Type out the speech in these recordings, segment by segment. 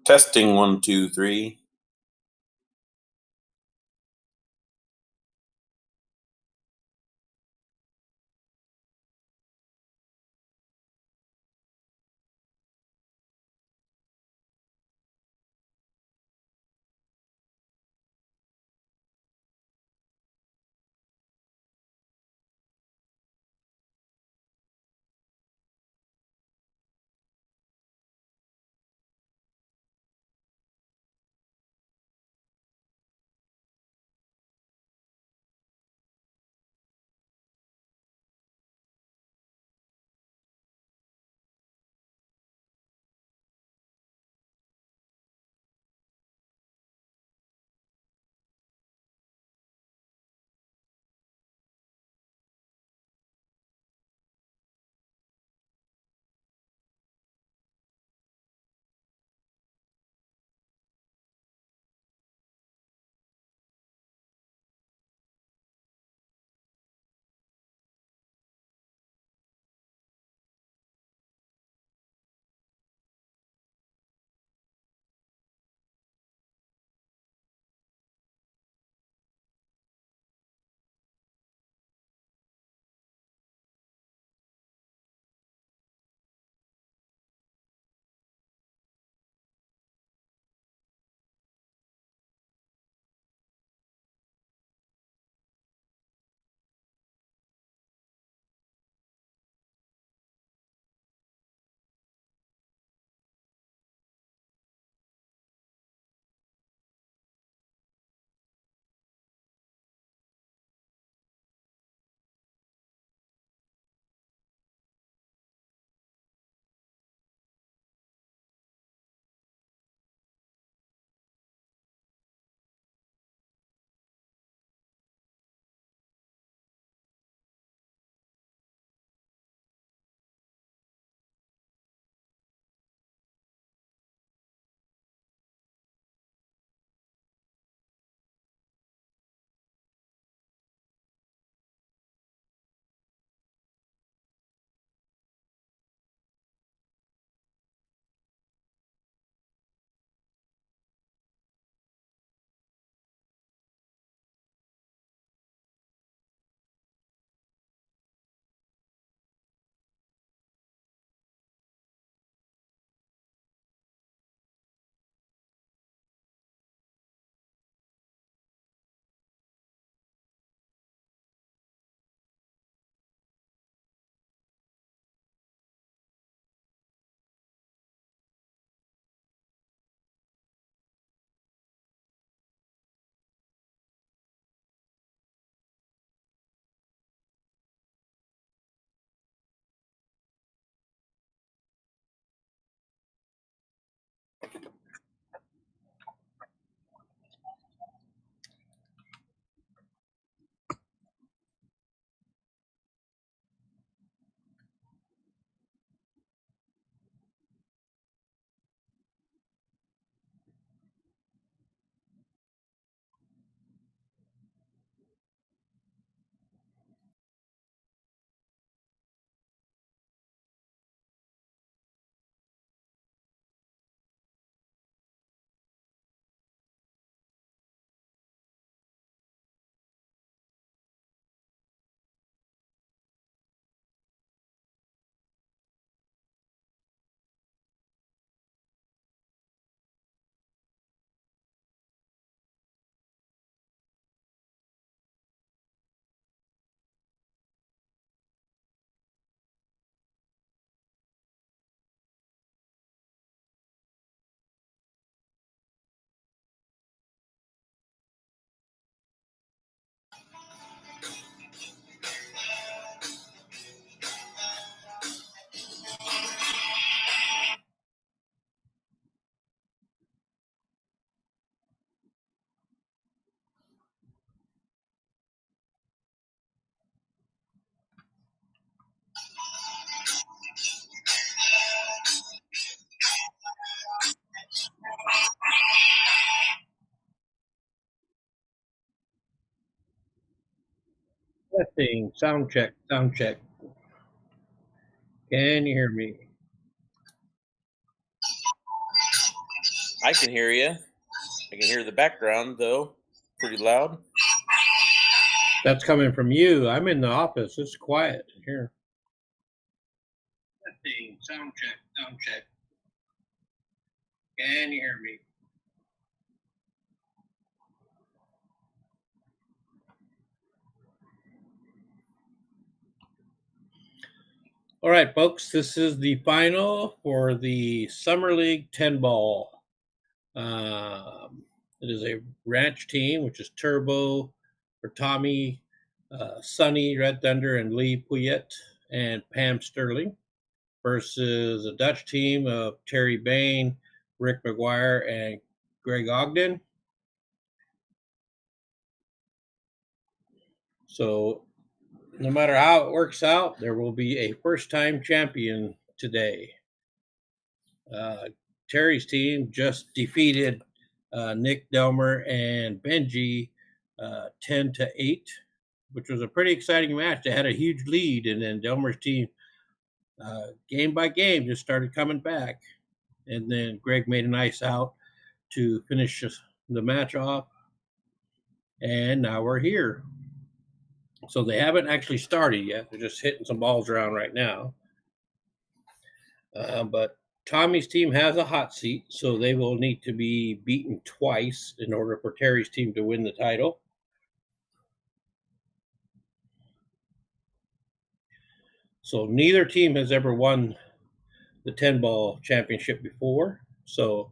Testing 1, 2, 3. Testing, sound check, sound check. Can you hear me? I can hear you. I can hear the background though, pretty loud. That's coming from you. I'm in the office. It's quiet here. Sound check. Sound check. Can you hear me? All right, folks. This is the final for the Summer League 10 ball. It is a ranch team, which is Turbo for Tommy, Sonny Red Thunder, and Lee Pouillet and Pam Sterling, versus a Dutch team of Terry Bain, Rick McGuire, and Greg Ogden. So no matter how it works out, there will be a first-time champion today. Terry's team just defeated Nick Delmer and Benji 10-8, which was a pretty exciting match. They had a huge lead, and then Delmer's team, game by game, just started coming back. And then Greg made a nice out to finish the match off. And now we're here. So they haven't actually started yet. They're just hitting some balls around right now. But Tommy's team has a hot seat, so they will need to be beaten twice in order for Terry's team to win the title. So neither team has ever won the 10-ball championship before. So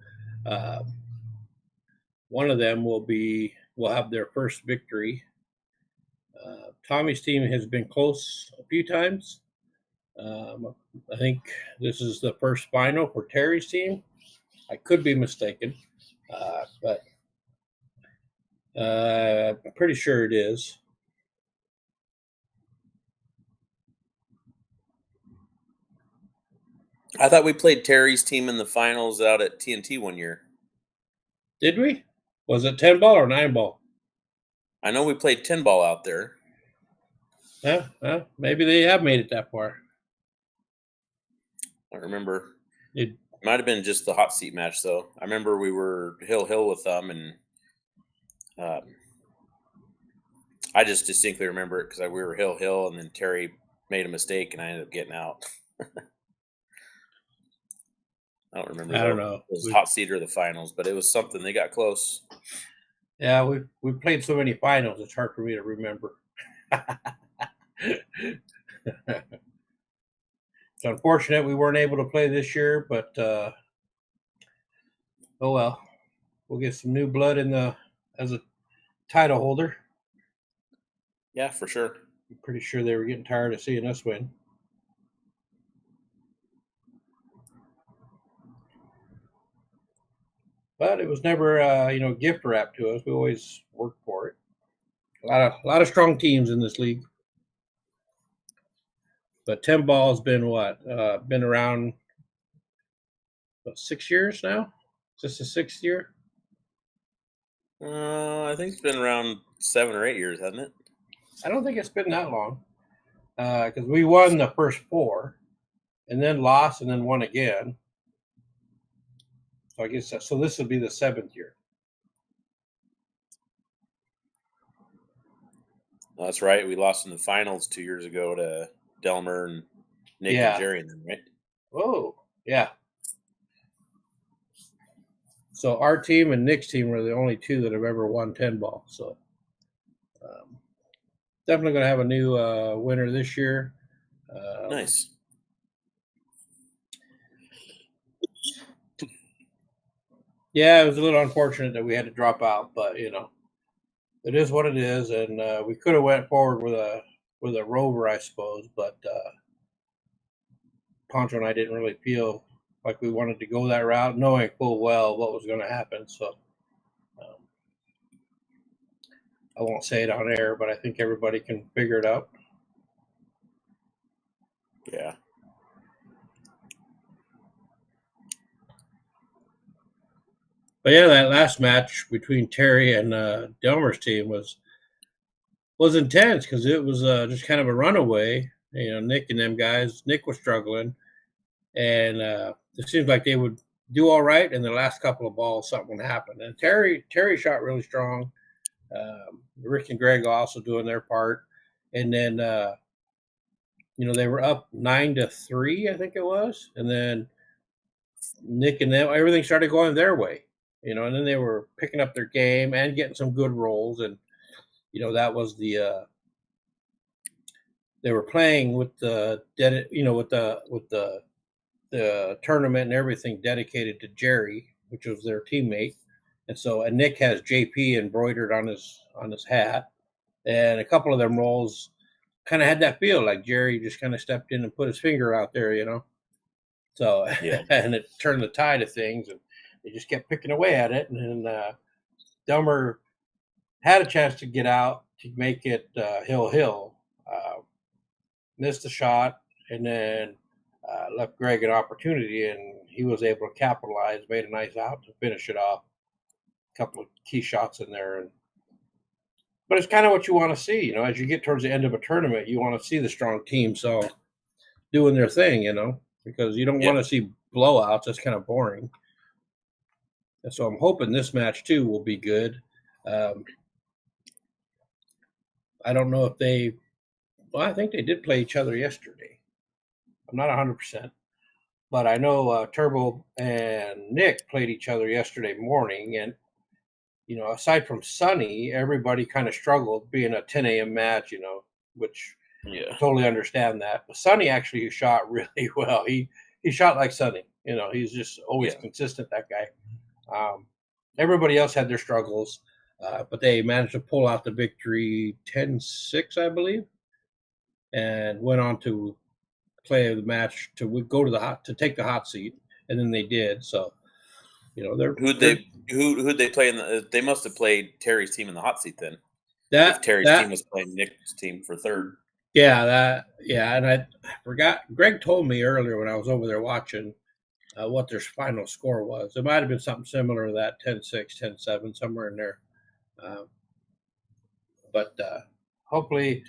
one of them will have their first victory. Tommy's team has been close a few times. I think this is the first final for Terry's team. I could be mistaken, but I'm pretty sure it is. I thought we played Terry's team in the finals out at TNT one year. Did we? Was it 10-ball or 9-ball? I know we played 10-ball out there. Well, maybe they have made it that far. I don't remember. It might have been just the hot seat match, though. I remember we were hill with them, and I just distinctly remember it because we were hill, and then Terry made a mistake, and I ended up getting out. I don't remember. I don't know. It was hot seat or the finals, but it was something. They got close. Yeah, we played so many finals, it's hard for me to remember. It's unfortunate we weren't able to play this year, but oh well. We'll get some new blood as a title holder. Yeah, for sure. I'm pretty sure they were getting tired of seeing us win. But it was never gift wrapped to us. We always worked for it. A lot of strong teams in this league. But 10-ball has been been around 6 years now? Is this the 6th year? I think it's been around 7 or 8 years, hasn't it? I don't think it's been that long. Because we won the first 4, and then lost, and then won again. So I guess so. This would be the 7th year. That's right. We lost in the finals 2 years ago to Delmer and Nick and Jerry and them, right? Oh, yeah. So our team and Nick's team were the only two that have ever won 10-ball. So definitely going to have a new winner this year. Nice. Yeah, it was a little unfortunate that we had to drop out, but it is what it is, and we could have went forward with a rover, I suppose, but Poncho and I didn't really feel like we wanted to go that route, knowing full well what was going to happen. So I won't say it on air, but I think everybody can figure it out. Yeah. But yeah, that last match between Terry and Delmer's team was intense because it was just kind of a runaway. Nick and them guys. Nick was struggling, and it seems like they would do all right, and the last couple of balls something would happen. And Terry shot really strong. Rick and Greg also doing their part, and then they were up 9-3, I think it was, and then Nick and them, everything started going their way, and then they were picking up their game and getting some good rolls, and that was they were playing with the the tournament and everything dedicated to Jerry, which was their teammate, and Nick has JP embroidered on his hat, and a couple of them rolls kind of had that feel like Jerry just kind of stepped in and put his finger out there. So Yeah. and it turned the tide of things, and they just kept picking away at it, and then Delmer had a chance to get out to make it hill. Missed the shot, and then left Greg an opportunity, and he was able to capitalize, made a nice out to finish it off. A couple of key shots in there, but it's kind of what you want to see, as you get towards the end of a tournament, you want to see the strong team so doing their thing, because you don't want to see blowouts. That's kind of boring. And so I'm hoping this match too will be good. I don't know if I think they did play each other yesterday. I'm not 100%, but I know Turbo and Nick played each other yesterday morning, and aside from Sonny, everybody kind of struggled being a 10 a.m. match, which I totally understand that. But Sonny actually shot really well. He shot like Sonny. He's just always consistent, that guy. Everybody else had their struggles, but they managed to pull out the victory 10-6, I believe, and went on to play the match to go to take the hot seat, and then they did. So, Who'd they play in they must have played Terry's team in the hot seat then. If Terry's team was playing Nick's team for third. Yeah, and I forgot. Greg told me earlier when I was over there watching what their final score was. It might have been something similar to that, 10-6, 10-7, somewhere in there. But hopefully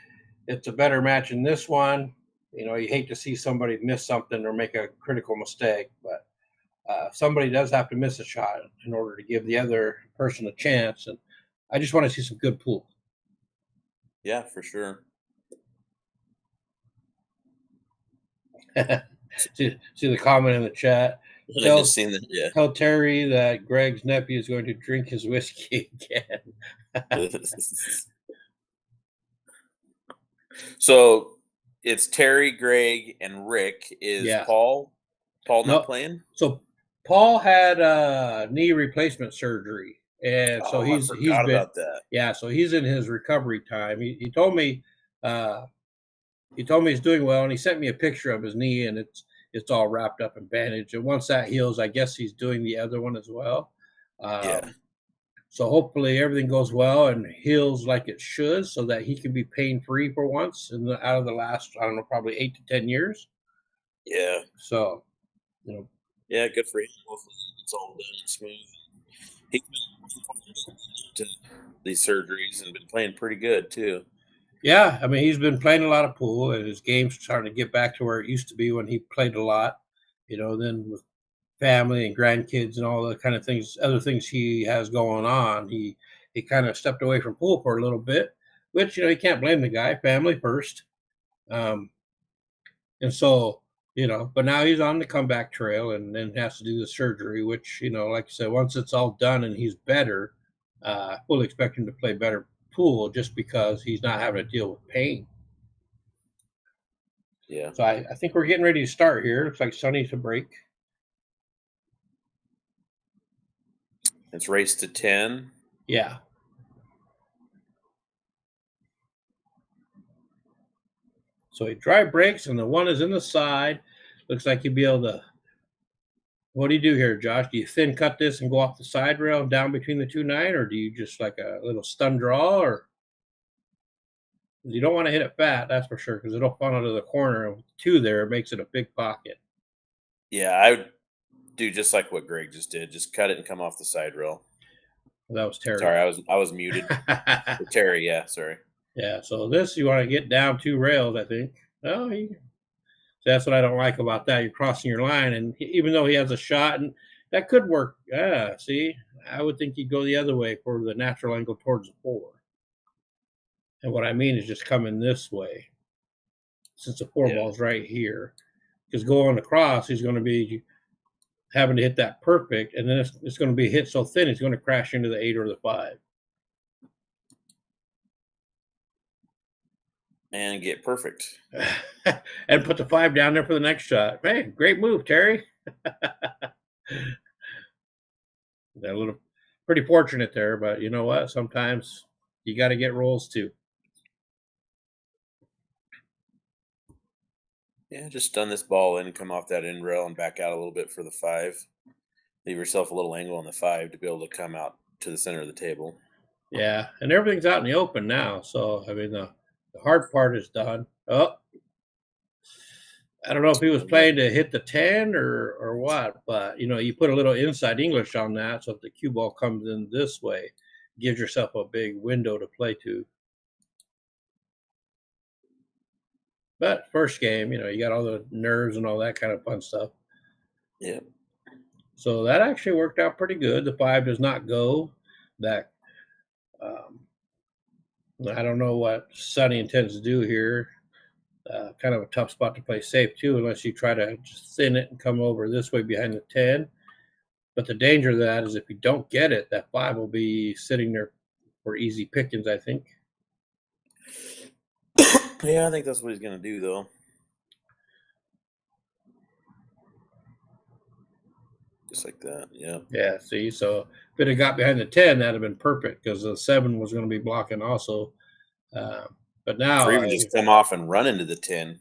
it's a better match in this one. You hate to see somebody miss something or make a critical mistake, but somebody does have to miss a shot in order to give the other person a chance. And I just want to see some good pool. Yeah, for sure. see the comment in the chat. Tell Terry that Greg's nephew is going to drink his whiskey again. So it's Terry, Greg, and Rick. Is Paul not playing? So Paul had knee replacement surgery, and so he's been about that. Yeah, so he's in his recovery time. He told me he's doing well, and he sent me a picture of his knee, and it's all wrapped up and bandaged. And once that heals, I guess he's doing the other one as well. So hopefully everything goes well and heals like it should, so that he can be pain-free for once out of the last, I don't know, probably 8 to 10 years. Yeah. So, yeah, good for him. Hopefully it's all done smooth. He's been to these surgeries and been playing pretty good too. Yeah, I mean, he's been playing a lot of pool, and his game's starting to get back to where it used to be when he played a lot. Then with family and grandkids and all the kind of other things he has going on, he kind of stepped away from pool for a little bit, which, you can't blame the guy, family first. And so, but now he's on the comeback trail and then has to do the surgery, which, like I said, once it's all done and he's better, fully expect him to play better pool just because he's not having to deal with pain. Yeah. So I think we're getting ready to start here. Looks like Sonny's a break. It's race to 10. Yeah. So he dry breaks, and the one is in the side. Looks like you'll be able to. What do you do here, Josh? Do you thin cut this and go off the side rail down between the 2-9, or do you just like a little stun draw? Or you don't want to hit it fat, that's for sure, because it'll funnel to the corner. And with 2 there, it makes it a big pocket. Yeah, I would do just like what Greg just did. Just cut it and come off the side rail. Well, that was Terry. Sorry, I was muted. Terry, yeah, sorry. Yeah, so this you want to get down 2 rails, I think. So that's what I don't like about that. You're crossing your line, and even though he has a shot, and That could work. Yeah, see, I would think you'd go the other way for the natural angle towards the 4. And what I mean is just coming this way, since the 4 Yeah. ball's right here. Because going across, he's going to be having to hit that perfect, and then it's going to be hit so thin, it's going to crash into the 8 or the 5. And get perfect. And put the 5 down there for the next shot. Hey, great move, Terry. A little pretty fortunate there, but you know what? Sometimes you got to get rolls too. Yeah, just stun this ball in and come off that end rail and back out a little bit for the 5. Leave yourself a little angle on the 5 to be able to come out to the center of the table. Yeah, and everything's out in the open now. So I mean, the hard part is done. Oh, I don't know if he was playing to hit the 10 or what, but you put a little inside English on that, so if the cue ball comes in this way, gives yourself a big window to play to. But first game, you got all the nerves and all that kind of fun stuff. Yeah. So that actually worked out pretty good. The 5 does not go. That I don't know what Sonny intends to do here. Kind of a tough spot to play safe too, unless you try to just thin it and come over this way behind the 10. But the danger of that is if you don't get it, that 5 will be sitting there for easy pickings, I think. Yeah, I think that's what he's going to do, though. Just like that, yeah. Yeah, see, so if it had got behind the 10, that'd have been perfect because the 7 was going to be blocking also. But now, Or even just come off and run into the 10.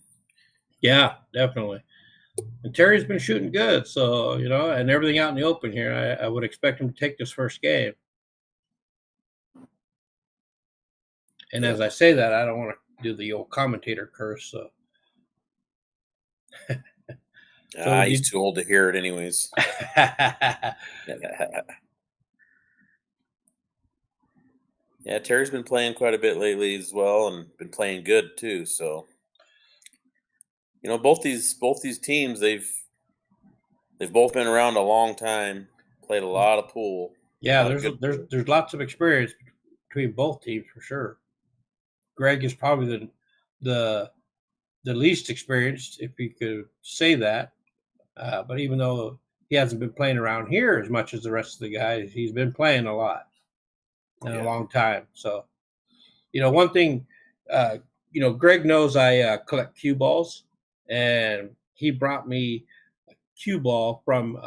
yeah, definitely. And Terry's been shooting good, so and everything out in the open here. I would expect him to take this first game. And Yeah. as I say that, I don't want to do the old commentator curse. So, He's too old to hear it, anyways. Yeah, Terry's been playing quite a bit lately as well, and been playing good too. So, both these teams, they've both been around a long time, played a lot of pool. Yeah, A lot of there's lots of experience between both teams for sure. Greg is probably the least experienced, if you could say that. But even though he hasn't been playing around here as much as the rest of the guys, he's been playing a lot in a long time. So, one thing, Greg knows I collect cue balls, and he brought me a cue ball from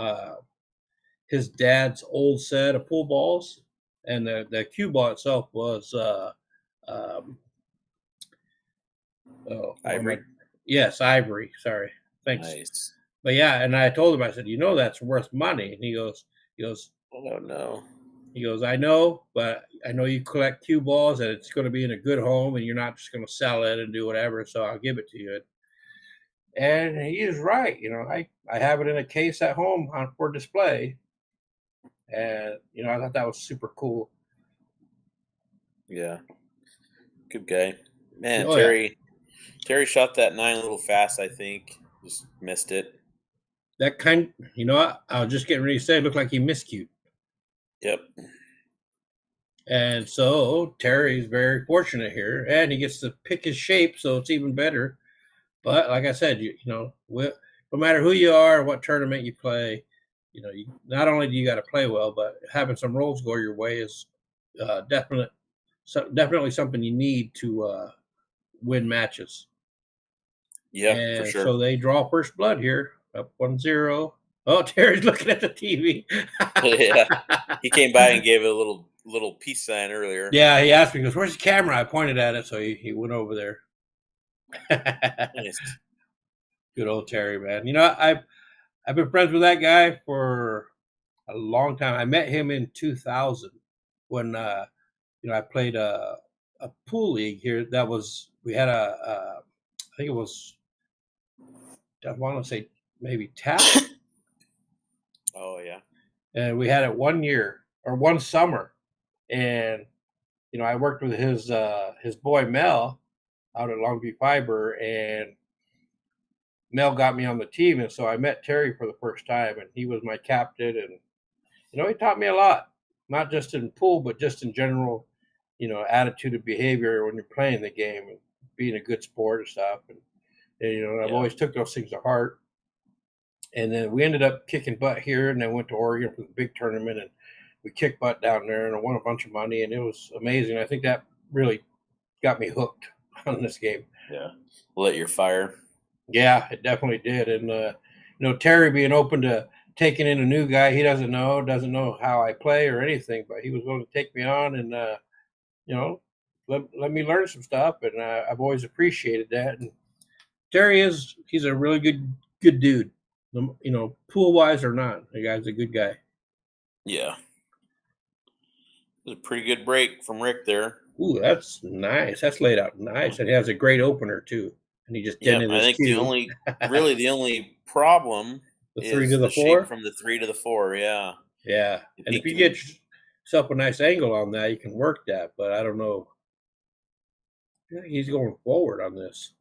his dad's old set of pool balls, and the cue ball itself was Ivory. Yes, ivory. Sorry, thanks. Nice. But yeah, and I told him, I said, that's worth money, and he goes, oh no. He goes, I know, but I know you collect cue balls and it's going to be in a good home and you're not just going to sell it and do whatever. So I'll give it to you. And he is right. I have it in a case at home for display. And, I thought that was super cool. Yeah. Good guy. Man, Oh, Terry. Yeah. Terry shot that 9 a little fast, I think. Just missed it. That kind, what? I was just getting ready to say, it looked like he miscued. Yep. And so Terry's very fortunate here, and he gets to pick his shape, so it's even better. But like I said, no matter who you are, what tournament you play, not only do you got to play well, but having some rolls go your way is definitely something you need to win matches. Yeah, for sure. So they draw first blood here, up 1-0. Oh, Terry's looking at the TV. Yeah, he came by and gave it a little peace sign earlier. Yeah, he asked me, he goes, "Where's the camera?" I pointed at it, so he went over there. Nice. Good old Terry, man. I've been friends with that guy for a long time. I met him in 2000 when I played a pool league here. We had I think it was, I want to say maybe tap. Oh yeah. And we had it one year or one summer, and I worked with his boy Mel out at Longview Fiber, and Mel got me on the team, and so I met Terry for the first time, and he was my captain, and he taught me a lot, not just in pool, but just in general, attitude and behavior when you're playing the game and being a good sport and stuff. And I've Yeah. always took those things to heart. And then we ended up kicking butt here, and then went to Oregon for the big tournament, and we kicked butt down there, and I won a bunch of money, and it was amazing. I think that really got me hooked on this game. Yeah. Lit your fire. Yeah, it definitely did. And Terry being open to taking in a new guy he doesn't know how I play or anything, but he was willing to take me on and you know let me learn some stuff, and I've always appreciated that. And Terry he's a really good dude. Pool wise or not, the guy's a good guy. Yeah. It was a pretty good break from Rick there. Ooh, that's nice. That's laid out nice, and he has a great opener too. And he just Yep. dented I his think the cue. only really the only problem The three to is the the shape four. from the 3 to the 4. Yeah. Yeah, If and he if you can. get yourself a nice angle on that, you can work that. But I don't know. Yeah, he's going forward on this.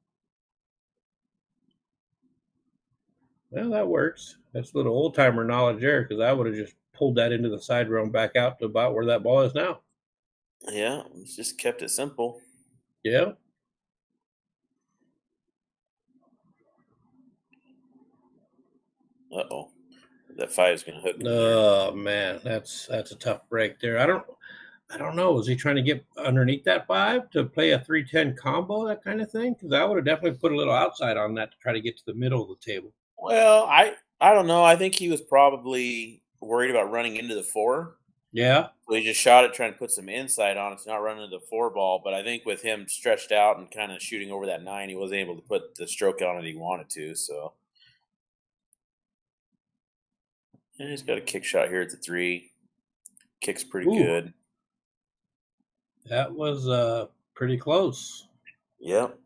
Well, that works. That's a little old timer knowledge there, because I would have just pulled that into the side rail and back out to about where that ball is now. Yeah. It's just kept it simple. Yeah. Uh oh. That 5 is going to hook him there. Oh man, that's a tough break there. I don't know. Is he trying to get underneath that 5 to play a 310 combo, that kind of thing? Because I would have definitely put a little outside on that to try to get to the middle of the table. Well, I don't know. I think he was probably worried about running into the 4. Yeah. So he just shot it trying to put some inside on it, so not running into the 4 ball. But I think with him stretched out and kind of shooting over that 9, he wasn't able to put the stroke on it he wanted to. So yeah, he's got a kick shot here at the 3. Kicks pretty Ooh, good. that was pretty close. Yep.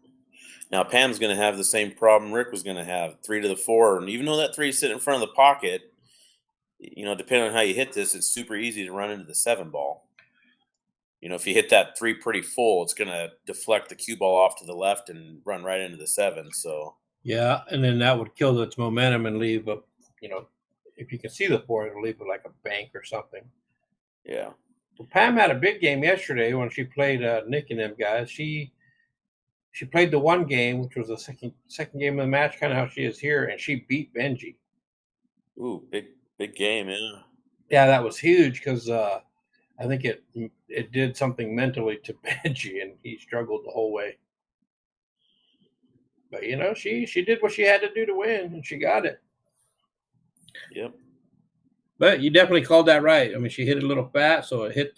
Now Pam's going to have the same problem Rick was going to have, 3 to the 4, and even though that 3 is sitting in front of the pocket, depending on how you hit this, it's super easy to run into the 7 ball. If you hit that 3 pretty full, it's going to deflect the cue ball off to the left and run right into the 7. So Yeah, and then that would kill its momentum and leave a, you know, if you can see the 4, it'll leave it like a bank or something. yeah, Well, Pam had a big game yesterday when she played Nick and them guys. She played the one game, which was the second game of the match, kind of how she is here, and she beat Benji. ooh, big game, yeah, Yeah, that was huge because I think it did something mentally to Benji, and he struggled the whole way. But she did what she had to do to win, and she got it. yep, But you definitely called that right. I mean, she hit it a little fat, so it hit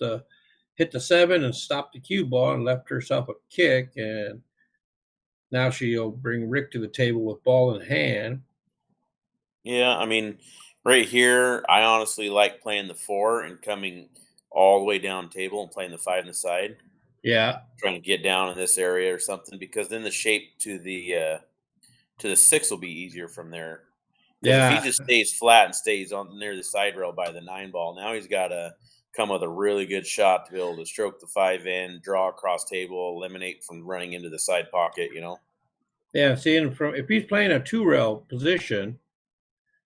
the 7 and stopped the cue ball and left herself a kick. And now she'll bring Rick to the table with ball in hand. yeah. I mean, right here, I honestly like playing the 4 and coming all the way down table and playing the 5 in the side, Yeah, trying to get down in this area or something, because then the shape to the 6 will be easier from there. Because if he yeah, just stays flat and stays on near the side rail by the 9 ball, now he's got to come with a really good shot to be able to stroke the 5 in, draw across table, eliminate from running into the side pocket. yeah. Seeing from if he's playing a 2 rail position,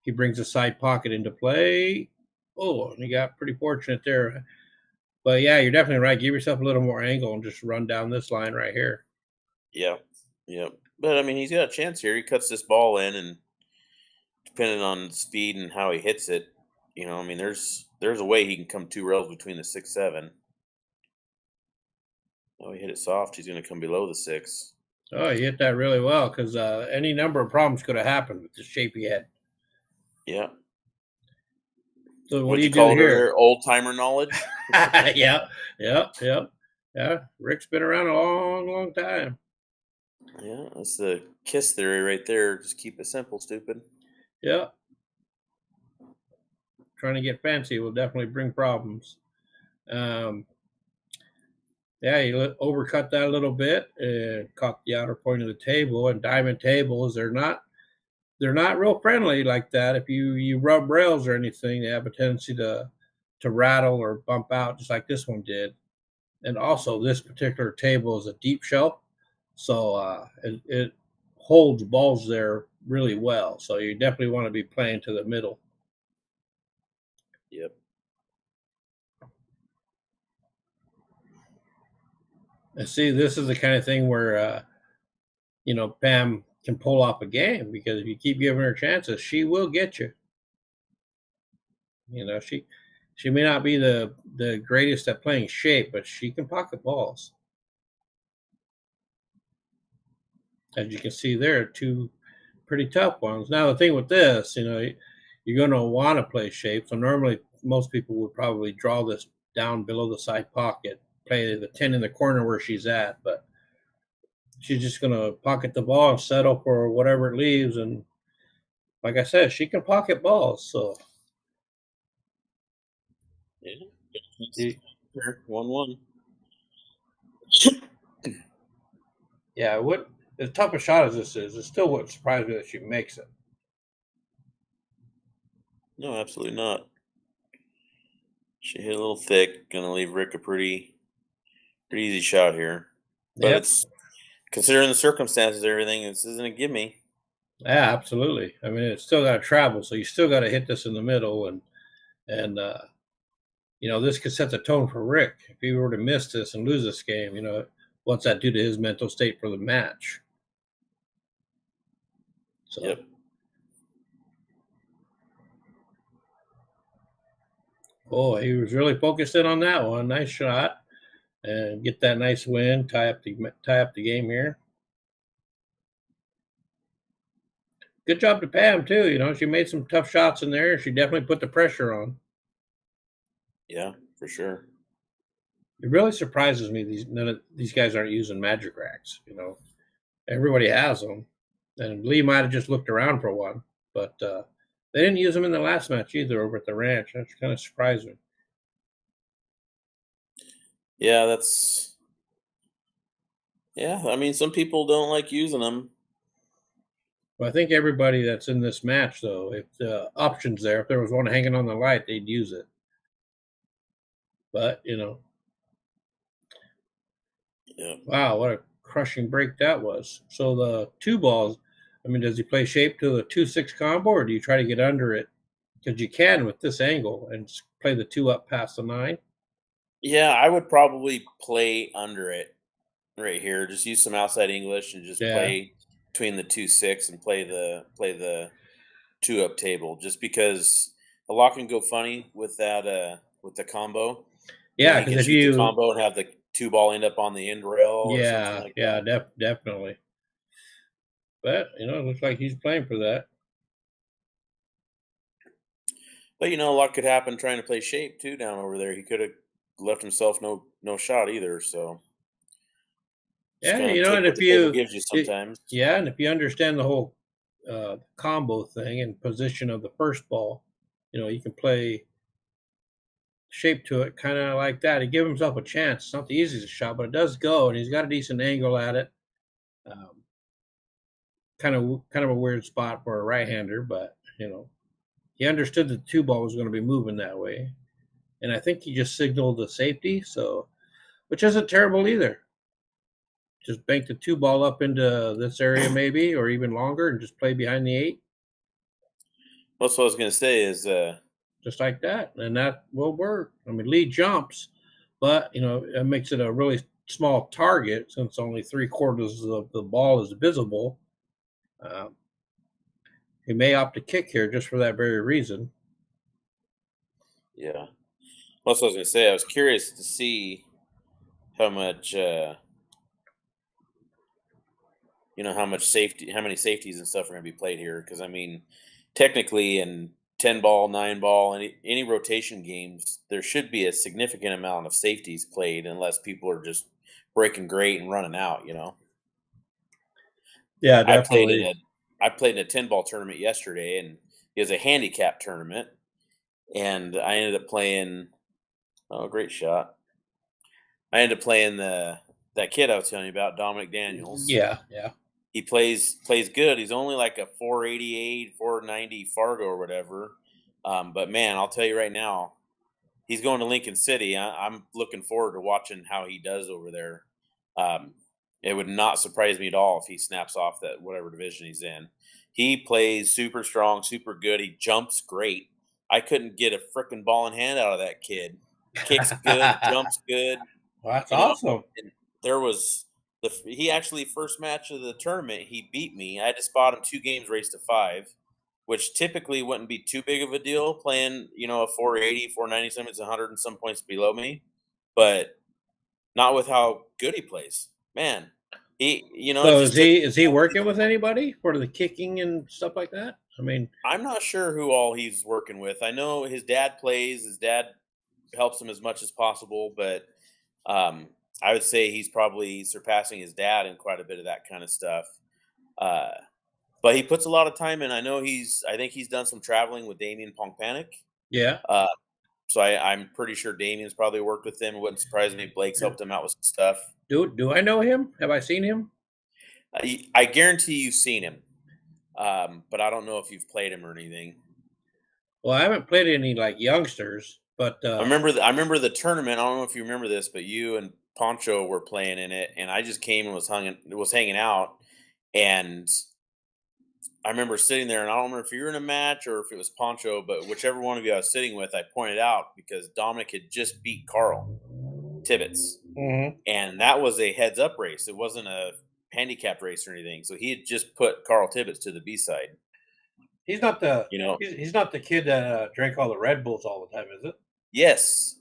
he brings a side pocket into play. Oh, and he got pretty fortunate there. But yeah, you're definitely right. Give yourself a little more angle and just run down this line right here. Yeah, yeah. But I mean, he's got a chance here. He cuts this ball in, and depending on speed and how he hits it, I mean, there's a way he can come 2 rails between the 6 7. Oh, he hit it soft. He's going to come below the 6. Oh, he hit that really well because any number of problems could have happened with the shape he had. Yeah. So what do What'd you you do call it here? earlier? Old timer knowledge. Yeah, yeah, yeah, yeah. Rick's been around a long, long time. Yeah, that's the kiss theory right there. Just keep it simple, stupid. Yeah, trying to get fancy will definitely bring problems. Um, yeah, he overcut that a little bit and caught the outer point of the table. And diamond tables, they're not real friendly like that. If you rub rails or anything, they have a tendency to rattle or bump out, just like this one did. And also, this particular table is a deep shelf, so it holds balls there really well. So you definitely want to be playing to the middle. Yep. And see, this is the kind of thing where Pam can pull off a game, because if you keep giving her chances, she will get you. She may not be the greatest at playing shape, but she can pocket balls. As you can see there, two pretty tough ones. Now the thing with this, you're going to want to play shape. So normally most people would probably draw this down below the side pocket, play the 10 in the corner where she's at, but she's just going to pocket the ball and settle for whatever it leaves. And like I said, she can pocket balls. So Yeah. you, 1-1. yeah, what as tough a shot as this is, it still wouldn't surprise me that she makes it. No, absolutely not. She hit a little thick. Gonna leave Rick a pretty easy shot here. But Yep. it's considering the circumstances, everything. This isn't a gimme. Yeah, absolutely. I mean, it's still got to travel, so you still got to hit this in the middle, and this could set the tone for Rick if he were to miss this and lose this game. What's that do to his mental state for the match? So, Yep. oh, he was really focused in on that one. Nice shot, and get that nice win. Tie up the game here. Good job to Pam too. She made some tough shots in there. She definitely put the pressure on. Yeah, for sure. It really surprises me none of these guys aren't using magic racks. Everybody has them, and Lee might have just looked around for one, but they didn't use them in the last match either over at the ranch. That's kind of surprising. Yeah, that's yeah. I mean, some people don't like using them. Well, I think everybody that's in this match, though, if the options there, if there was one hanging on the light, they'd use it. But Yeah. wow, what a crushing break that was. So the two balls, I mean, does he play shape to the 2-6 combo, or do you try to get under it? Because you can with this angle and play the two up past the 9. Yeah, I would probably play under it right here. Just use some outside English and just Yeah. play between the 2-6 and play the two up table. Just because a lot can go funny with that with the combo. Yeah, He because can if shoot the you combo and have the two ball end up on the end rail or something yeah, like yeah, that. definitely. But it looks like he's playing for that. But a lot could happen trying to play shape too down over there. He could have left himself no shot either. So just Yeah, kind of take and what if the table you gives you sometimes. yeah, and if you understand the whole combo thing and position of the first ball, you can play shape to it, kind of like that. He give himself a chance. It's not the easiest shot, but it does go, and he's got a decent angle at it. Um, kind of a weird spot for a right-hander, but he understood the two ball was going to be moving that way, and I think he just signaled the safety, so which isn't terrible either. Just bank the two ball up into this area maybe, or even longer, and just play behind the 8, That's what I was gonna say is just like that, and that will work. I mean, Lee jumps, but it makes it a really small target since only 3/4 of the ball is visible. Um, he may opt to kick here just for that very reason. yeah. That's what I was gonna say. I was curious to see how much how many safeties and stuff are going to be played here. Because I mean, technically, in 10 ball, 9 ball, any rotation games, there should be a significant amount of safeties played, unless people are just breaking great and running out. Yeah, I played in definitely. a I played in a 10 ball tournament yesterday, and it was a handicap tournament, and I ended up playing. Oh, great shot! I ended up playing that kid I was telling you about, Dominic Daniels. Yeah, yeah. He plays good. He's only like a 488, 490 Fargo or whatever. But man, I'll tell you right now, he's going to Lincoln City. I'm looking forward to watching how he does over there. Um, it would not surprise me at all if he snaps off that whatever division he's in. He plays super strong, super good. He jumps great. I couldn't get a frickin' ball in hand out of that kid. Kicks good, jumps good, Well, that's you know. awesome. And there was he actually first match of the tournament, he beat me. I had to spot him 2 games, race to 5, which typically wouldn't be too big of a deal playing, a 480, 490 something. It's 100 and some points below me, but not with how good he plays. Man, it So just took. is he working with anybody for the kicking and stuff like that? I mean, I'm not sure who all he's working with. I know his dad plays. His dad helps him as much as possible, but um, I would say he's probably surpassing his dad in quite a bit of that kind of stuff. Uh, but he puts a lot of time in. I think he's done some traveling with Damien Pongpanic. yeah. Uh, so I'm pretty sure Damien's probably worked with him. It wouldn't surprise me if Blake's helped him out with some stuff. Do I know him? Have I seen him? I guarantee you've seen him, but I don't know if you've played him or anything. Well, I haven't played any like youngsters, but I remember the tournament. I don't know if you remember this, but you and Poncho were playing in it, and I just came and was hanging out, and I remember sitting there, and I don't remember if you were in a match or if it was Poncho, but whichever one of you I was sitting with, I pointed out because Dominic had just beat Carl Tibbetts, mhm. and that was a heads up race. It wasn't a handicap race or anything. So he had just put Carl Tibbetts to the B side. He's not the You know, he's not the kid that drank all the Red Bulls all the time, is it? yes,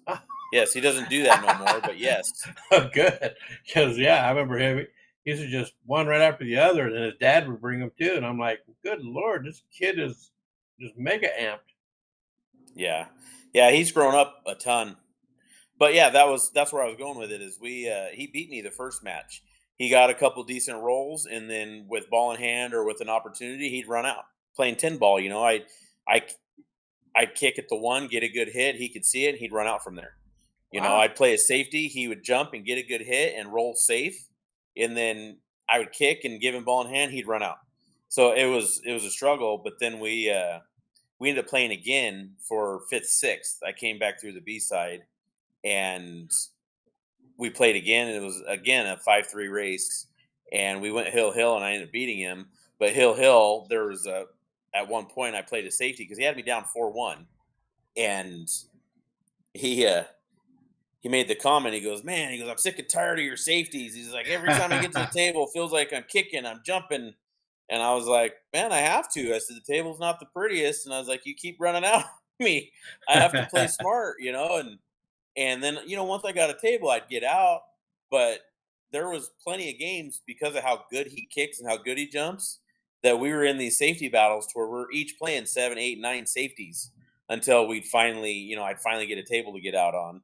yes, he doesn't do that no more, but yes, Oh, good. Because yeah, I remember him. He used to just one right after the other, and then his dad would bring him too. And I'm like, good lord, this kid is just mega amped. yeah, yeah, he's grown up a ton. But yeah, that's where I was going with it. Is he beat me the first match. He got a couple decent rolls, and then with ball in hand or with an opportunity, he'd run out playing 10 ball. I I'd kick at the one, get a good hit. He could see it, and he'd run out from there. Wow. I'd play a safety. He would jump and get a good hit and roll safe, and then I would kick and give him ball in hand. He'd run out. So it was a struggle. But then we ended up playing again for fifth, sixth. I came back through the B side, and we played again. And it was again a 5-3 race, and we went hill hill, and I ended up beating him. But hill hill, there was a at one point I played a safety because he had me down 4-1, and he uh he made the comment. He goes, "Man," he goes, "I'm sick and tired of your safeties." He's like, "Every time I get to the table, it feels like I'm kicking, I'm jumping." And I was like, "Man, I have to." I said, "The table's not the prettiest," and I was like, "You keep running out of me. I have to play smart." And then once I got a table, I'd get out, but there was plenty of games because of how good he kicks and how good he jumps that we were in these safety battles to where we're each playing 7, 8, 9 safeties until we'd finally, I'd finally get a table to get out on.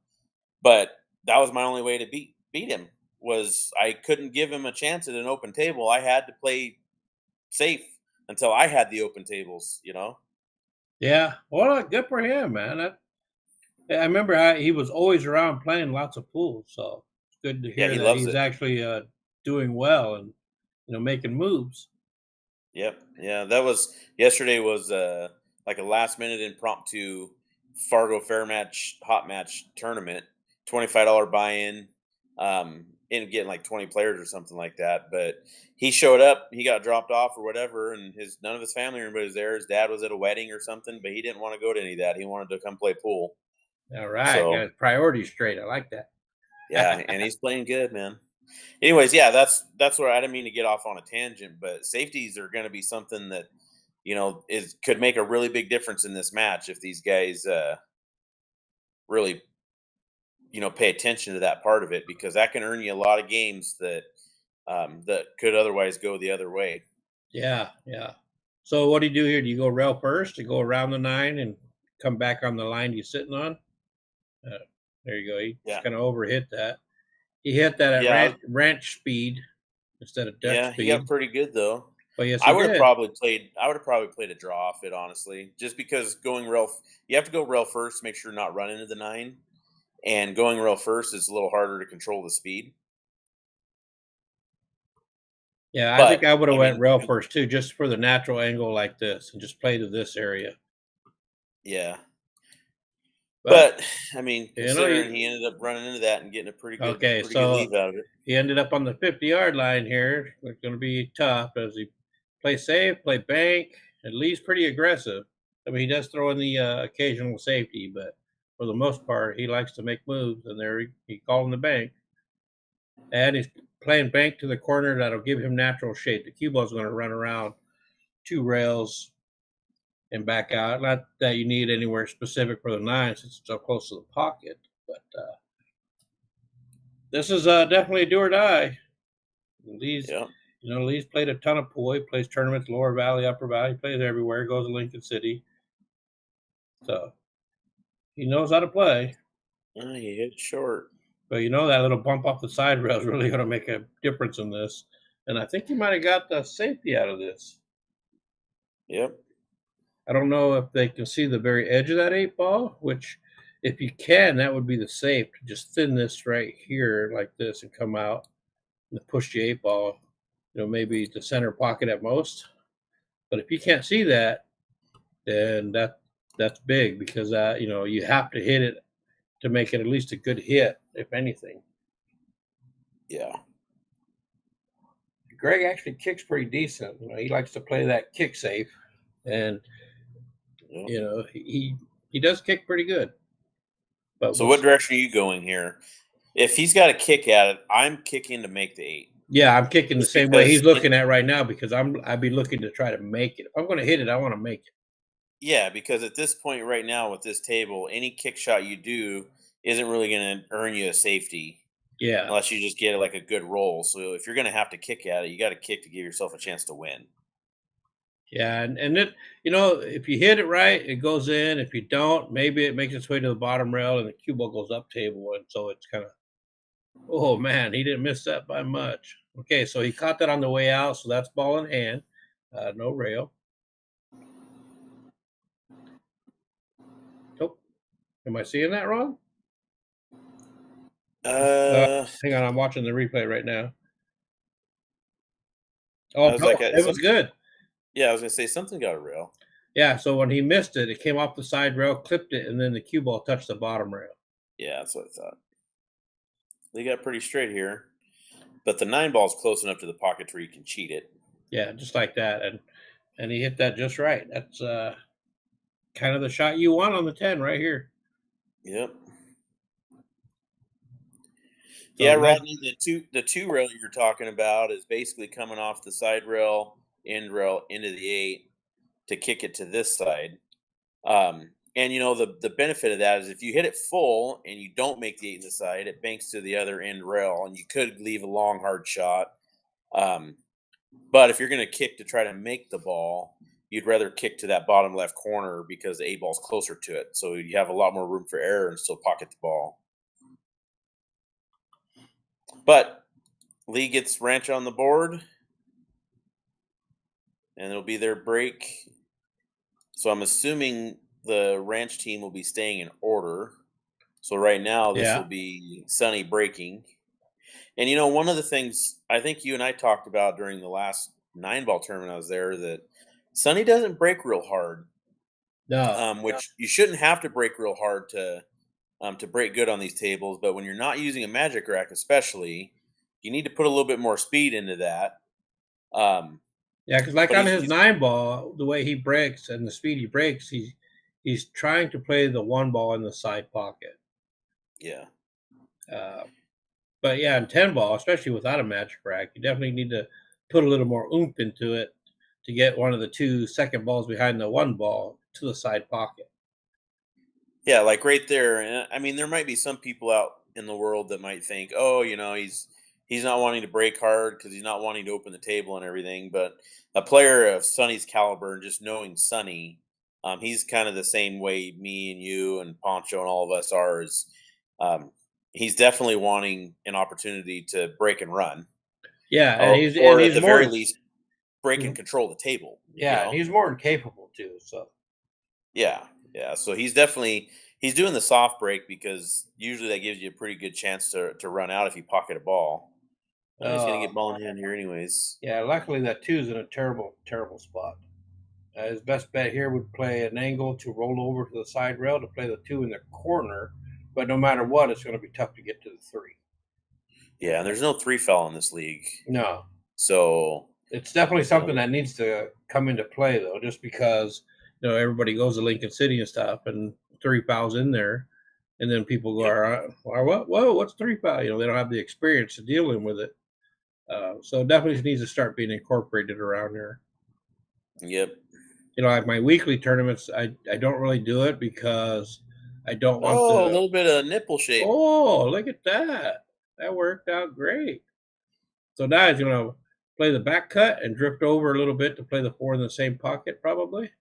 But that was my only way to beat him was I couldn't give him a chance at an open table. I had to play safe until I had the open tables. Yeah. Well, good for him, man. I remember how he was always around playing lots of pool. So it's good to Yeah, hear he that loves he's it. actually doing well and making moves. Yep. Yeah, that was yesterday was like a last minute impromptu Fargo Fair match hot match tournament, $25 buy-in. Ended up getting like 20 players or something like that. But he showed up, he got dropped off or whatever, and his none of his family or anybody was there. His dad was at a wedding or something, but he didn't want to go to any of that. He wanted to come play pool. All right, got So his priorities straight. I like that. yeah, and he's playing good, man. Anyways, yeah, that's where I didn't mean to get off on a tangent, but safeties are going to be something that is could make a really big difference in this match if these guys really pay attention to that part of it because that can earn you a lot of games that could otherwise go the other way. Yeah, yeah. So what do you do here? Do you go rail first to go around the nine and come back on the line you're sitting on? Uh, there you go. He just Yeah, kind of overhit that. He hit that at yeah, ranch speed instead of deck yeah. He got speed. pretty good though. But yes, he did. I would have probably played a draw off it honestly, just because going rail. You have to go rail first to make sure you're not running into the nine, and going rail first is a little harder to control the speed. Yeah, I think But I would have I went mean, rail first too, just for the natural angle like this, and just play to this area. yeah. But But I mean, you know, considering he, he ended up running into that and getting a okay, pretty good so leave out of it. he ended up on the 50-yard line here. It's going to be tough as he play safe, play bank, at least pretty aggressive. I mean, he does throw in the occasional safety, but for the most part, he likes to make moves, and there he called in the bank. And he's playing bank to the corner that'll give him natural shape. The cue ball is going to run around 2 rails and back out. Not that you need anywhere specific for the 9 since it's so close to the pocket, but this is definitely do or die. Lee's, Yeah. Lee's played a ton of pool. He plays tournaments, Lower Valley, Upper Valley, plays everywhere, goes to Lincoln City. So he knows how to play. He hit short. But that little bump off the side rail is really going to make a difference in this. And I think he might have got the safety out of this. Yep. I don't know if they can see the very edge of that 8-ball, which if you can, that would be the safe. Just thin this right here like this and come out and push the 8-ball, maybe the center pocket at most. But if you can't see that, then that's big because you have to hit it to make it at least a good hit, if anything. Yeah. Greg actually kicks pretty decent. He likes to play that kick safe, and he does kick pretty good. But so what direction are you going here? If he's got a kick at it, I'm kicking to make the 8. Yeah, I'm kicking the same way he's looking at right now because I'd be looking to try to make it. If I'm going to hit it, I want to make it. Yeah, because at this point right now with this table, any kick shot you do isn't really going to earn you a safety. Yeah. Unless you just get like a good roll. So if you're going to have to kick at it, you got to kick to give yourself a chance to win. Yeah, and it, if you hit it right, it goes in. If you don't, maybe it makes its way to the bottom rail and the cue ball goes up table, and so it's kind of, oh man, he didn't miss that by much. Okay, so he caught that on the way out, so that's ball in hand, no rail. Oh, am I seeing that wrong? Hang on, I'm watching the replay right now. Oh, no, it was good. Yeah, I was gonna say something got a rail. Yeah, so when he missed it, it came off the side rail, clipped it, and then the cue ball touched the bottom rail. Yeah, that's what I thought. They got pretty straight here, but the 9 ball's close enough to the pocket where you can cheat it. Yeah, just like that, and he hit that just right. That's kind of the shot you want on the 10 right here. Yep. So yeah, Rodney, the two rail you're talking about is basically coming off the side rail, end rail into the 8 to kick it to this side. And the benefit of that is if you hit it full and you don't make the 8 in the side, it banks to the other end rail, and you could leave a long hard shot. But if you're going to kick to try to make the ball, you'd rather kick to that bottom left corner because the 8 ball's closer to it, so you have a lot more room for error and still pocket the ball. But Lee gets ranch on the board, and it'll be their break. So I'm assuming the ranch team will be staying in order. So right now, this will be Sonny breaking. And one of the things I think you and I talked about during the last 9-ball tournament I was there, that Sonny doesn't break real hard. No. Which you shouldn't have to break real hard to break good on these tables. But when you're not using a magic rack, especially, you need to put a little bit more speed into that. Yeah, because like on his 9-ball, the way he breaks and the speed he breaks, he's trying to play the 1 ball in the side pocket. Yeah. But yeah, in 10-ball, especially without a magic rack, you definitely need to put a little more oomph into it to get one of the 2 second balls behind the 1 ball to the side pocket. Yeah, like right there. And I mean, there might be some people out in the world that might think, oh, he's not wanting to break hard because he's not wanting to open the table and everything. But a player of Sonny's caliber, and just knowing Sonny, he's kind of the same way me and you and Poncho and all of us are. Is he's definitely wanting an opportunity to break and run. Yeah, or at the very least, break and control the table. Yeah, he's more than capable too. So yeah. So he's doing the soft break because usually that gives you a pretty good chance to run out if you pocket a ball. He's going to get ball in hand here anyways. Yeah, luckily that 2's in a terrible, terrible spot. His best bet here would play an angle to roll over to the side rail to play the 2 in the corner. But no matter what, it's going to be tough to get to the 3. Yeah, and there's no 3 foul in this league. No. So It's definitely something that needs to come into play, though, just because everybody goes to Lincoln City and stuff, and 3 fouls in there, and then people go, Yep. "Well, what? Whoa, what's 3 foul?" They don't have the experience of dealing with it, so it definitely needs to start being incorporated around here. Yep. Like my weekly tournaments, I don't really do it because I don't want Oh, a the. little bit of nipple shape. Oh, look at that! That worked out great. So now he's gonna play the back cut and drift over a little bit to play the 4 in the same pocket, probably.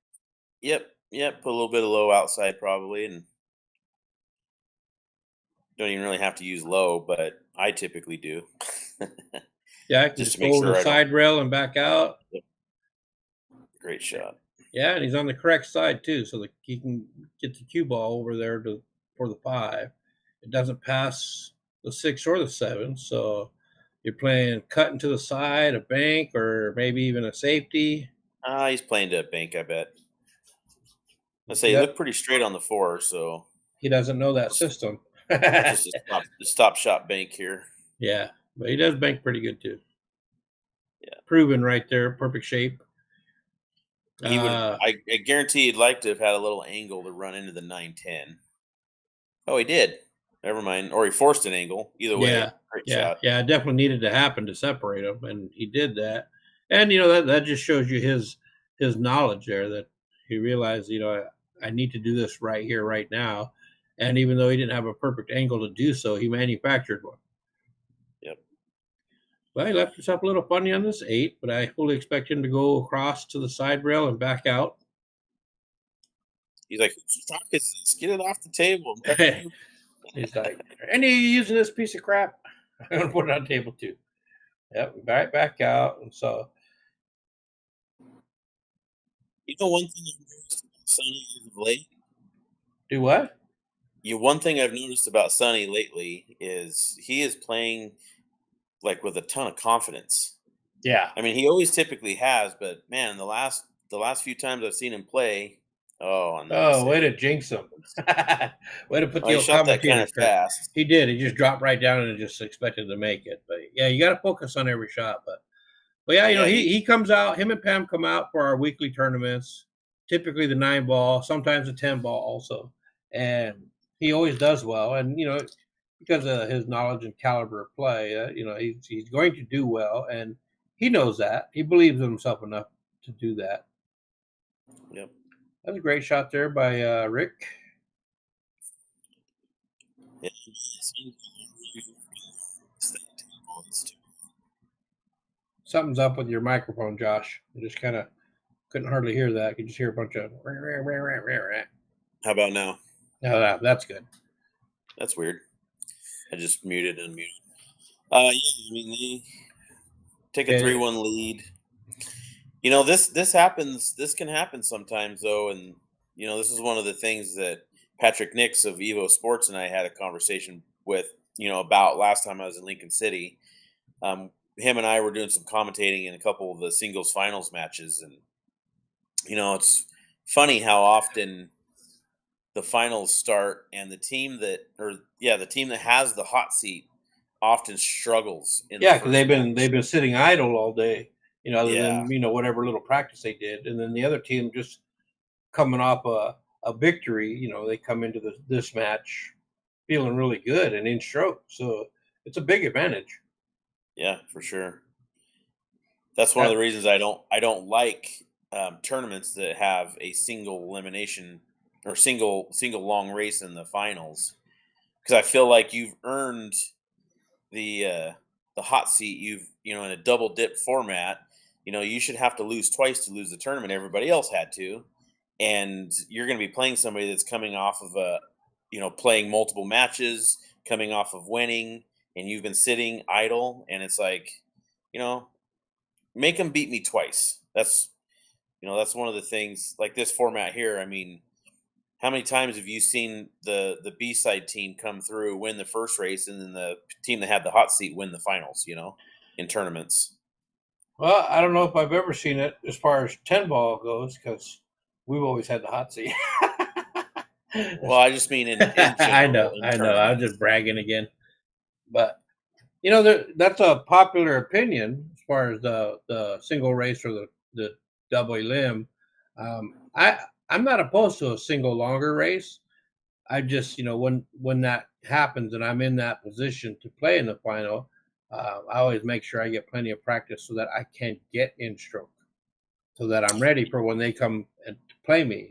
Yep. Yep. Put a little bit of low outside probably, and don't even really have to use low, but I typically do. Yeah, I can Just to just go make over sure the I don't. side rail and back out. Yep, great shot. Yeah, and he's on the correct side too, so that he can get the cue ball over there for the 5. It doesn't pass the 6 or the 7, so you're playing cut into the side, a bank, or maybe even a safety. He's playing to a bank, I bet. I say He he does, looked pretty straight on the 4, so he doesn't know that it's system. just a stop shot bank here. Yeah, but he does bank pretty good too. Yeah. Proven right there, perfect shape. He would. Uh, I guarantee he'd like to have had a little angle to run into the 9-10. Oh, he did. Never mind. Or he forced an angle. Either yeah, way, great yeah, shot. yeah. It definitely needed to happen to separate them, and he did that. And that just shows you his knowledge there, that he realized I need to do this right here, right now. And even though he didn't have a perfect angle to do so, he manufactured one. Yep. Well, he left himself a little funny on this 8, but I fully expect him to go across to the side rail and back out. He's like, "Stop this! Get it off the table." I'm telling you. He's like, "And you using this piece of crap?" I'm gonna put it on table 2. Yep, right back out. And so, You know one thing I've noticed about Sonny as of late. do what? One thing I've noticed about Sonny lately is he is playing like with a ton of confidence. Yeah. I mean, he always typically has, but man, the last few times I've seen him play, oh, I'm not gonna Oh, say way to it. jinx him. Way to put Oh, the he old shot that kind commentator of shirt. fast. He did. He just dropped right down and just expected to make it. But yeah, you got to focus on every shot. But yeah, Yeah, he comes out. Him and Pam come out for our weekly tournaments. Typically the 9 ball, sometimes the 10 ball also, and he always does well. And because of his knowledge and caliber of play, he's going to do well, and he knows that. He believes in himself enough to do that. yep. That's a great shot there by Rick. Yeah, Sonny's too. Something's up with your microphone, Josh. I just kind of couldn't hardly hear that. You just hear a bunch of. How about now? No, that's good. That's weird. I just muted and unmuted. Yeah, I mean they take a Okay. 3-1 lead. This happens. This can happen sometimes, though, and this is one of the things that Patrick Nix of EvoSports and I had a conversation with. About last time I was in Lincoln City. Him and I were doing some commentating in a couple of the singles finals matches, and it's funny how often the finals start and the team that has the hot seat often struggles in the Yeah, because first they've match. been sitting idle all day, other Yeah, than whatever little practice they did, and then the other team just coming off a victory. They come into this match feeling really good and in stroke, so it's a big advantage. yeah, for sure. That's one of That the reasons I don't like tournaments that have a single elimination or single long race in the finals, because I feel like you've earned the hot seat. In a double dip format, you should have to lose twice to lose the tournament. Everybody else had to, and you're going to be playing somebody that's coming off of playing multiple matches, coming off of winning, and you've been sitting idle, and it's like, you know, make them beat me twice. That's one of the things like this format here. I mean, how many times have you seen the B side team come through, win the first race, and then the team that had the hot seat win the finals? In tournaments. Well, I don't know if I've ever seen it as far as 10 ball goes, because we've always had the hot seat. Well, I just mean in general in I know. I'm tournaments. just bragging again, but that's a popular opinion, far as the single race or the double limb, I'm not opposed to a single longer race. I just, when that happens and I'm in that position to play in the final, I always make sure I get plenty of practice so that I can get in stroke, so that I'm ready for when they come and play me.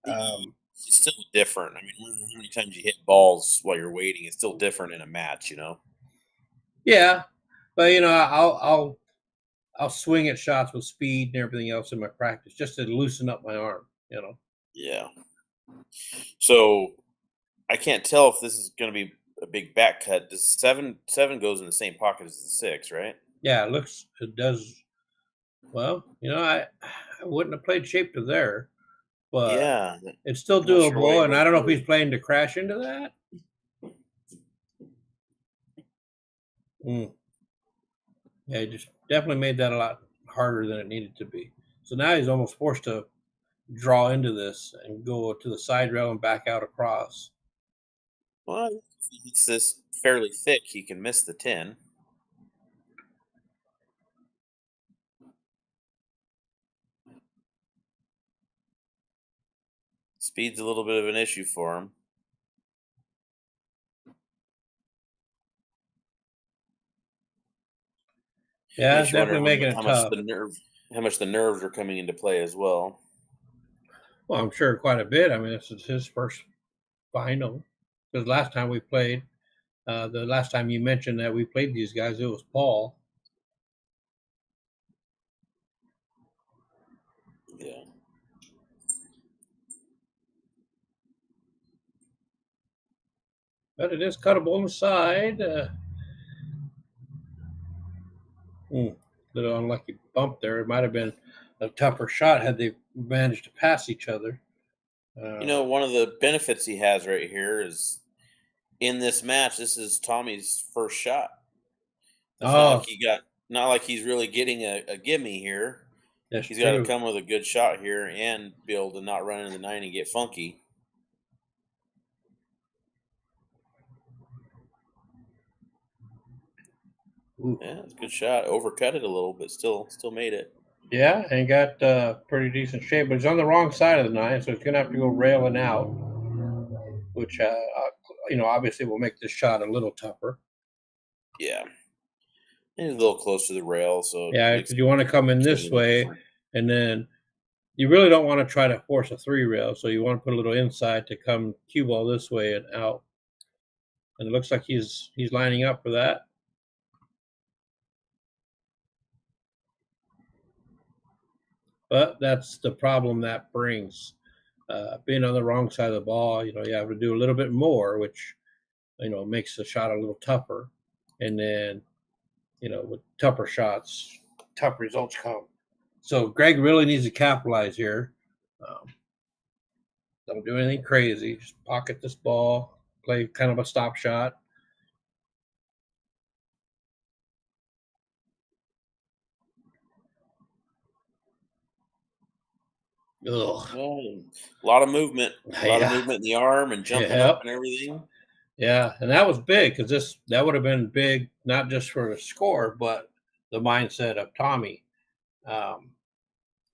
It's still different. I mean, how many times you hit balls while you're waiting? It's still different in a match, you know. Yeah, but I'll swing at shots with speed and everything else in my practice just to loosen up my arm. Yeah. So I can't tell if this is going to be a big back cut. Does seven goes in the same pocket as the six, right? Yeah, it does well. I wouldn't have played shape to there, but Yeah. it's still I'm not sure what he doable. And I was don't know if doing. he's playing to crash into that. Mm. Yeah, he just definitely made that a lot harder than it needed to be. So now he's almost forced to draw into this and go to the side rail and back out across. Well, if he hits this fairly thick, he can miss the 10. Speed's a little bit of an issue for him. Yeah, Makes you wonder definitely making it tough. how much the nerves are coming into play as well. Well, I'm sure quite a bit. I mean, this is his first final. Because last time we played, the last time you mentioned that we played these guys, it was Paul. Yeah. But it is cuttable on the side. Little unlucky bump there. It might have been a tougher shot had they managed to pass each other. One of the benefits he has right here is in this match, this is Tommy's first shot. It's Oh, not like he's really getting a gimme here. that's He's got to true. come with a good shot here and be able to not run into the 9 and get funky. Ooh. Yeah, it's a good shot. Overcut it a little, but still made it. Yeah, and got pretty decent shape, but he's on the wrong side of the 9, so he's going to have to go railing out, which, obviously will make this shot a little tougher. Yeah. And he's a little close to the rail, so it Yeah, makes because you want to come in makes it a this little way, different. and then you really don't want to try to force a 3 rail, so you want to put a little inside to come cue ball this way and out. And it looks like he's lining up for that. But that's the problem that brings. Being on the wrong side of the ball, you have to do a little bit more, which, makes the shot a little tougher. And then, with tougher shots, tough results come. So Greg really needs to capitalize here. Um, don't do anything crazy. Just pocket this ball, play kind of a stop shot. Ugh. Well, a lot of movement, Yeah. in the arm and jumping up Yeah. and everything. Yeah. And that was big because that would have been big, not just for the score, but the mindset of Tommy. Um,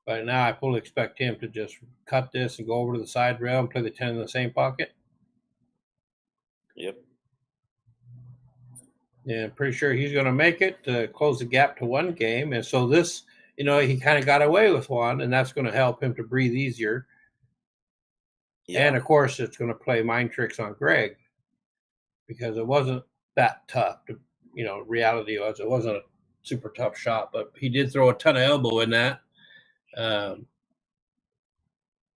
but now I fully expect him to just cut this and go over to the side rail and play the 10 in the same pocket. Yep. Yeah, I'm pretty sure he's going to make it to close the gap to one game. And so this, he kind of got away with one, and that's going to help him to breathe easier. Yeah. And of course, it's going to play mind tricks on Greg because it wasn't that tough. Reality was it wasn't a super tough shot, but he did throw a ton of elbow in that. Um,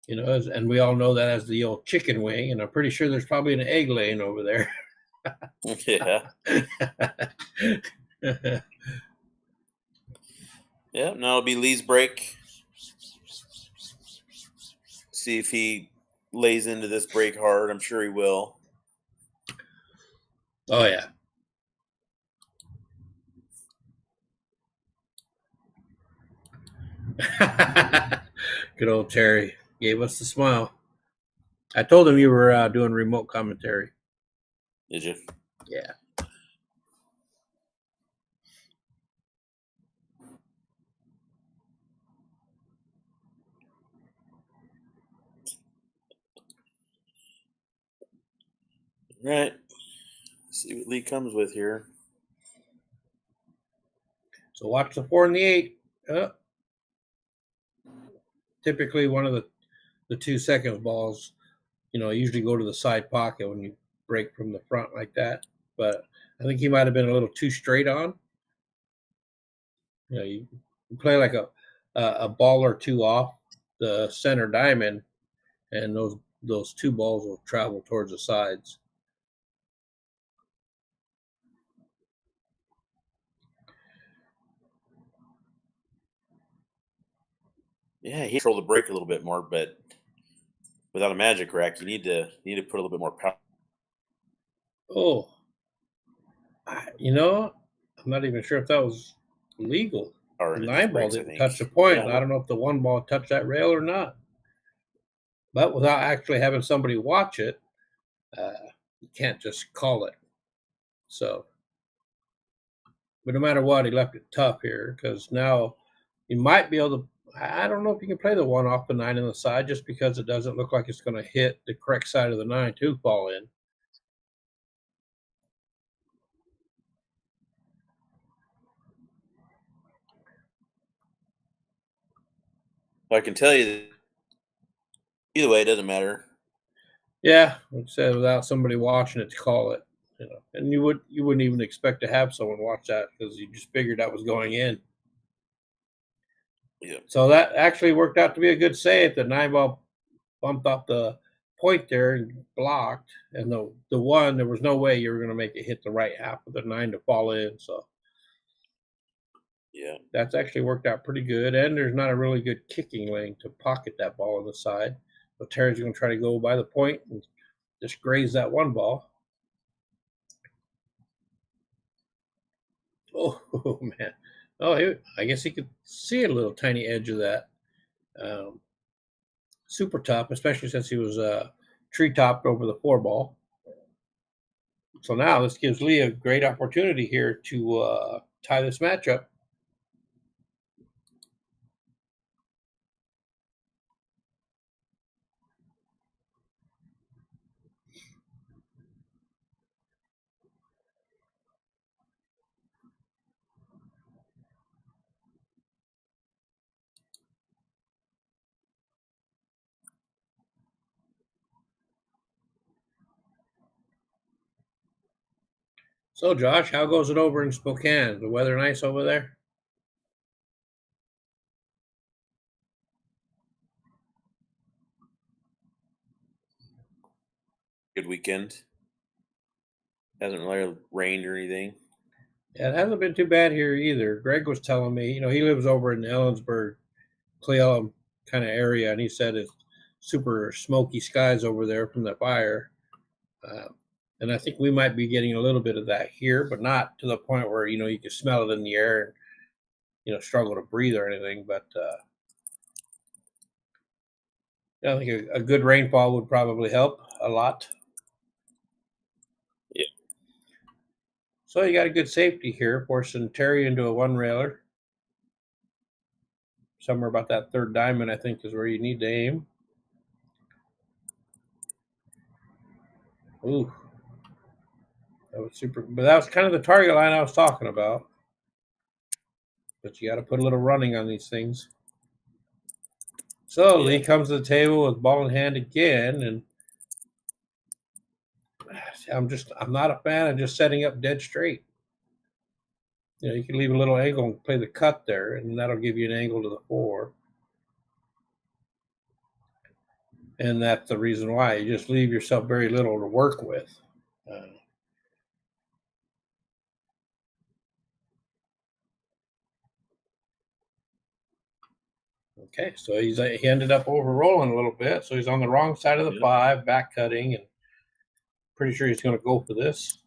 and we all know that as the old chicken wing, and I'm pretty sure there's probably an egg laying over there. Yeah. Yeah. Now it'll be Lee's break. See if he lays into this break hard. I'm sure he will. Oh yeah. Good old Terry gave us the smile. I told him you were doing remote commentary. Did you? Yeah. Right. See what Lee comes with here. So watch the 4 and the 8. Typically, one of the 2 seconds balls, usually go to the side pocket when you break from the front like that. But I think he might have been a little too straight on. You play like a ball or two off the center diamond, and those 2 balls will travel towards the sides. Yeah, he control the brake a little bit more, but without a magic rack, you need to put a little bit more power. Oh, I'm not even sure if that was legal. Power The into these 9 ball brakes, I didn't think. touch the point, Yeah, and I don't know if the 1 ball touched that rail or not. But without actually having somebody watch it, you can't just call it. So, but no matter what, he left it tough here because now you might be able to. I don't know if you can play the 1 off the 9 on the side just because it doesn't look like it's going to hit the correct side of the 9 to fall in. I can tell you that either way, it doesn't matter. Yeah, like I said, without somebody watching it to call it, and you wouldn't even expect to have someone watch that because you just figured that was going in. Yeah. So that actually worked out to be a good save. The 9 ball bumped off the point there and blocked, and the 1 there was no way you were going to make it hit the right half of the 9 to fall in. So Yeah. that's actually worked out pretty good. And there's not a really good kicking lane to pocket that ball on the side. So Terry's going to try to go by the point and just graze that 1 ball. Oh, man. Oh, I guess he could see a little tiny edge of that. Super tough, especially since he was tree topped over the 4 ball. So now this gives Lee a great opportunity here to tie this matchup. So, Josh, how goes it over in Spokane? The weather nice over there? Good weekend. Hasn't really rained or anything. Yeah, it hasn't been too bad here either. Greg was telling me, he lives over in Ellensburg, Cle Elum kind of area, and he said it's super smoky skies over there from the fire. Uh, and I think we might be getting a little bit of that here, but not to the point where you can smell it in the air and struggle to breathe or anything. But I think a good rainfall would probably help a lot. Yeah. So you got a good safety here, forcing Terry into a 1 railer. Somewhere about that 3rd diamond, I think, is where you need to aim. Ooh, that was super. But that was kind of the target line I was talking about. But you got to put a little running on these things. So Yeah. Lee comes to the table with ball in hand again, and I'm not a fan of just setting up dead straight. You can leave a little angle and play the cut there, and that'll give you an angle to the 4. And that's the reason why you just leave yourself very little to work with. Okay, so he ended up over rolling a little bit, so he's on the wrong side of the 5, back cutting, and pretty sure he's going to go for this.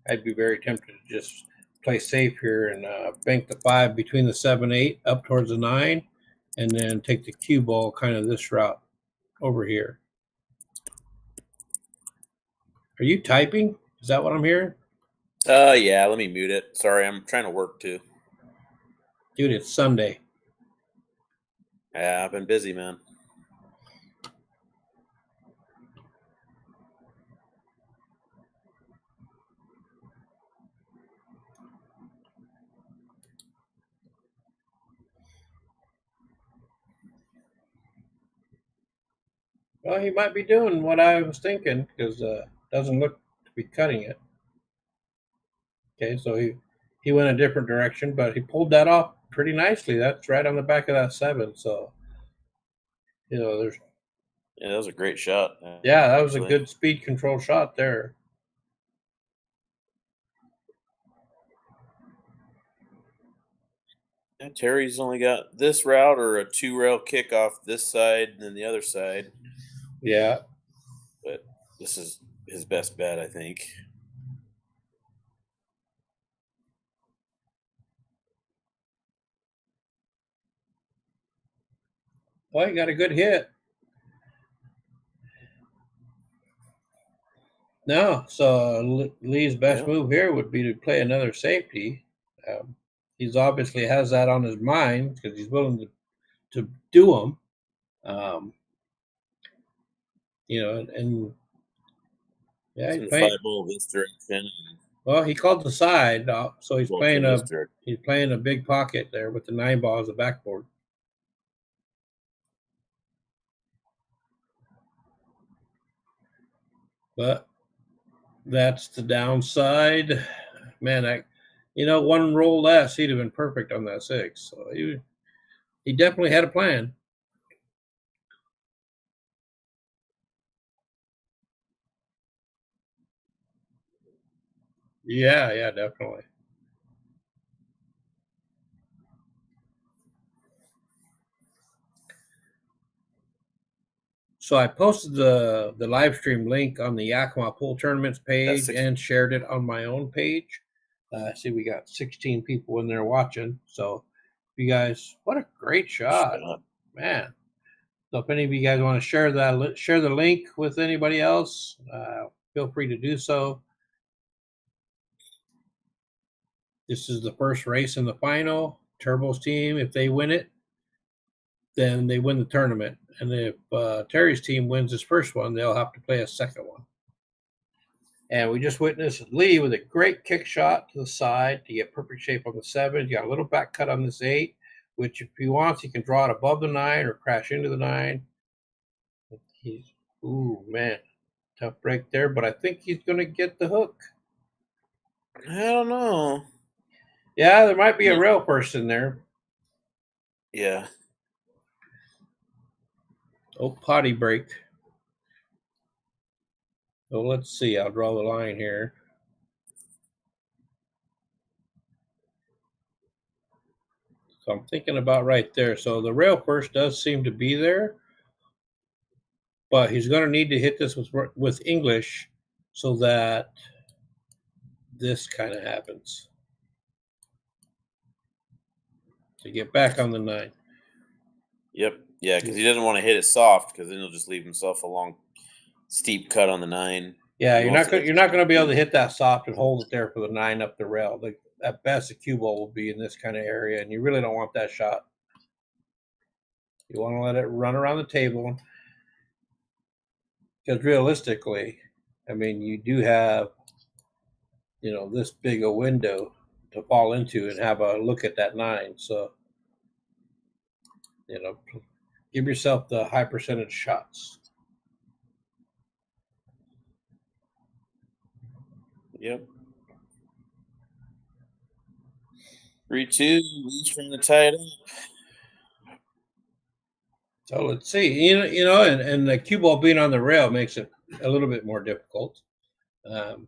I'd be very tempted to just play safe here and bank the 5 between the 7-8 up towards the 9, and then take the cue ball kind of this route over here. Are you typing? Is that what I'm hearing? Yeah, let me mute it. Sorry, I'm trying to work too. Dude, it's Sunday. Yeah, I've been busy, man. Well, he might be doing what I was thinking because doesn't look to be cutting it. Okay, so he went a different direction, but he pulled that off pretty nicely. That's right on the back of that 7. So there's Yeah, that was a great shot, yeah, that was a actually. good speed control shot there. And Terry's only got this route or a 2-rail kick off this side and then the other side, Yeah. but this is his best bet, I think. Well, he got a good hit. No, so Lee's best Yeah, move here would be to play another safety. He's obviously has that on his mind because he's willing to do them. Um, and yeah, it's he's in playing. 5-ball this direction and Well, he called the side, so he's 12 playing pin this a direction. he's playing a big pocket there with the 9 ball as a backboard. But that's the downside. Man, one roll less, he'd have been perfect on that 6. So he definitely had a plan. Yeah, yeah, definitely. So I posted the live stream link on the Yakima Pool Tournaments That's page 6. and shared it on my own page. See, we got 16 people in there watching. So, you guys, what a great shot, Shot. man! So, if any of you guys want to share the link with anybody else, feel free to do so. This is the first race in the final. Turbo's team, if they win it, then they win the tournament. And if Terry's team wins his first one, they'll have to play a second one. And we just witnessed Lee with a great kick shot to the side to get perfect shape on the 7. You got a little back cut on this 8, which if he wants, he can draw it above the 9 or crash into the 9. He's, ooh, man, tough break there, but I think he's going to get the hook. I don't know. Yeah, there might be a rail person there. Yeah. Oh, potty break. So let's see. I'll draw the line here. So I'm thinking about right there. So the rail first does seem to be there, but he's going to need to hit this with English so that this kind of happens to get back on the 9. Yep. Yeah, because he doesn't want to hit it soft because then he'll just leave himself a long, steep cut on the 9. Yeah, He wants to hit you're the not going to be able speed. to hit that soft and hold it there for the 9 up the rail. At best, the cue ball will be in this kind of area, and you really don't want that shot. You want to let it run around the table because realistically, I mean, you do have this big a window to fall into and have a look at that 9. So you know, give yourself the high percentage shots. Yep. 3-2. He's trying to tie it up. So let's see. And the cue ball being on the rail makes it a little bit more difficult. Um,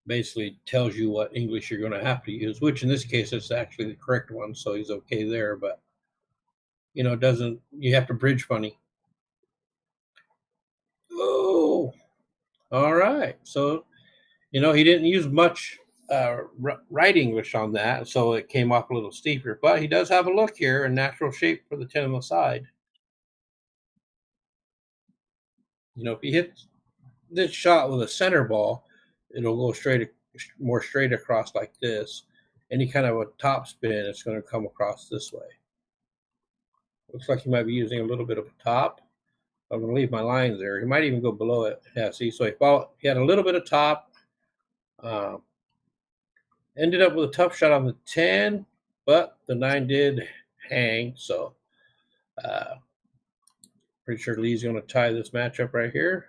Basically tells you what English you're going to have to use, which in this case is actually the correct one, so he's okay there. But it doesn't. You have to bridge funny. Oh, all right. So he didn't use much right English on that, so it came off a little steeper. But he does have a look here and natural shape for the 10 on the side. If he hits this shot with a center ball, it'll go more straight across like this. Any kind of a top spin, it's going to come across this way. Looks like he might be using a little bit of a top. I'm going to leave my lines there. He might even go below it. Yeah, see, so he had a little bit of top. Uh, Ended up with a tough shot on the 10, but the 9 did hang. So pretty sure Lee's going to tie this matchup right here.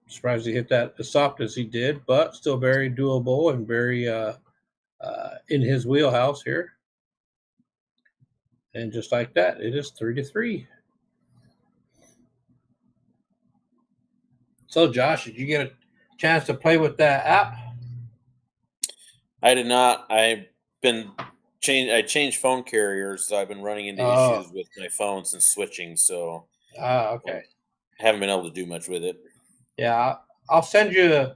Surprised he hit that as soft as he did, but still very doable and very in his wheelhouse here. And just like that, it is 3-3. So, Josh, did you get a chance to play with that app? I did not. I changed phone carriers. So I've been running into issues with my phone since switching, so Okay. I haven't been able to do much with it. Yeah, I'll send you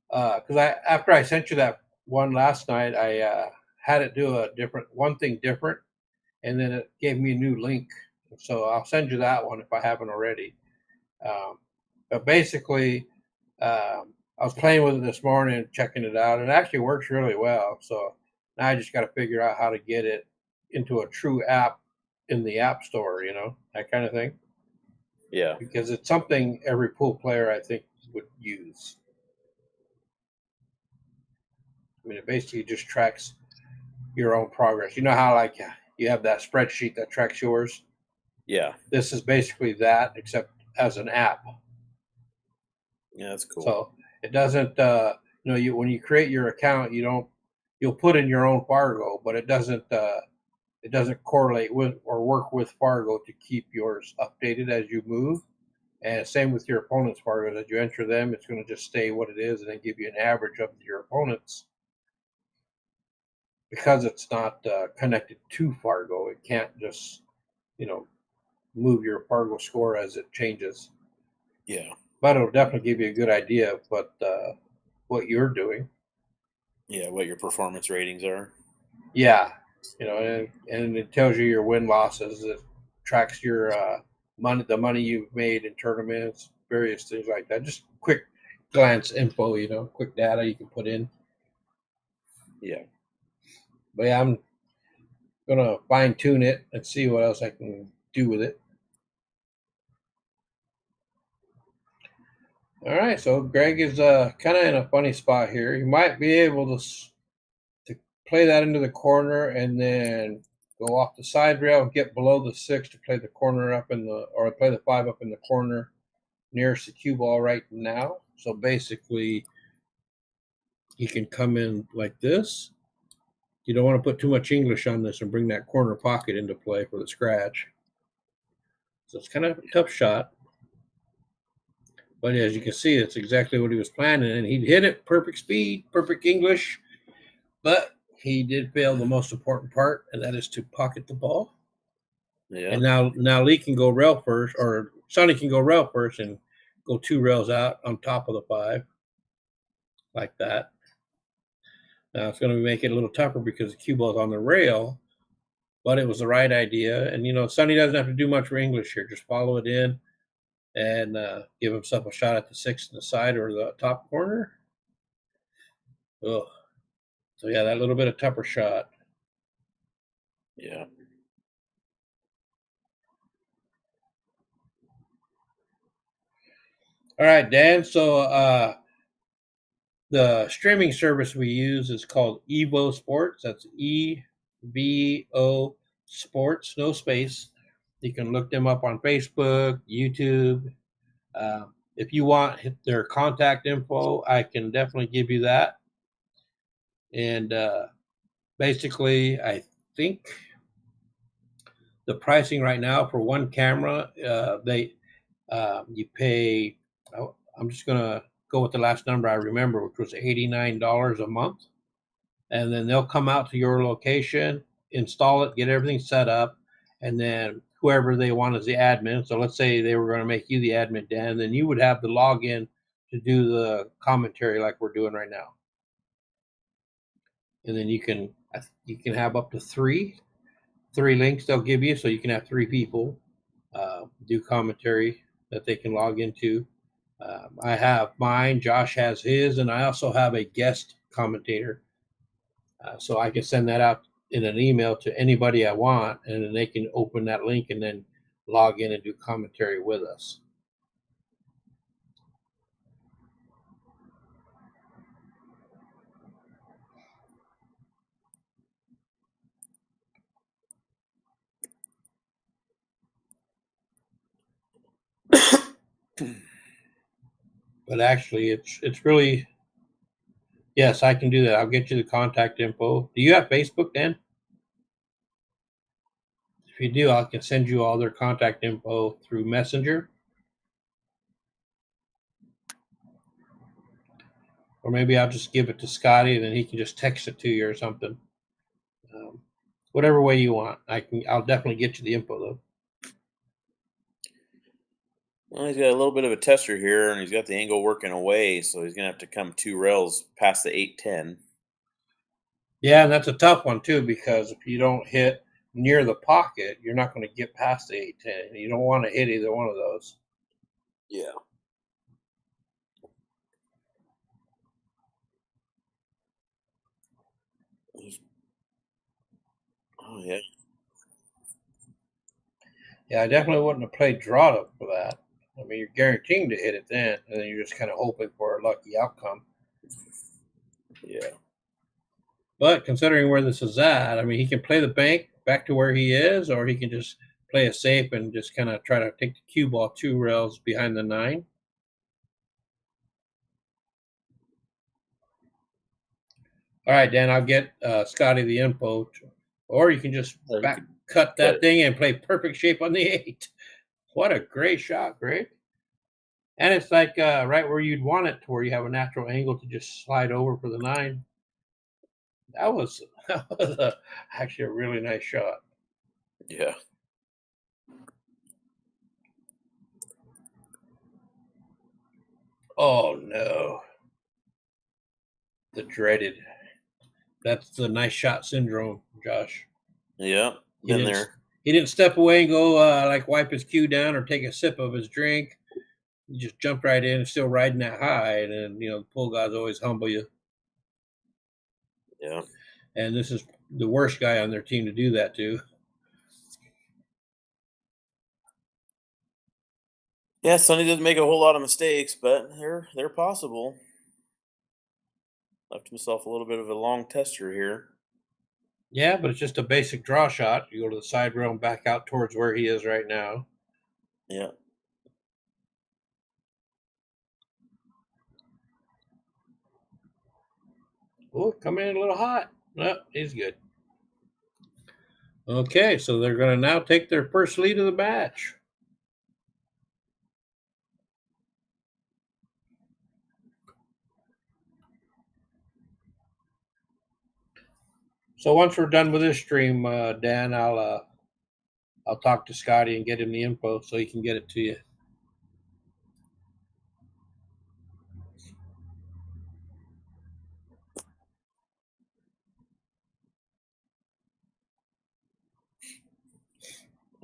because after I sent you that one last night, I had it do one thing different, and then it gave me a new link. So I'll send you that one if I haven't already. But basically, I was playing with it this morning, checking it out, and it actually works really well. So now I just got to figure out how to get it into a true app in the App Store, that kind of thing. Yeah. Because it's something every pool player, I think, would use. I mean, it basically just tracks your own progress. You know how, like, you have that spreadsheet that tracks yours? Yeah. This is basically that, except as an app. Yeah, that's cool. So it doesn't, when you create your account, you'll put in your own Fargo, but it doesn't correlate with or work with Fargo to keep yours updated as you move. And same with your opponent's Fargo. As you enter them, it's going to just stay what it is and then give you an average of your opponents. Because it's not connected to Fargo, it can't just, move your Fargo score as it changes. Yeah. But it'll definitely give you a good idea of what you're doing. Yeah, what your performance ratings are. Yeah, and it tells you your win losses. It tracks your the money you've made in tournaments, various things like that. Just quick glance info, quick data you can put in. Yeah. But yeah, I'm gonna fine tune it and see what else I can do with it. All right, so Greg is kind of in a funny spot here. He might be able to play that into the corner and then go off the side rail and get below the 6 to play the corner or play the 5 up in the corner nearest the cue ball right now. So basically, he can come in like this. You don't want to put too much English on this and bring that corner pocket into play for the scratch. So it's kind of a tough shot. But as you can see, it's exactly what he was planning. And he hit it perfect speed, perfect English. But he did fail the most important part, and that is to pocket the ball. Yeah. And now Lee can go rail first, or Sonny can go rail first and go 2 rails out on top of the 5, like that. Now it's going to make it a little tougher because the cue ball is on the rail, but it was the right idea. And Sonny doesn't have to do much for English here; just follow it in and give himself a shot at the 6 in the side or the top corner. Oh, so yeah, that little bit of tougher shot. Yeah. All right, Dan. So the streaming service we use is called EvoSports. That's EVO Sports, no space. You can look them up on Facebook, YouTube. If you want their contact info, I can definitely give you that. And basically, I think the pricing right now for one camera, you pay. I'm just gonna go with the last number I remember, which was $89 a month, and then they'll come out to your location, install it, get everything set up, and then whoever they want as the admin. So let's say they were going to make you the admin, Dan, and then you would have the login to do the commentary like we're doing right now. And then you can have up to three links they'll give you, so you can have 3 people do commentary that they can log into. I have mine, Josh has his, and I also have a guest commentator. So I can send that out in an email to anybody I want, and then they can open that link and then log in and do commentary with us. But actually, it's really, yes, I can do that. I'll get you the contact info. Do you have Facebook, Dan? If you do, I can send you all their contact info through Messenger, or maybe I'll just give it to Scotty and then he can just text it to you or something. Um, Whatever way you want. I'll definitely get you the info though. Well, he's got a little bit of a tester here, and he's got the angle working away, so he's gonna have to come 2 rails past the 810. Yeah, and that's a tough one too, because if you don't hit near the pocket, you're not going to get past the 810. You don't want to hit either one of those. Yeah. Oh yeah. Yeah, I definitely wouldn't have played draw up for that. I mean, you're guaranteeing to hit it then, and then you're just kind of hoping for a lucky outcome. Yeah. But considering where this is at, I mean, he can play the bank back to where he is, or he can just play it safe and just kind of try to take the cue ball 2 rails behind the 9. All right, Dan, I'll get Scotty the info, or you can just Or you back could cut cut that it. thing and play perfect shape on the 8. What a great shot, Greg. And it's like right where you'd want it, to where you have a natural angle to just slide over for the 9. That was, actually a really nice shot. Yeah. Oh no, the dreaded. That's the nice shot syndrome, Josh. Yeah. He Been didn't. there. He didn't step away and go like wipe his cue down or take a sip of his drink. He just jumped right in and still riding that high. And then the pull guys always humble you. Yeah. And this is the worst guy on their team to do that to. Yeah, Sonny doesn't make a whole lot of mistakes, but they're possible. Left himself a little bit of a long tester here. Yeah, but it's just a basic draw shot. You go to the side rail and back out towards where he is right now. Yeah. Oh, coming in a little hot. No, he's good. Okay, so they're going to now take their first lead of the match. So once we're done with this stream, Dan, I'll talk to Scotty and get him the info so he can get it to you.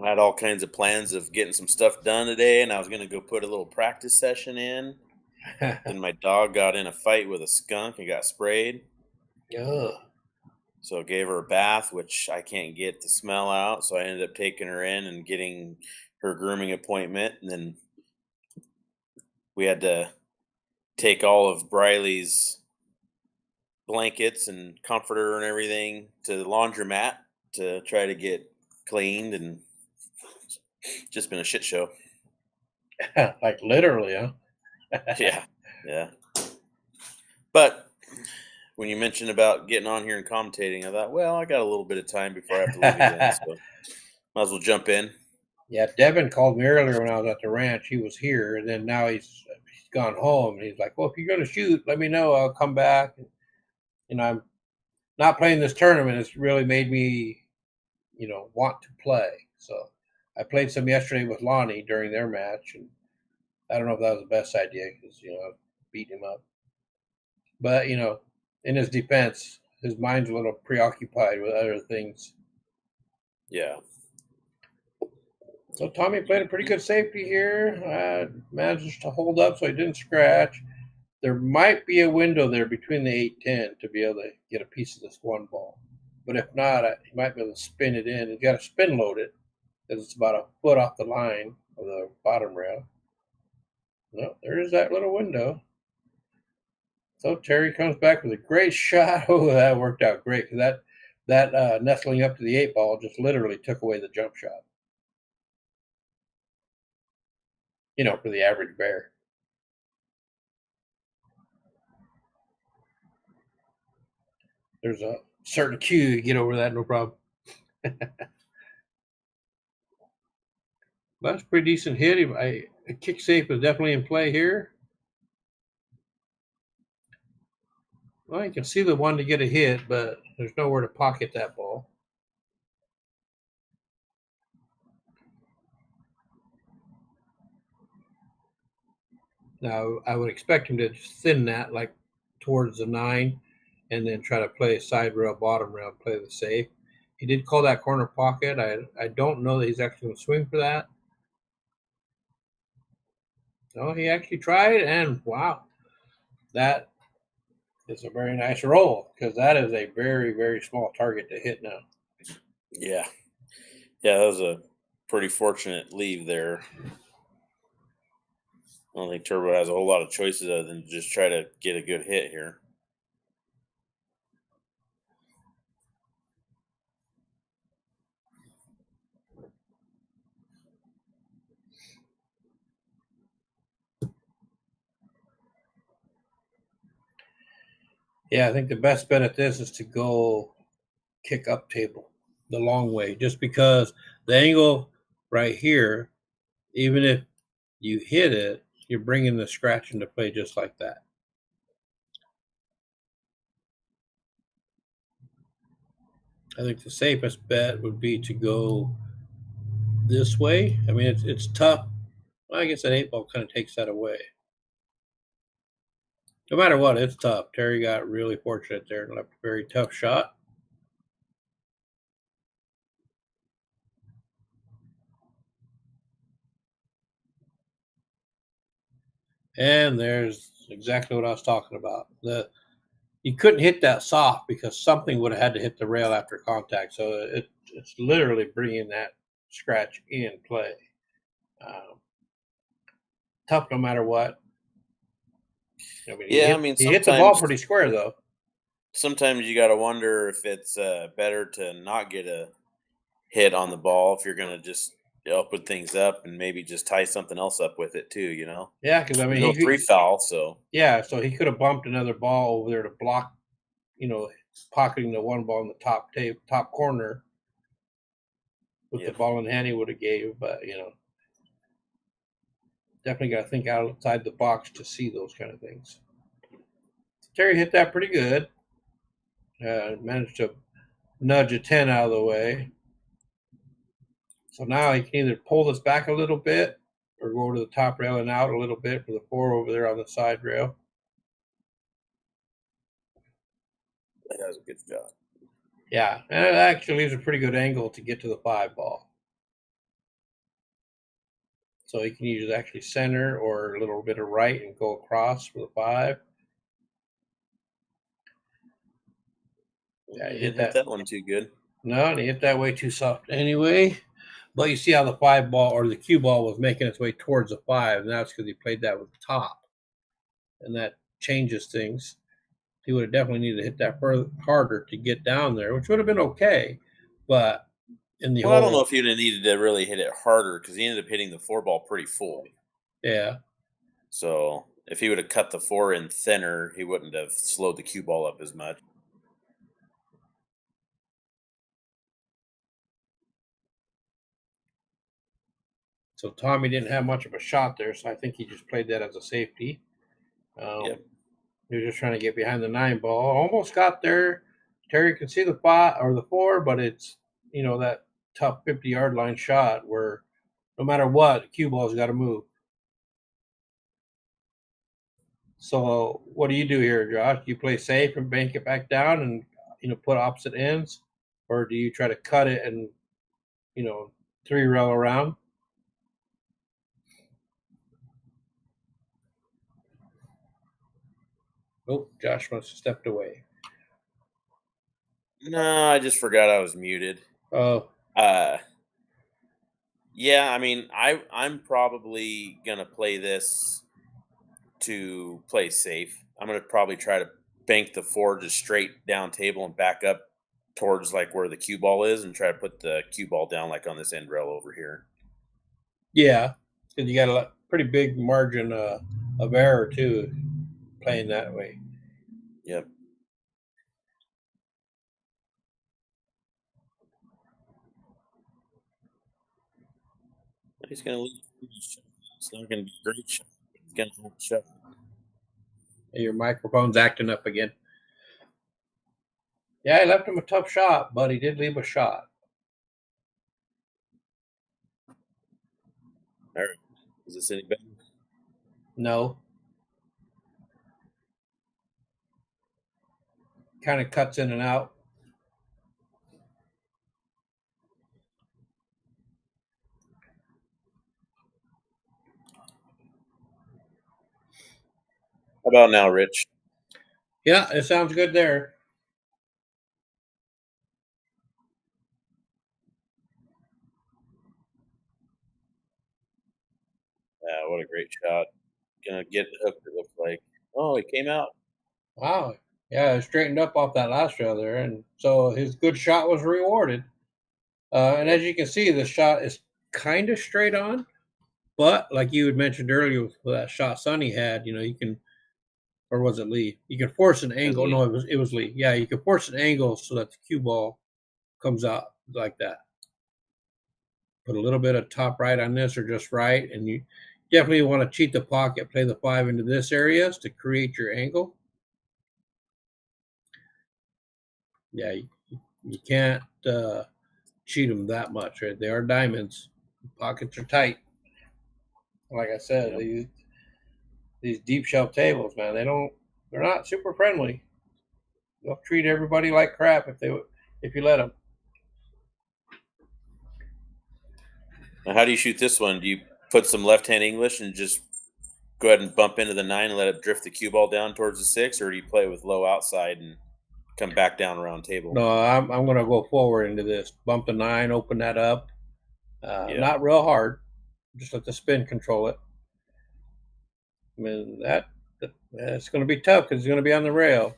I had all kinds of plans of getting some stuff done today, and I was going to go put a little practice session in. Then my dog got in a fight with a skunk and got sprayed. Ugh. So I gave her a bath, which I can't get the smell out. So I ended up taking her in and getting her grooming appointment. And then we had to take all of Briley's blankets and comforter and everything to the laundromat to try to get cleaned, and just been a shit show. Like literally, huh? Yeah. Yeah. But when you mentioned about getting on here and commentating, I thought, well, I got a little bit of time before I have to leave again, so might as well jump in. Yeah, Devin called me earlier when I was at the ranch. He was here, and then now he's gone home. And he's like, "Well, if you're going to shoot, let me know. I'll come back." And I'm not playing this tournament. It's really made me, want to play. So I played some yesterday with Lonnie during their match, and I don't know if that was the best idea because I beat him up. But in his defense, his mind's a little preoccupied with other things. Yeah. So Tommy played a pretty good safety here. Managed to hold up so he didn't scratch. There might be a window there between the 8-10 to be able to get a piece of this one ball. but if not, you might be able to spin it in. You got to spin load it because it's about a foot off the line of the bottom rail. No, there's that little window. So Terry comes back with a great shot. Oh, that worked out great because that nestling up to the 8-ball just literally took away the jump shot. For the average bear. There's a certain cue you get over that, no problem. That's a pretty decent hit. A kick safe is definitely in play here. Well, you can see the one to get a hit, but there's nowhere to pocket that ball. Now, I would expect him to just thin that like towards the 9 and then try to play a side rail, bottom rail, play the safe. He did call that corner pocket. I don't know that he's actually going to swing for that. No, he actually tried, and wow, that is a very nice roll because that is a very, very small target to hit now. Yeah. Yeah, that was a pretty fortunate leave there. I don't think Turbo has a whole lot of choices other than just try to get a good hit here. Yeah, I think the best bet at this is to go kick up table the long way, just because the angle right here, even if you hit it, you're bringing the scratch into play just like that. I think the safest bet would be to go this way. I mean, it's tough. Well, I guess that 8-ball kind of takes that away. No matter what, it's tough. Terry got really fortunate there and left a very tough shot. And there's exactly what I was talking about. You couldn't hit that soft because something would have had to hit the rail after contact. So it's literally bringing that scratch in play. Tough no matter what. I mean, Yeah, I mean he hit the ball sometimes pretty square though. sometimes you got to wonder if it's better to not get a hit on the ball if you're going to just open things up and maybe just tie something else up with it too. Yeah, because I mean There's no three foul, so yeah, so he could have bumped another ball over there to block, pocketing the one ball in the top corner with yeah. the ball in hand he would have gave, but definitely got to think outside the box to see those kind of things. Terry hit that pretty good. Managed to nudge a 10 out of the way. So now he can either pull this back a little bit or go to the top rail and out a little bit for the 4 over there on the side rail. That was a good shot. Yeah, and it actually leaves a pretty good angle to get to the 5 ball. So he can use actually center or a little bit of right and go across for the 5. Yeah, he didn't hit that one too good. No, and he hit that way too soft anyway. But you see how the 5 ball or the cue ball was making its way towards the 5, and that's because he played that with the top. And that changes things. He would have definitely needed to hit that harder to get down there, which would have been okay. But in the Well, I don't know hole, if you'd have needed to really hit it harder because he ended up hitting the 4 ball pretty full. yeah. So if he would have cut the 4 in thinner, he wouldn't have slowed the cue ball up as much. So Tommy didn't have much of a shot there, so I think he just played that as a safety. Yep. He was just trying to get behind the 9 ball. Almost got there. Terry could see the 5 or the 4, but it's that tough 50-yard line shot where no matter what, cue ball's got to move. So what do you do here, Josh? Do you play safe and bank it back down and put opposite ends, or do you try to cut it and 3 rail around? Oh, Josh must have stepped away. No, I just forgot I was muted. Oh, Uh, yeah, I mean, I'm probably gonna play this to play safe. I'm gonna probably try to bank the 4 just straight down table and back up towards like where the cue ball is, and try to put the cue ball down like on this end rail over here. yeah, because you got pretty big margin of error too playing that way. Yep. He's gonna lose. It's not gonna be a great shot. He's gonna have to shove. Your microphone's acting up again. Yeah, I left him a tough shot, but he did leave a shot. All right. Is this any better? No, kind of cuts in and out. How about now, Rich? Yeah, it sounds good there. Yeah, what a great shot. Gonna get the hook, it looks like. Oh, he came out. Wow. Yeah, it straightened up off that last rail there, and so his good shot was rewarded. And Yep. as you can see, the shot is kind of straight on, but like you had mentioned earlier with that shot Sonny had, you can, or was it Lee? You can force an As angle. Lee. No, it was Lee. Yeah, you can force an angle so that the cue ball comes out like that. Put a little bit of top right on this or just right, and you definitely want to cheat the pocket, play the 5 into this areas to create your angle. Yeah, you can't cheat them that much, right? They are diamonds. Pockets are tight. Like I said, Yep. these deep shelf tables, man, they're not super friendly. They'll treat everybody like crap if you let them. Now, how do you shoot this one? Do you put some left-hand English and just go ahead and bump into the 9 and let it drift the cue ball down towards the 6, or do you play with low outside and come back down around table? No, I'm gonna go forward into this. Bump the 9, open that up. Yeah. Not real hard. Just let the spin control it. I mean that's going to be tough because it's going to be on the rail.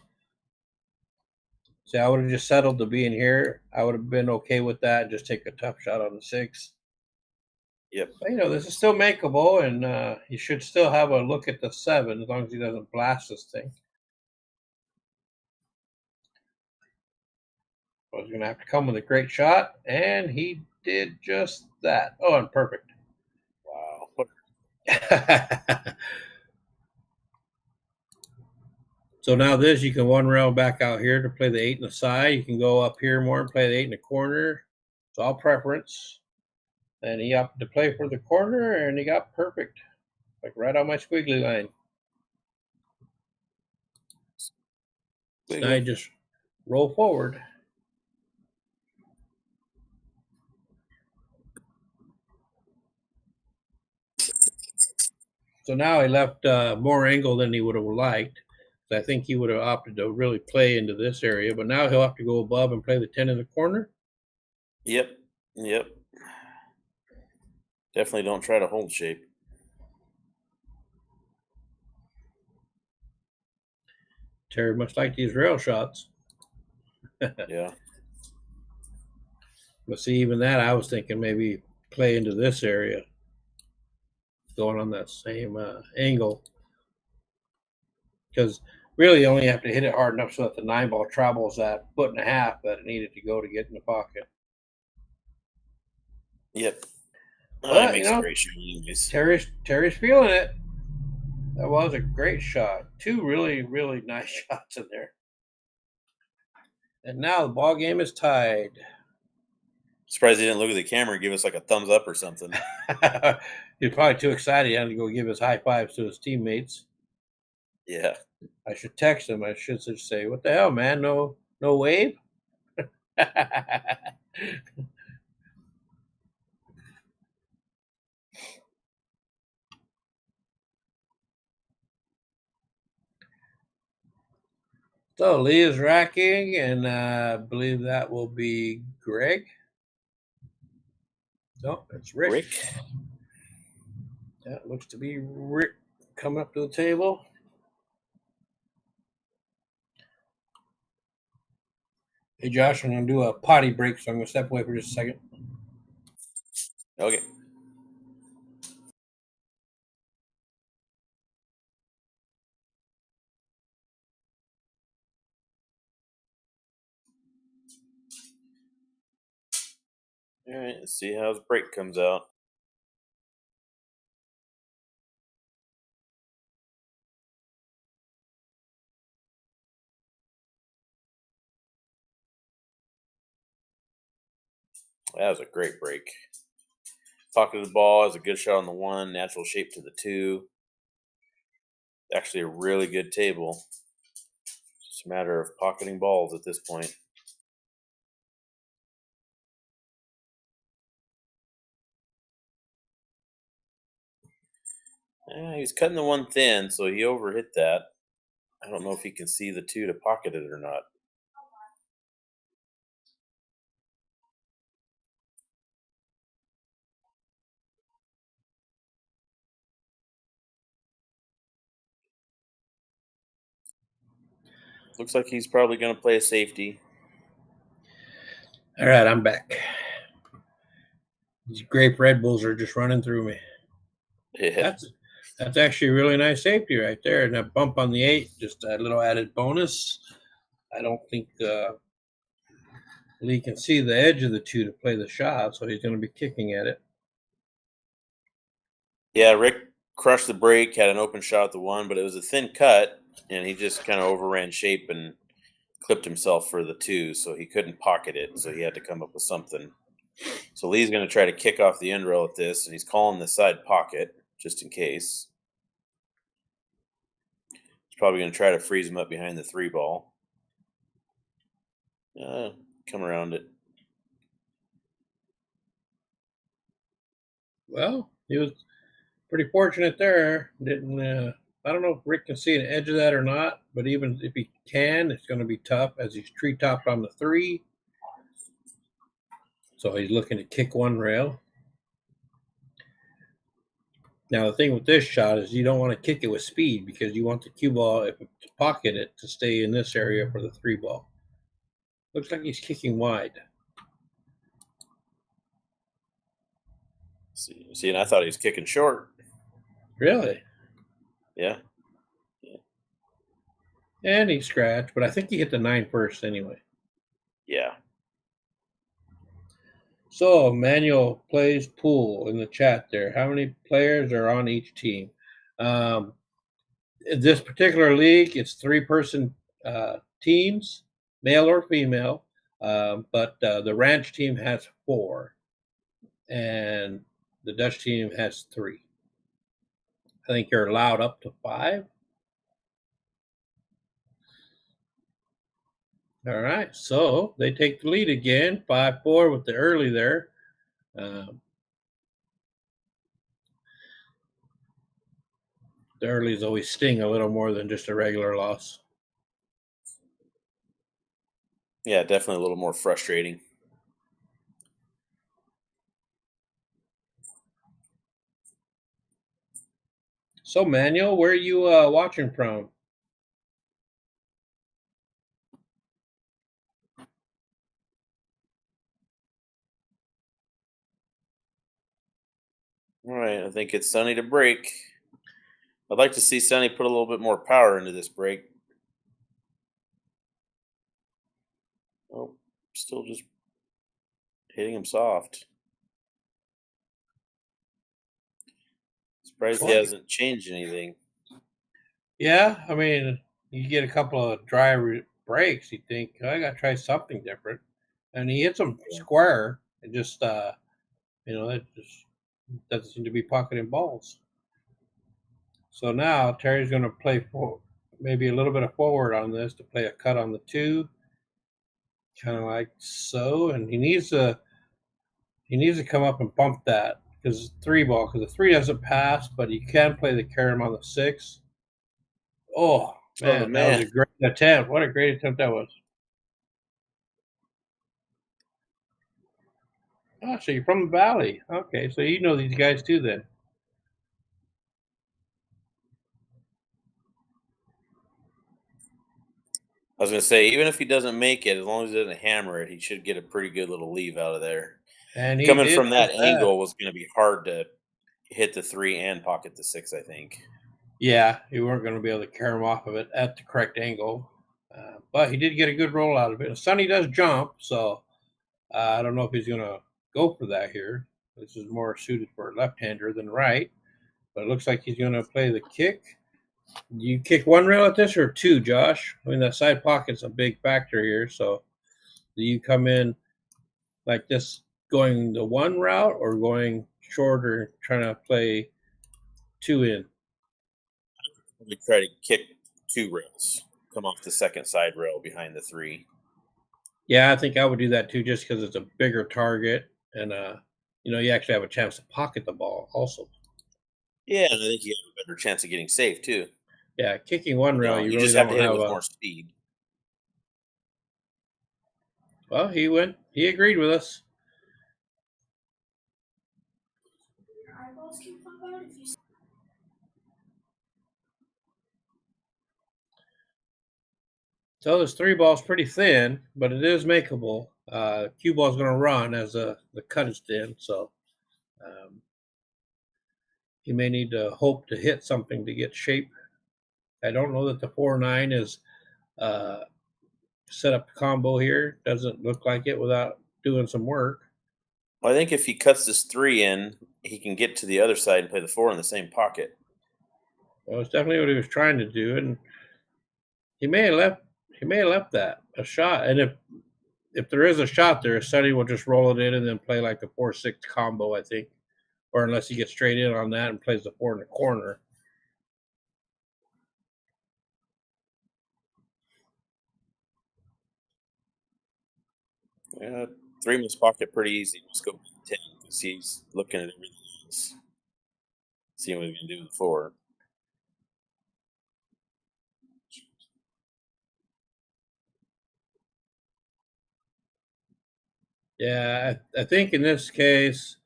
See, I would have just settled to be in here. I would have been okay with that. Just take a tough shot on the 6. Yep. But, this is still makeable, and he should still have a look at the 7 as long as he doesn't blast this thing. I was going to have to come with a great shot, and he did just that. Oh, and perfect. Wow. What- So now this, you can one rail back out here to play the 8 in the side. You can go up here more and play the 8 in the corner. It's all preference. And he opted to play for the corner, and he got perfect, like right on my squiggly line. So now you just roll forward. So now he left more angle than he would have liked. So I think he would have opted to really play into this area, but now he'll have to go above and play the 10 in the corner. Yep. Yep. Definitely don't try to hold shape. Terry must like these rail shots. Yeah. But see, even that, I was thinking maybe play into this area, going on that same angle. Because really, you only have to hit it hard enough so that the 9 ball travels that 1.5 that it needed to go to get in the pocket. Yep. Oh, he But, makes a great shot anyways. Terry's feeling it. That was a great shot. 2 really, really nice shots in there. And now the ball game is tied. Surprised he didn't look at the camera and give us like a thumbs up or something. He's probably too excited. He had to go give his high fives to his teammates. Yeah. I should text him. I should just say, "What the hell, man? No wave." So Lee is racking, and I believe that will be Greg. No, it's Rick. Rick. That looks to be Rick coming up to the table. Hey Josh, I'm gonna do a potty break, so I'm gonna step away for just a second. Okay. All right, let's see how his break comes out. That was a great break. Pocketed the ball, has a good shot on the 1, natural shape to the 2. Actually, a really good table. Just a matter of pocketing balls at this point. He's cutting the 1 thin, so he overhit that. I don't know if he can see the 2 to pocket it or not. Looks like he's probably going to play a safety. All right, I'm back. These grape Red Bulls are just running through me. Yeah. That's actually a really nice safety right there, and that bump on the 8, just a little added bonus. I don't think Lee can see the edge of the 2 to play the shot, so he's going to be kicking at it. Yeah, Rick crushed the break, had an open shot at the 1, but it was a thin cut, and he just kind of overran shape and clipped himself for the 2, so he couldn't pocket it, so he had to come up with something. So Lee's going to try to kick off the end rail at this, and he's calling the side pocket just in case. He's probably going to try to freeze him up behind the 3 ball. Come around it. Well, he was pretty fortunate there. Didn't I don't know if Rick can see an edge of that or not, but even if he can, it's going to be tough as he's tree topped on the 3. So he's looking to kick 1 rail. Now, the thing with this shot is you don't want to kick it with speed because you want the cue ball, if to pocket it, to stay in this area for the 3 ball. Looks like he's kicking wide. See, and I thought he was kicking short. Really? Yeah. And he scratched, but I think he hit the 9 first anyway. Yeah. So, Manuel plays pool in the chat there. How many players are on each team? In this particular league, it's 3-person teams, male or female, but the ranch team has 4, and the Dutch team has 3. I think you're allowed up to 5. All right, so they take the lead again, 5-4 with the early there. The earlys always sting a little more than just a regular loss. Yeah, definitely a little more frustrating. So, Manuel, where are you watching from? All right, I think it's Sonny to break. I'd like to see Sonny put a little bit more power into this break. Oh, still just hitting him soft. Surprised he hasn't changed anything. Yeah, I mean, you get a couple of dry breaks, you think, oh, I got to try something different. And he hits them square and just, it just doesn't seem to be pocketing balls. So now Terry's going to play maybe a little bit of forward on this to play a cut on the 2, kind of like so. And he needs to come up and bump that because 3 ball, because the 3 doesn't pass, but you can play the carom on the 6. Oh, Man, that was man. a great attempt. What a great attempt that was. Oh, so you're from the valley. Okay, so you know these guys too then. I was gonna say, even if he doesn't make it, as long as he doesn't hammer it, he should get a pretty good little leave out of there. And he Coming did from just that that. angle was gonna be hard to hit the 3 and pocket the 6, I think. Yeah, you weren't going to be able to carry him off of it at the correct angle. But he did get a good roll out of it. Sonny does jump, so I don't know if he's going to go for that here. This is more suited for a left-hander than right. But it looks like he's going to play the kick. You kick one rail at this or two, Josh? I mean, that side pocket's a big factor here. So do you come in like this, going the one route or going shorter, trying to play two in? We try to kick 2 rails, come off the second side rail behind the 3. Yeah, I think I would do that too, just because it's a bigger target, and you actually have a chance to pocket the ball. Also, Yeah, and I think you have a better chance of getting safe too. yeah, kicking one rail, you You really just have to don't hit it have with a. more speed. Well, he went. He agreed with us. So this three ball is pretty thin, but it is makeable. Cue ball is going to run as the cut is thin, so um, you may need to hope to hit something to get shape. I don't know that the 4-9 is uh, set up combo here. Doesn't look like it without doing some work. Well, I think if he cuts this 3 in, he can get to the other side and play the 4 in the same pocket. Well, it's definitely what he was trying to do, and he may have left that a shot. And if there is a shot there, Sonny will just roll it in and then play like the 4-6 combo, I think, or unless he gets straight in on that and plays the 4 in the corner. Yeah, 3 must pocket pretty easy. Just go with the 10 because he's looking at everything else, seeing what he's going to do with the 4. Yeah, I think in this case,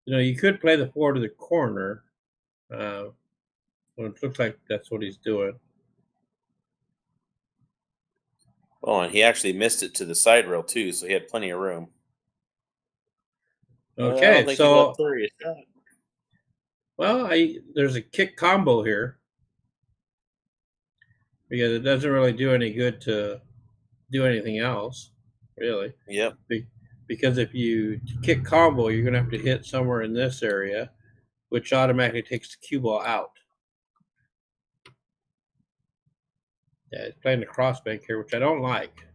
you could play the 4 to the corner. Uh, well, it looks like that's what he's doing. Oh, and he actually missed it to the side rail too, so he had plenty of room. I don't Okay, think he left so 30 a shot. there's a kick combo here because it doesn't really do any good to do anything else, really. Yep. Because if you kick combo, you're going to have to hit somewhere in this area, which automatically takes the cue ball out. Yeah, it's playing the crossbank here, which I don't like.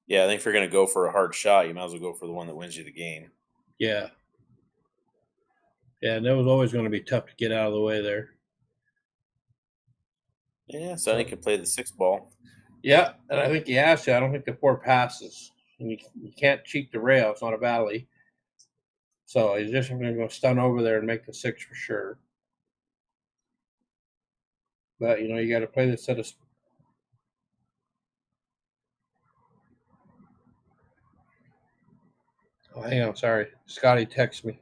Yeah, I think if you're going to go for a hard shot, you might as well go for the one that wins you the game. Yeah. Yeah, and that was always going to be tough to get out of the way there. Yeah, Sonny can play the 6 ball. Yeah, and I think he has to. I don't think the 4 passes. And you can't cheat the rail. It's not a valley. So he's just going to go stun over there and make the 6 for sure. But, you got to play this set of. Oh, hang on. Sorry. Scotty texted me.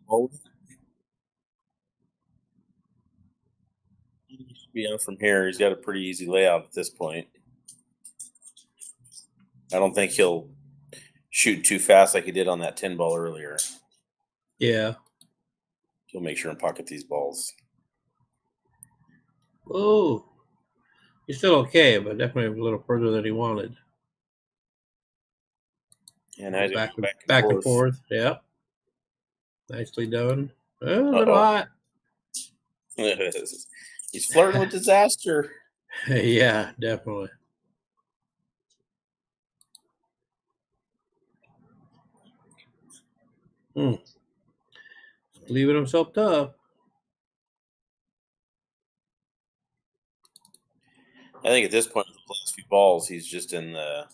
Oh, he should be on from here. He's got a pretty easy layout at this point. I don't think he'll shoot too fast like he did on that 10 ball earlier. Yeah. He'll make sure and pocket these balls. Oh, he's still okay, but definitely a little further than he wanted. And I Back, go back and back and forth. forth. Yeah. Nicely done. Oh, a little Uh-oh. hot. He's flirting with disaster. Yeah, definitely. Hmm. Leaving himself tough. I think at this point with the last few balls, he's just in the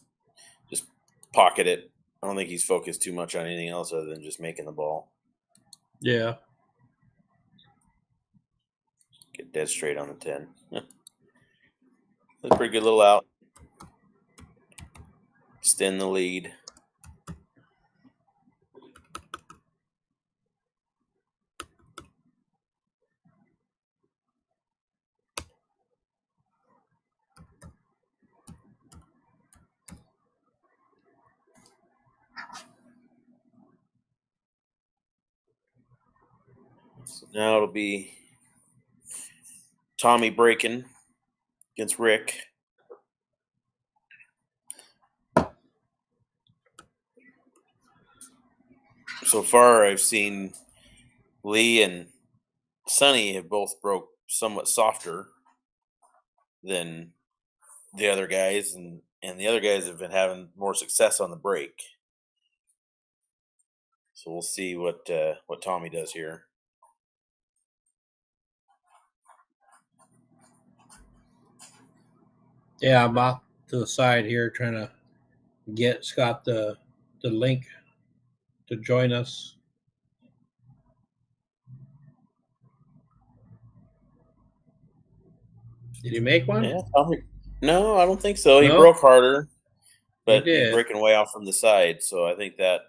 just pocket it, I don't think he's focused too much on anything else other than just making the ball. Yeah. Get dead straight on the 10. That's a pretty good little out. Extend the lead. So now it'll be Tommy breaking against Rick. So far, I've seen Lee and Sonny have both broke somewhat softer than the other guys, and the other guys have been having more success on the break. So we'll see what Tommy does here. Yeah, I'm off to the side here trying to get Scott the link to join us. Did he make one? Yeah, Tommy. No, I don't think so. He No, broke harder, he but he's did. breaking way off from the side. So I think that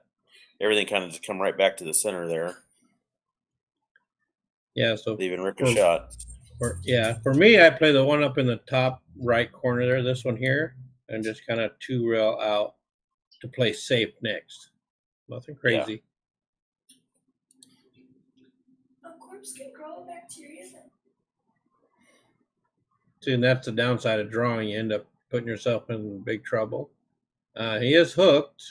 everything kind of just come right back to the center there, Yeah, so leaving Rick a for shot. for me, I play the one up in the top right corner there, this one here, and just kind of two rail out to play safe next. Nothing Yeah. crazy. A corpse can grow bacteria that See, and that's the downside of drawing. You end up putting yourself in big trouble. He is hooked,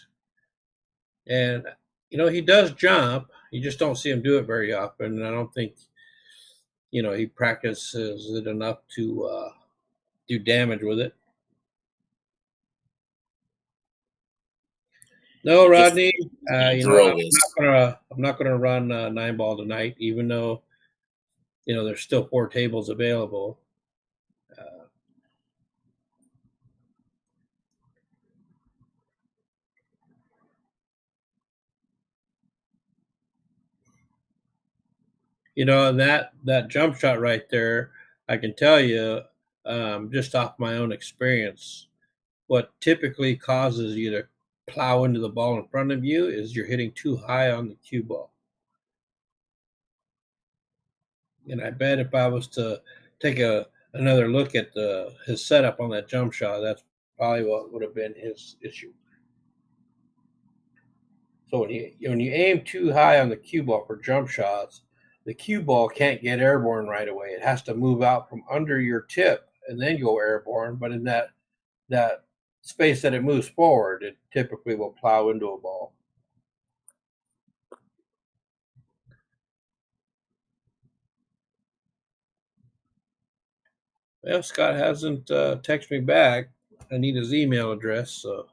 and he does jump. You just don't see him do it very often. And I don't think he practices it enough to do damage with it. No, Just Rodney. drill this. I'm not gonna run 9 ball tonight, even though there's still 4 tables available. Uh, and that jump shot right there, I can tell you, just off my own experience, what typically causes you to plow into the ball in front of you is you're hitting too high on the cue ball. And I bet if I was to take another look at his setup on that jump shot, that's probably what would have been his issue. So when you aim too high on the cue ball for jump shots, the cue ball can't get airborne right away. It has to move out from under your tip and then go airborne. But in that space that it moves forward, it typically will plow into a ball. Well, Scott hasn't texted me back. I need his email address, so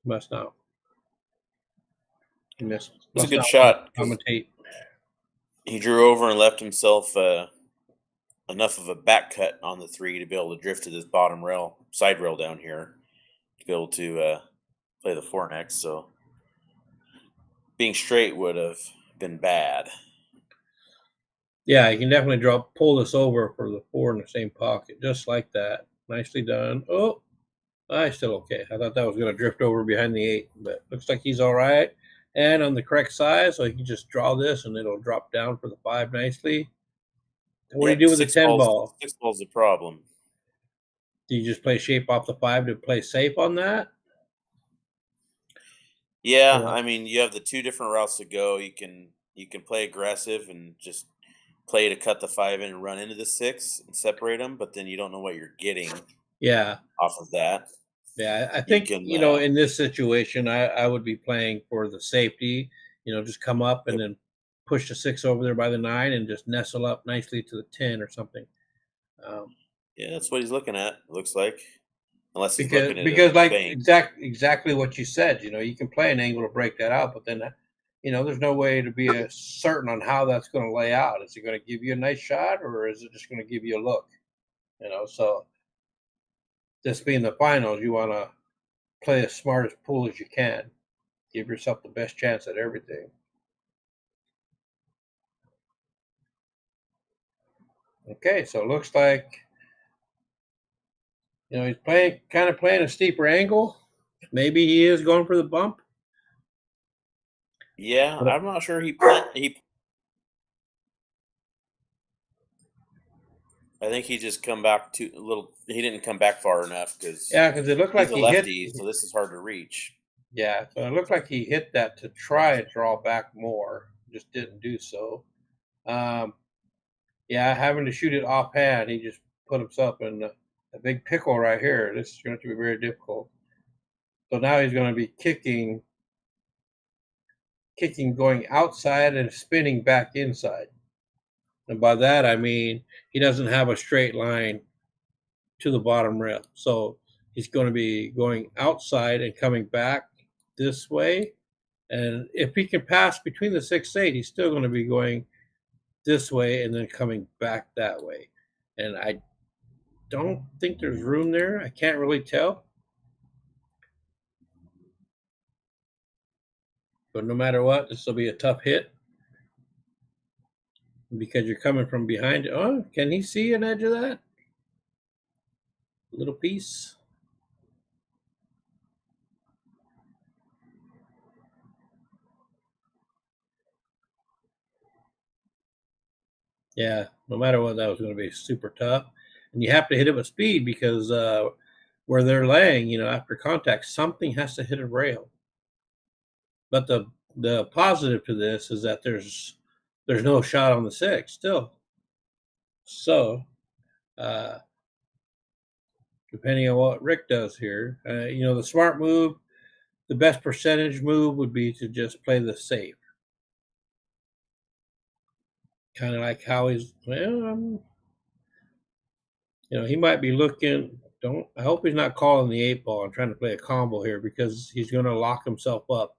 must not. He It's a must good not want shot to because commentate. he drew over and left himself enough of a back cut on the 3 to be able to drift to this bottom rail, side rail down here, to be able to play the 4 next. So being straight would have been bad. Yeah, you can definitely pull this over for the 4 in the same pocket, just like that. Nicely done. Oh, I still okay. I thought that was going to drift over behind the 8, but looks like he's all right. And on the correct side, so he can just draw this and it'll drop down for the 5 nicely. What do you Yep, do with the 10 balls. ball? 6 ball's the problem. Do you just play shape off the 5 to play safe on that? Yeah, Or I mean, you have the 2 different routes to go. You can play aggressive and just play to cut the 5 in and run into the 6 and separate them, but then you don't know what you're getting yeah, off of that. I You think can in this situation, I would be playing for the safety. Just come up and yep. then push the 6 over there by the 9 and just nestle up nicely to the 10 or something. Um, Yeah, that's what he's looking at. It looks like, unless he's because looking at because a like bank. exactly what you said. You can play an angle to break that out, but then there's no way to be certain on how that's going to lay out. Is it going to give you a nice shot, or is it just going to give you a look? So this being the finals, you want to play as smart as pool as you can. Give yourself the best chance at everything. Okay, so it looks like he's kind of playing a steeper angle. Maybe he is going for the bump. Yeah, But I'm not sure I think he just come back too a little. He didn't come back far enough because yeah, because it looked he's like a he hit. lefty, so this is hard to reach. Yeah, so it looked like he hit that to try and draw back more. Just didn't do so. Um, yeah, having to shoot it offhand, he just put himself in a big pickle right here. This is going to be very difficult. So now he's going to be kicking going outside and spinning back inside. And by that, I mean he doesn't have a straight line to the bottom rail. So he's going to be going outside and coming back this way. And if he can pass between the 6-8, he's still going to be going this way and then coming back that way. And I don't think there's room there. I can't really tell. But no matter what, this will be a tough hit because you're coming from behind. Oh, can he see an edge of that? A little piece. Yeah, no matter what, that was going to be super tough. And you have to hit it with speed because where they're laying, after contact, something has to hit a rail. But the positive to this is that there's no shot on the 6 still. So, depending on what Rick does here, the smart move, the best percentage move would be to just play the safe. Kind of like how he's, he might be looking. I hope he's not calling the 8 ball and trying to play a combo here because he's going to lock himself up.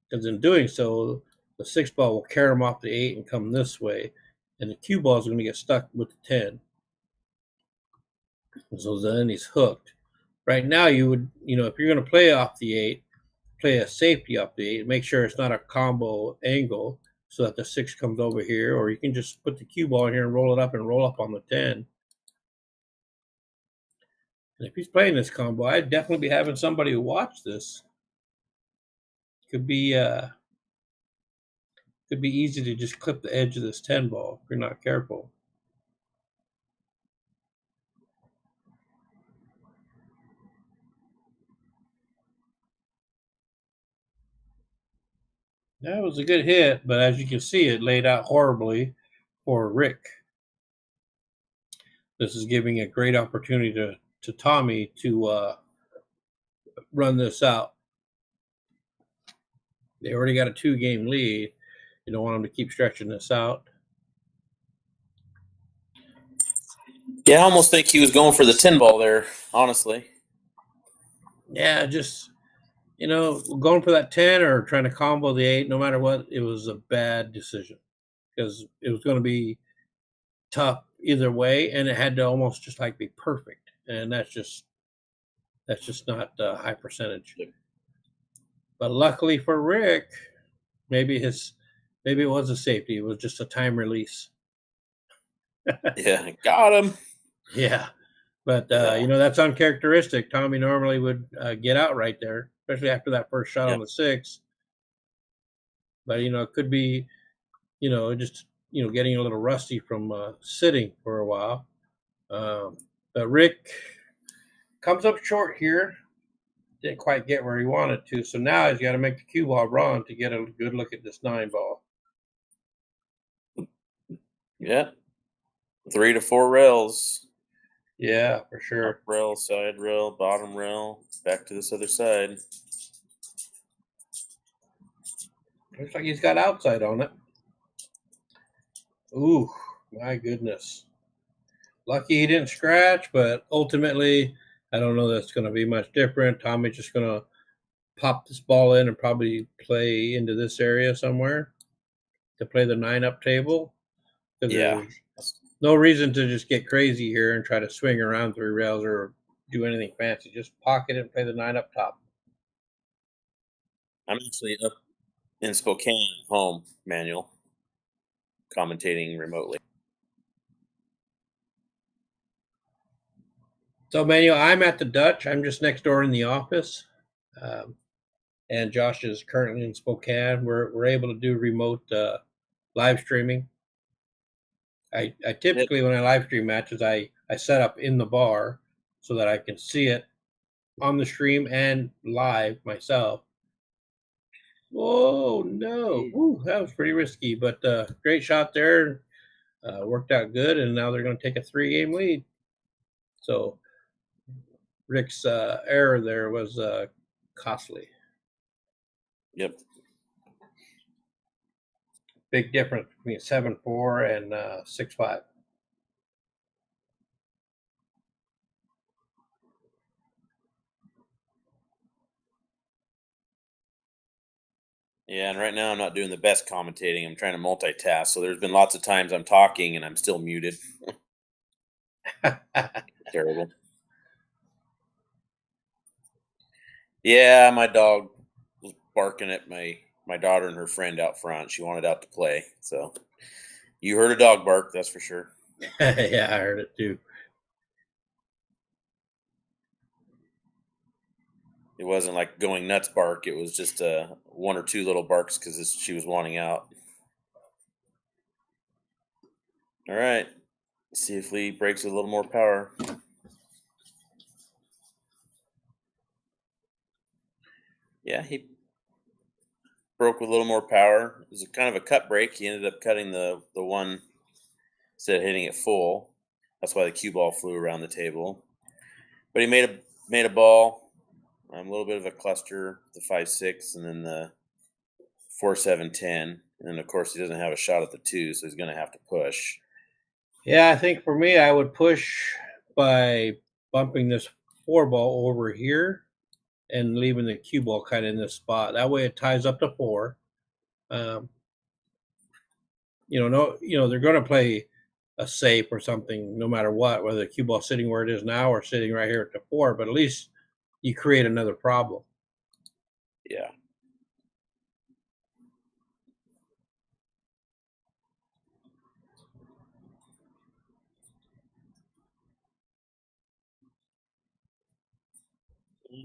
Because in doing so, the 6 ball will carry him off the 8 and come this way, and the cue ball is going to get stuck with the 10. And so then he's hooked. Right now, you would, if you're going to play off the 8, play a safety off the 8. Make sure it's not a combo angle so that the 6 comes over here, or you can just put the cue ball in here and roll it up on the 10. And if he's playing this combo, I'd definitely be having somebody who watch this. Could be easy to just clip the edge of this 10 ball if you're not careful. That was a good hit, but as you can see, it laid out horribly for Rick. This is giving a great opportunity to Tommy to run this out. They already got a 2-game lead. You don't want them to keep stretching this out. Yeah, I almost think he was going for the 10 ball there, honestly. Yeah, just, going for that 10 or trying to combo the 8, no matter what, it was a bad decision because it was going to be tough either way, and it had to almost just like be perfect. And that's just not high percentage. But luckily for Rick, maybe it was a safety. It was just a time release. Yeah, got him. Yeah. But, that's uncharacteristic. Tommy normally would get out right there, especially after that first shot on the 6. But, it could be, just, getting a little rusty from sitting for a while. But Rick comes up short here. Didn't quite get where he wanted to. So now he's got to make the cue ball run to get a good look at this 9 ball. Yeah. 3 to 4 rails. Yeah, for sure. Top rail, side rail, bottom rail, back to this other side. Looks like he's got outside on it. Ooh, my goodness. Lucky he didn't scratch, but ultimately, I don't know that's going to be much different. Tommy's just going to pop this ball in and probably play into this area somewhere to play the 9-up table. Yeah. There's no reason to just get crazy here and try to swing around 3 rails or do anything fancy. Just pocket it and play the 9 up top. I'm actually up in Spokane home, Manuel, commentating remotely. So, Manuel, I'm at the Dutch. I'm just next door in the office. And Josh is currently in Spokane. We're able to do remote live streaming. I typically, when I live stream matches, I set up in the bar so that I can see it on the stream and live myself. Oh no! Ooh, that was pretty risky, but great shot there. Worked out good, and now they're going to take a 3-game lead. So Rick's error there was costly. Yep. Big difference between 7-4 and 6-5. Yeah, and right now I'm not doing the best commentating. I'm trying to multitask, so there's been lots of times I'm talking and I'm still muted. Terrible. Yeah, my dog was barking at my daughter and her friend out front. She wanted out to play, so you heard a dog bark, that's for sure. Yeah, I heard it too. It wasn't like going nuts bark. It was just 1 or 2 little barks because she was wanting out. All right, let's see if Lee breaks with a little more power. Yeah, he broke with a little more power. It was a kind of a cut break. He ended up cutting the one instead of hitting it full. That's why the cue ball flew around the table. But he made a ball, a little bit of a cluster, the 5-6, and then the 4-7-10, and then of course he doesn't have a shot at the 2, so he's going to have to push. Yeah, I think for me, I would push by bumping this 4 ball over here and leaving the cue ball kind of in this spot. That way, it ties up to 4. They're going to play a safe or something, no matter what, whether the cue ball's sitting where it is now or sitting right here at the 4. But at least you create another problem. Yeah.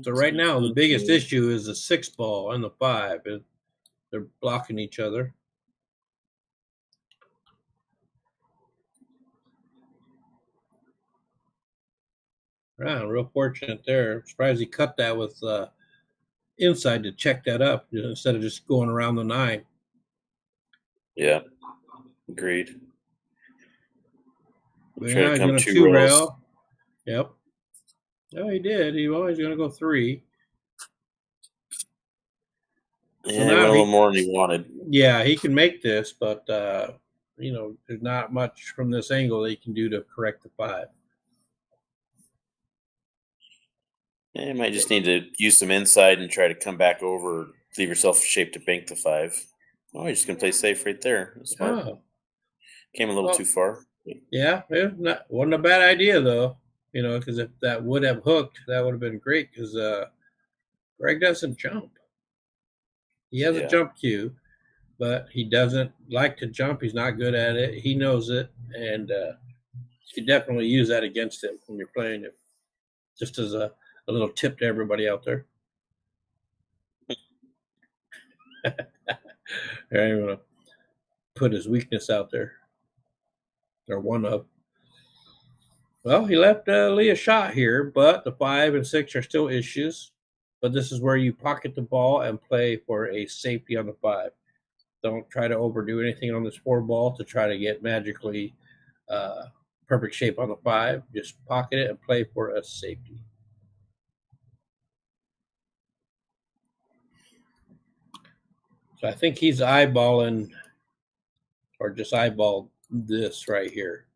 So right now, the biggest issue is the 6 ball and the 5. They're blocking each other. Wow, real fortunate there. I'm surprised he cut that with inside to check that up instead of just going around the 9. Yeah. Agreed. Yeah, he's going to 2 rail. Yep. Oh, he did. He was always going to go 3. Yeah, so he went a little more than he wanted. Yeah, he can make this, but there's not much from this angle that he can do to correct the 5. Yeah, you might just need to use some inside and try to come back over, leave yourself a shape to bank the 5. Oh, you're just gonna play safe right there. That's smart. Oh. Came a little too far. Yeah, wasn't a bad idea though. Because if that would have hooked, that would have been great. Because Greg doesn't jump. He has a jump cue, but he doesn't like to jump. He's not good at it. He knows it, and you can definitely use that against him when you're playing him. Just as a little tip to everybody out there. I'm going to put his weakness out there, or one of. Well, he left Lee a shot here, but the 5 and 6 are still issues. But this is where you pocket the ball and play for a safety on the 5. Don't try to overdo anything on this 4 ball to try to get magically perfect shape on the 5. Just pocket it and play for a safety. So I think he's eyeballing, or just eyeballed this right here.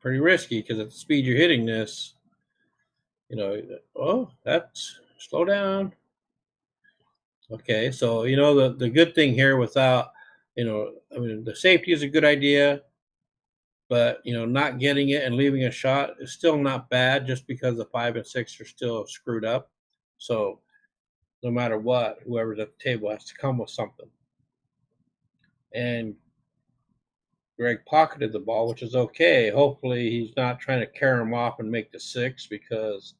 Pretty risky because at the speed you're hitting this, that's slow down. Okay, so the good thing here without, the safety is a good idea. But not getting it and leaving a shot is still not bad, just because the 5 and 6 are still screwed up. So no matter what, whoever's at the table has to come with something. And Greg pocketed the ball, which is okay. Hopefully, he's not trying to carry him off and make the 6, because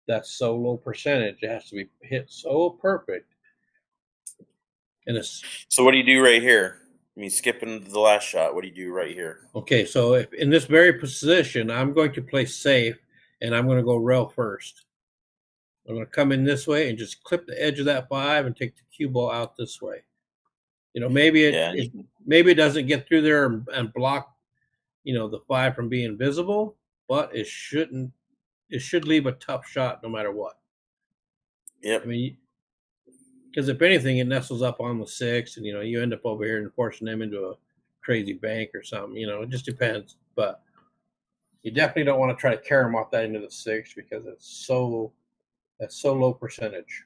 that's so low percentage. It has to be hit so perfect. And it's So what do you do right here? I mean, skipping the last shot. What do you do right here? okay. So if in this very position, I'm going to play safe, and I'm going to go rail first. I'm going to come in this way and just clip the edge of that 5 and take the cue ball out this way. Maybe Yeah, maybe it doesn't get through there and block, the 5 from being visible, but it shouldn't. It should leave a tough shot no matter what. yep. I mean, because if anything, it nestles up on the 6, and you end up over here and forcing them into a crazy bank or something. It just depends. But you definitely don't want to try to carry them off that into the 6, because that's so low percentage.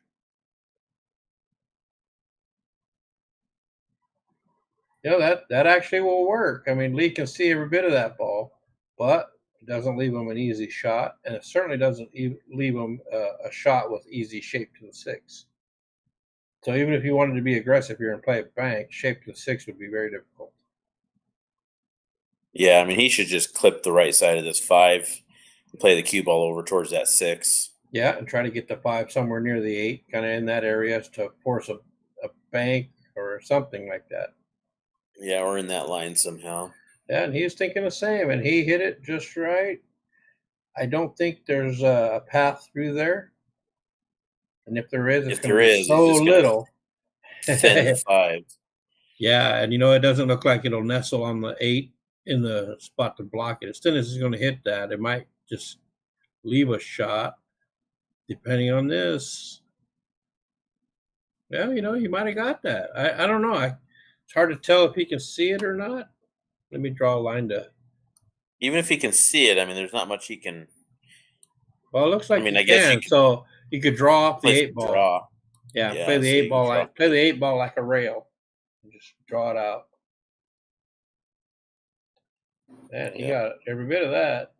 That actually will work. I mean, Lee can see every bit of that ball, but it doesn't leave him an easy shot, and it certainly doesn't leave him a shot with easy shape to the 6. So even if you wanted to be aggressive here and play a bank, shape to the 6 would be very difficult. Yeah, I mean, he should just clip the right side of this 5 and play the cue ball over towards that 6. Yeah, and try to get the 5 somewhere near the 8, kind of in that area, to force a bank or something like that. Yeah, we're in that line somehow. Yeah, and he was thinking the same, and he hit it just right. I don't think there's a path through there, and if there is, it's If going there to be is, he's so just gonna little. thin the 5. Yeah, and it doesn't look like it'll nestle on the 8 in the spot to block it. As soon as it's going to hit that, it might just leave a shot, depending on this. Well, you might have got that. I don't know. It's hard to tell if he can see it or not. Let me draw a line to. Even if he can see it, I mean, there's not much he can. Well, it looks I like mean, you I guess you can. could So you could draw off the play 8 some ball. draw. Yeah, Yeah, play the so 8 you ball draw. play the 8 ball like a rail. And just draw it out. And he got every bit of that.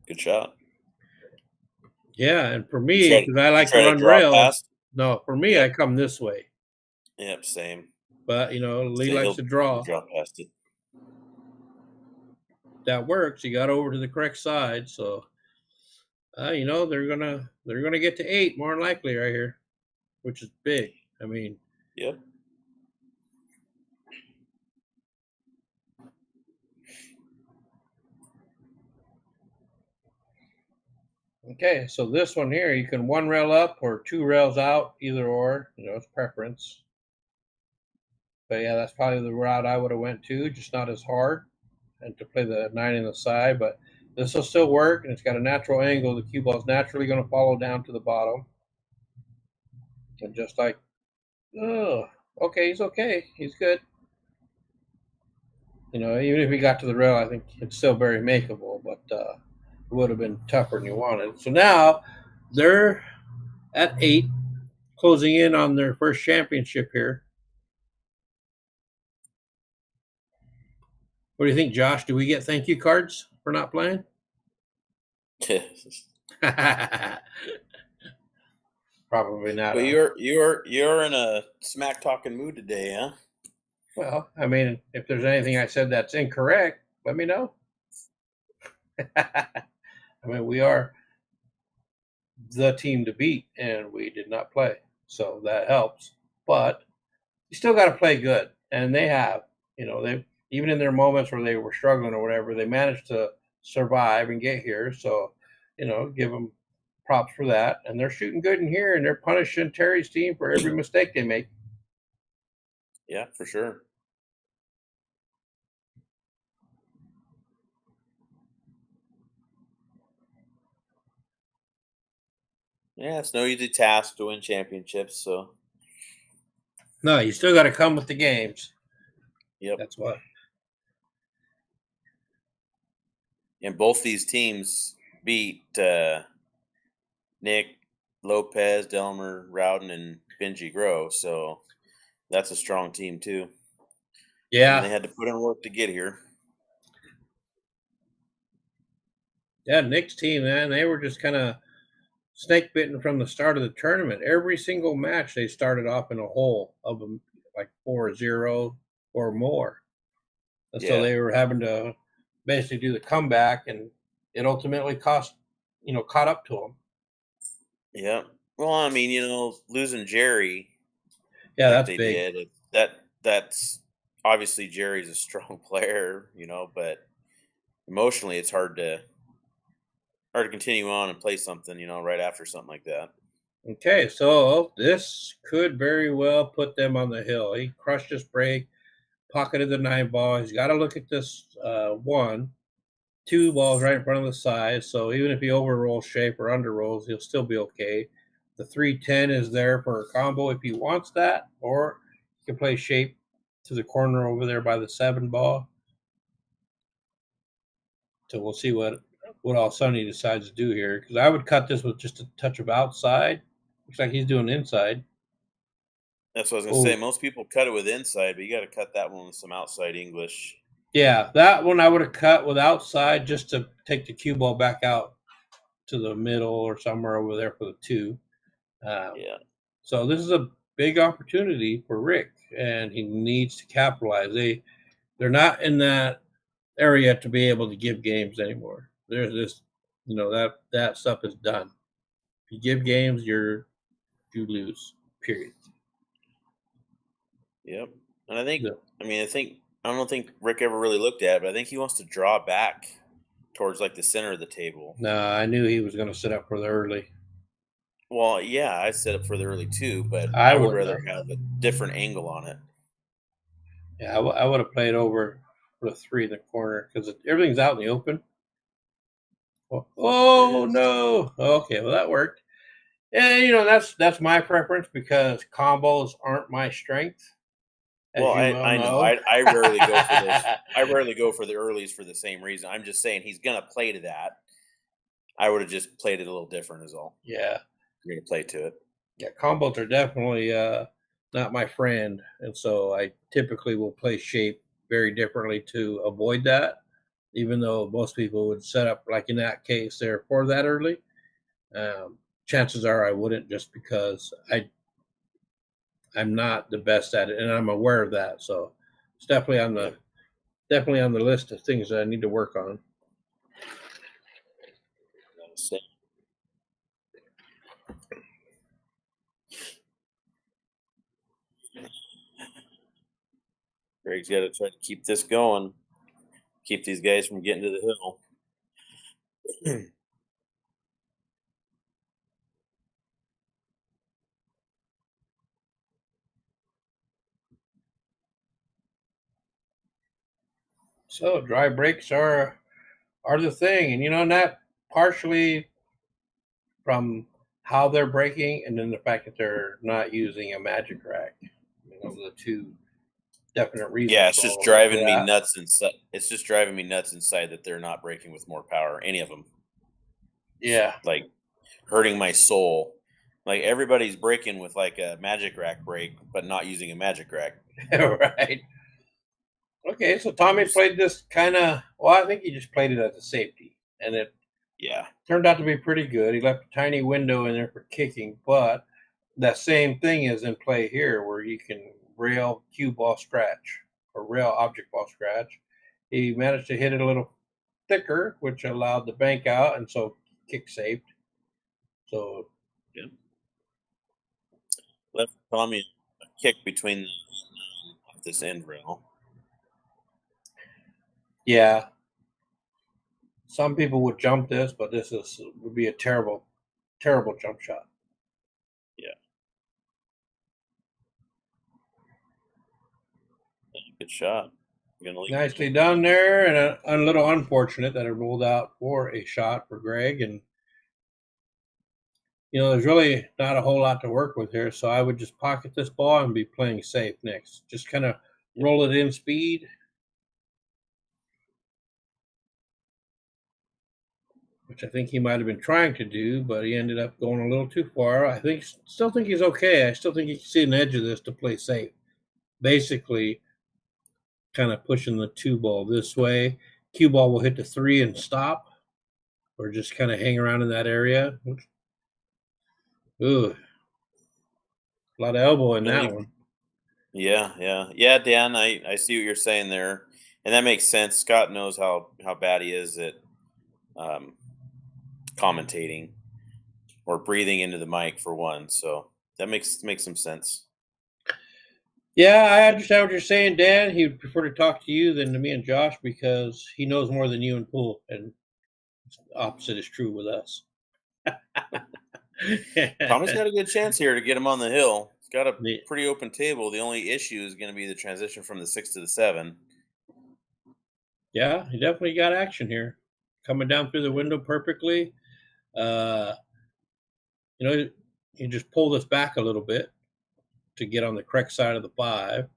Good shot. Yeah, and for You me, try, because I you like to try to run draw rails. past. No, for me, I Yep. come this way. Yep. Same. But Lee So likes he'll to draw. draw past it. That works. He got over to the correct side, so they're gonna get to 8 more than likely right here, which is big. I mean, Yep. okay, so this one here, you can 1 rail up or 2 rails out, either or. It's preference. But yeah, that's probably the route I would have went to, just not as hard, and to play the 9 in the side. But this will still work, and it's got a natural angle. The cue ball is naturally going to follow down to the bottom, and just like, oh, okay, he's okay, he's good. Even if he got to the rail, I think it's still very makeable, but it would have been tougher than you wanted. So now they're at 8, closing in on their first championship here. What do you think, Josh? Do we get thank you cards for not playing? Probably not. But you're in a smack talking mood today, huh? Well, I mean, if there's anything I said that's incorrect, let me know. I mean, we are the team to beat, and we did not play, so that helps. But you still got to play good, and they have. They, even in their moments where they were struggling or whatever, they managed to survive and get here. So, give them props for that. And they're shooting good in here, and they're punishing Terry's team for every mistake they make. Yeah, for sure. Yeah, it's no easy task to win championships. So, No, you still got to come with the games. yep. That's what. And both these teams beat Nick, Lopez, Delmer, Rowden, and Benji Grow. So that's a strong team too. and they Yeah. had to put in work to get here. Yeah, Nick's team, man, they were just kind of snake bitten from the start of the tournament. Every single match they started off in a hole of them, like 4-0 or more. And so Yeah, they were having to basically do the comeback, and it ultimately caught up to them. yeah. Well, I mean, losing Jerry Yeah, like that's they big. did, that's obviously Jerry's a strong player, but emotionally it's hard to continue on and play something, right after something like that. Okay, so this could very well put them on the hill. He crushed his break, pocketed the 9 ball. He's got to look at this 2 balls right in front of the size. So even if he over rolls shape or under rolls, he'll still be okay. The 310 is there for a combo if he wants that, or he can play shape to the corner over there by the 7 ball. So we'll see what all Sonny decides to do here. Because I would cut this with just a touch of outside. Looks like he's doing inside. That's what I was gonna say. Oh, Most people cut it with inside, but you got to cut that one with some outside English. yeah, that one I would have cut with outside just to take the cue ball back out to the middle or somewhere over there for the 2. Um, Yeah, so this is a big opportunity for Rick, and he needs to capitalize. They're not in that area to be able to give games anymore. There's this, that stuff is done. If you give games, you lose. Period. yep. And I think, Yeah. I don't think Rick ever really looked at it, but I think he wants to draw back towards like the center of the table. No, I knew he was going to sit up for the early. Well, yeah, I set up for the early too, but I I would wouldn't rather have. have a different angle on it. Yeah, I would have played over for the 3 in the corner because everything's out in the open. It Oh is. no! Okay, well that worked. And that's my preference because combos aren't my strength, Well, as you I well I know. know. I rarely go for those. I rarely go for the earlies for the same reason. I'm just saying he's gonna play to that. I would have just played it a little different, is all. Yeah, You're gonna play to it. yeah, combos are definitely not my friend, and so I typically will play shape very differently to avoid that. Even though most people would set up like in that case there for that early, um, chances are I wouldn't just because I'm not the best at it, and I'm aware of that. So it's Yep. definitely on the list of things that I need to work on. Same. Greg's got to try to keep this going. Keep these guys from getting to the hill. So dry breaks are the thing, and and that partially from how they're breaking, and then the fact that they're not using a magic rack. Those are the 2 definite reasons Yeah, for for that. It's just driving me nuts inside that they're not breaking with more power. Any of them, Yeah, like hurting my soul. Like everybody's breaking with like a magic rack break, but not using a magic rack. right. Okay, so I'm Tommy just played this kind of. Well, I think he just played it as a safety, and it yeah, turned out to be pretty good. He left a tiny window in there for kicking, but that same thing is in play here where you can rail cue ball scratch or rail object ball scratch. He managed to hit it a little thicker, which allowed the bank out, and so kick saved. So yeah. Left Tommy a kick between this end rail. yeah, some people would jump this, but would be a terrible jump shot. Yeah, good shot. You're gonna leave. Nicely done there, and a little unfortunate that it rolled out for a shot for Greg. And there's really not a whole lot to work with here, so I would just pocket this ball and be playing safe next. Just kind of roll it in speed, which I think he might have been trying to do, but he ended up going a little too far. Still think he's okay. I still think he can see an edge of this to play safe. Basically, kind of pushing the 2 ball this way. Cue ball will hit the 3 and stop, or just kind of hang around in that area. Ooh, a lot of elbow in that one. Yeah, Dan. I see what you're saying there, and that makes sense. Scott knows how bad he is at um, commentating or breathing into the mic for one. So that makes some sense. Yeah, I understand what you're saying, Dan. He would prefer to talk to you than to me and Josh because he knows more than you in pool, and the opposite is true with us. Tommy's got a good chance here to get him on the hill. He's got a The- pretty open table. The only issue is going to be the transition from the 6 to the 7. yeah, he definitely got action here, coming down through the window perfectly. Uh, you know, you just pull this back a little bit to get on the correct side of the 5.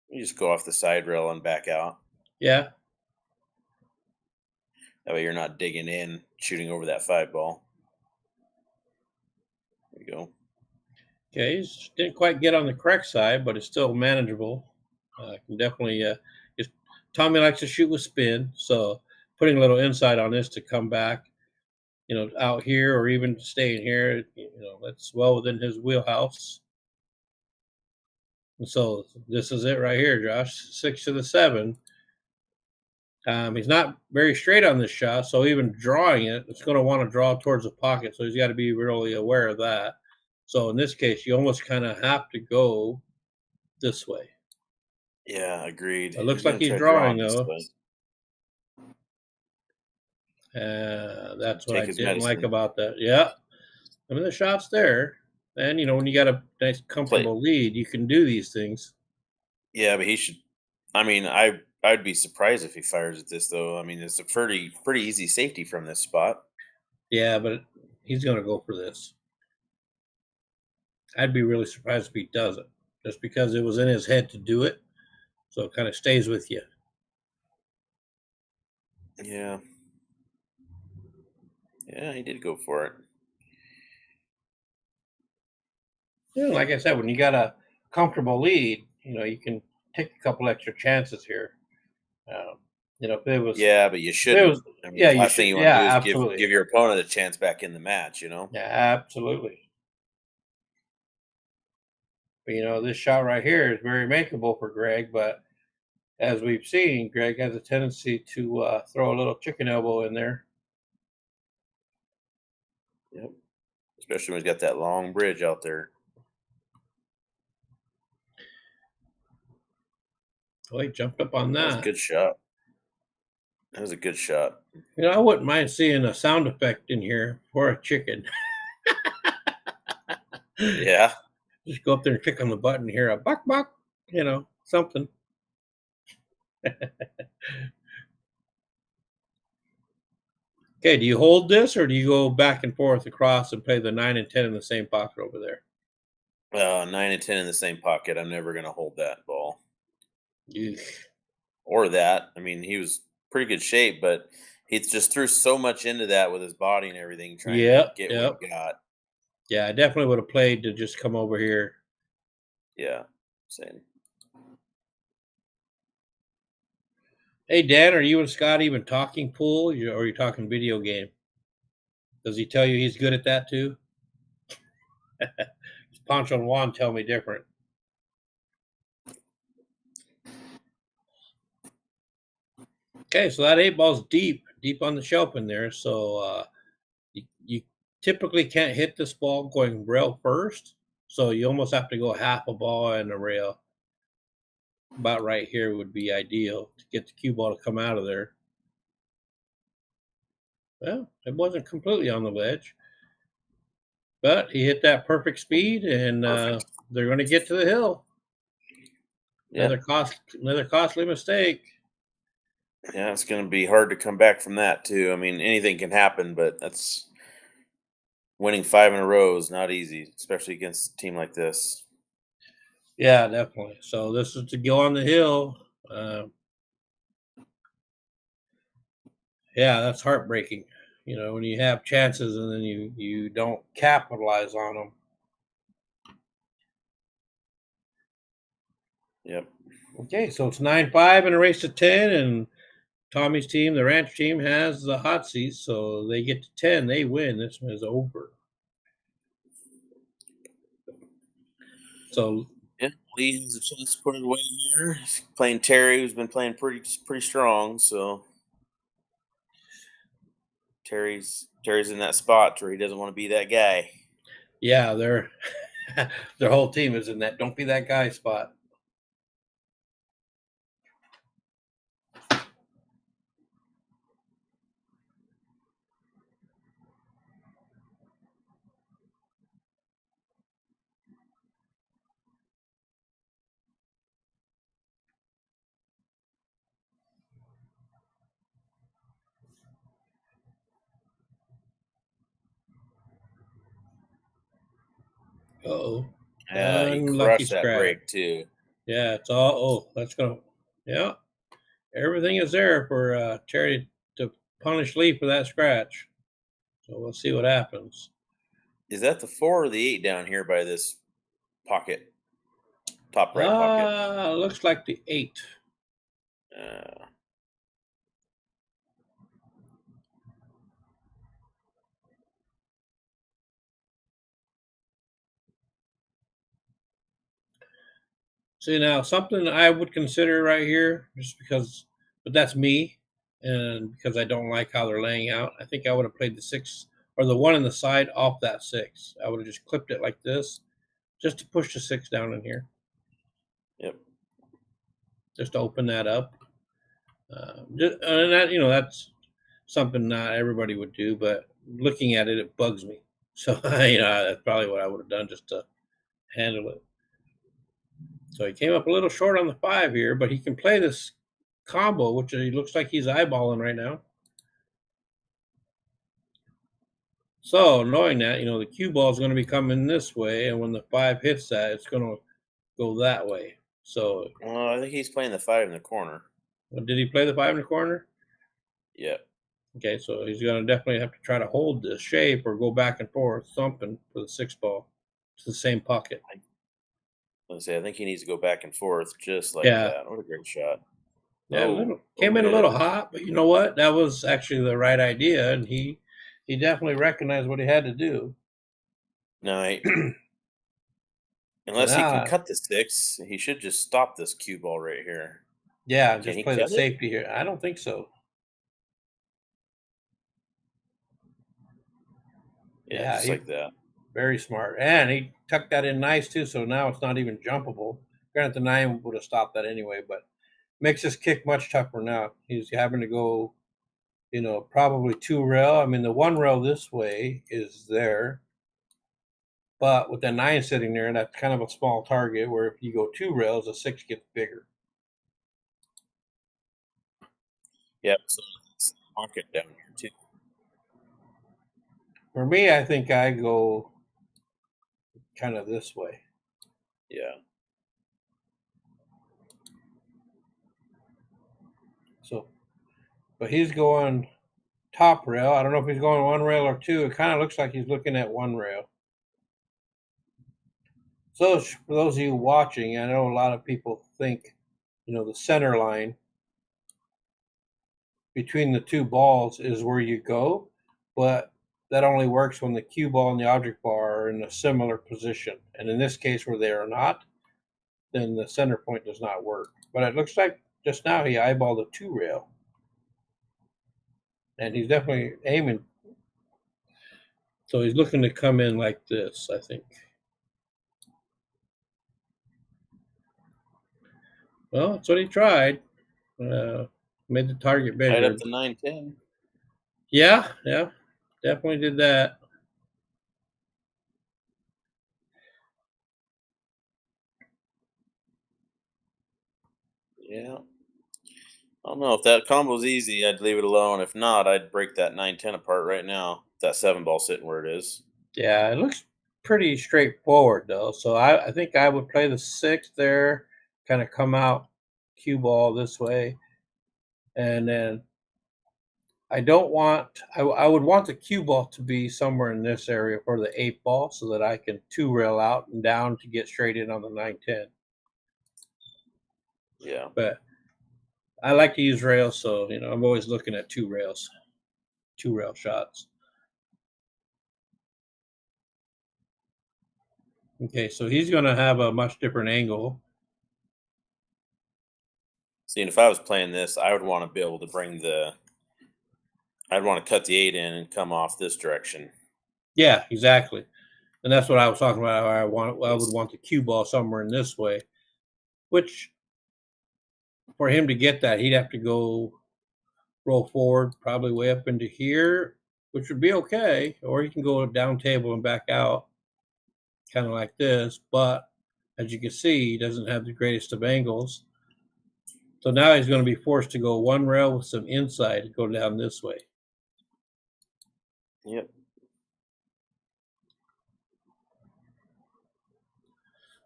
You just go off the side rail and back out. Yeah, That way you're not digging in, shooting over that 5 ball. There you go. okay, didn't quite get on the correct side, but it's still manageable. Can definitely. Tommy likes to shoot with spin, so putting a little inside on this to come back, out here or even staying here, that's well within his wheelhouse. And so this is it right here, Josh. 6 to the 7. He's not very straight on this shot, so even drawing it, it's going to want to draw towards the pocket. So he's got to be really aware of that. So in this case, you almost kind of have to go this way. Yeah, agreed. It looks He's like gonna he's try drawing drawing this though. way. That's what Take I his didn't like medicine. about that. Yeah, I mean the shot's there, and when you got a nice, Play. comfortable lead, you can do these things. Yeah, but he should. I mean, I'd be surprised if he fires at this though. I mean, it's a pretty easy safety from this spot. Yeah, but he's going to go for this. I'd be really surprised if he doesn't, just because it was in his head to do it. So it kind of stays with you. Yeah, yeah, he did go for it. Yeah, like I said, when you got a comfortable lead, you can take a couple extra chances here. If it was, Yeah, but you if it shouldn't. was, I mean, yeah, the you last thing should, you want to yeah, do is absolutely, give your opponent a chance back in the match. yeah, absolutely. But this shot right here is very makeable for Greg, but as we've seen, Greg has a tendency to throw a little chicken elbow in there. Yep. Especially when he's got that long bridge out there. Oh, he jumped up on That was a that. good shot. That was a good shot. I wouldn't mind seeing a sound effect in here for a chicken. Yeah. Just go up there and click on the button here, a buck buck, something. Okay, do you hold this or do you go back and forth across and play the 9 and 10 in the same pocket over there? 9 and 10 in the same pocket. I'm never going to hold that ball Eesh. or that. I mean, he was pretty good shape, but he just threw so much into that with his body and everything, trying to Yep, get what yep. he got. Yeah, I definitely would have played to just come over here. Yeah, same. Hey, Dan, are you and Scott even talking pool or are you talking video game? Does he tell you he's good at that too? Pancho and Juan tell me different. Okay, so that 8 ball's deep on the shelf in there. So you typically can't hit this ball going rail first. So you almost have to go half a ball and a rail. About right here would be ideal to get the cue ball to come out of there. Well, it wasn't completely on the ledge, but he hit that perfect speed, and Perfect. they're going to get to the hill. Yeah. Another costly mistake. Yeah, it's going to be hard to come back from that too. I mean, anything can happen, but that's winning 5 in a row is not easy, especially against a team like this. Yeah, definitely. So this is to go on the hill. Yeah, that's heartbreaking. When you have chances and then you don't capitalize on them. Yep. Okay, so it's 9-5 in a race to 10, and Tommy's team, the ranch team, has the hot seat, so they get to 10. They win. This one is over. So Yeah, Lee has a chance to put it away here. He's playing Terry, who's been playing pretty strong. So Terry's in that spot where he doesn't want to be that guy. yeah, their their whole team is in that "don't be that guy" spot. Uh-oh. Yeah, he Unlucky crushed that scratch. break too. Yeah, it's all. Oh, that's gonna. Yeah, everything is there for Terry to punish Lee for that scratch. So we'll see what happens. Is that the 4 or the 8 down here by this pocket? Top right pocket. Looks like the 8. Uh, See, now something I would consider right here, just because, but that's me, and because I don't like how they're laying out. I think I would have played the 6 or the 1 in the side off that 6. I would have just clipped it like this, just to push the 6 down in here, yep. just to open that up. And that, that's something not everybody would do, but looking at it, it bugs me. So that's probably what I would have done just to handle it. So he came up a little short on the 5 here, but he can play this combo, which he looks like he's eyeballing right now. So knowing that, the cue ball is going to be coming this way, and when the 5 hits that, it's going to go that way. So, Well, I think he's playing the 5 in the corner. did he play the 5 in the corner? Yep. Okay, so he's going to definitely have to try to hold the shape or go back and forth, thumping for the 6 ball to the same pocket. Let's say I think he needs to go back and forth just like Yeah. that. What a great shot. Yeah, Oh, came in a overhit little it. hot, but you know what? That was actually the right idea, and he definitely recognized what he had to do. No, So unless he can now, cut the 6, he should just stop this cue ball right here. yeah, Can just he play the cut it? safety here. I don't think so. Yeah, Yeah, just he like that. very smart, and he tucked that in nice too. So now it's not even jumpable. Granted, the 9 would have stopped that anyway, but makes his kick much tougher now. He's having to go, probably 2 rail. I mean, the 1 rail this way is there, but with the 9 sitting there, that's kind of a small target. Where if you go 2 rails, the 6 gets bigger. Yep. So it's pocket down here too. For me, I think I go kind of this way. Yeah. So, but he's going top rail. I don't know if he's going 1 rail or 2. It kind of looks like he's looking at 1 rail. So, for those of you watching, I know a lot of people think, the center line between the 2 balls is where you go, but that only works when the cue ball and the object bar are in a similar position. And in this case, where they are not, then the center point does not work. But it looks like just now he eyeballed a 2 rail. And he's definitely aiming. So he's looking to come in like this, I think. Well, that's what he tried. Made the target Tied bigger. up the 9-10. Yeah, definitely did that. Yeah. I don't know if that combo's easy. I'd leave it alone. If not, I'd break that 9-10 apart right now. That 7 ball sitting where it is. Yeah, it looks pretty straightforward though. So I think I would play the 6 there, kind of come out cue ball this way, and then I don't want I would want the cue ball to be somewhere in this area for the 8 ball, so that I can 2 rail out and down to get straight in on the 9-10. Yeah. But I like to use rails, so I'm always looking at two rail shots. Okay, so he's going to have a much different angle. See, and if I was playing this, I would want to be able to I'd want to cut the 8 in and come off this direction. Yeah, exactly. And that's what I was talking about. How I would want the cue ball somewhere in this way, which for him to get that, he'd have to go roll forward, probably way up into here, which would be okay. Or he can go down table and back out, kind of like this. But as you can see, he doesn't have the greatest of angles. So now he's going to be forced to go one rail with some inside to go down this way. Yep.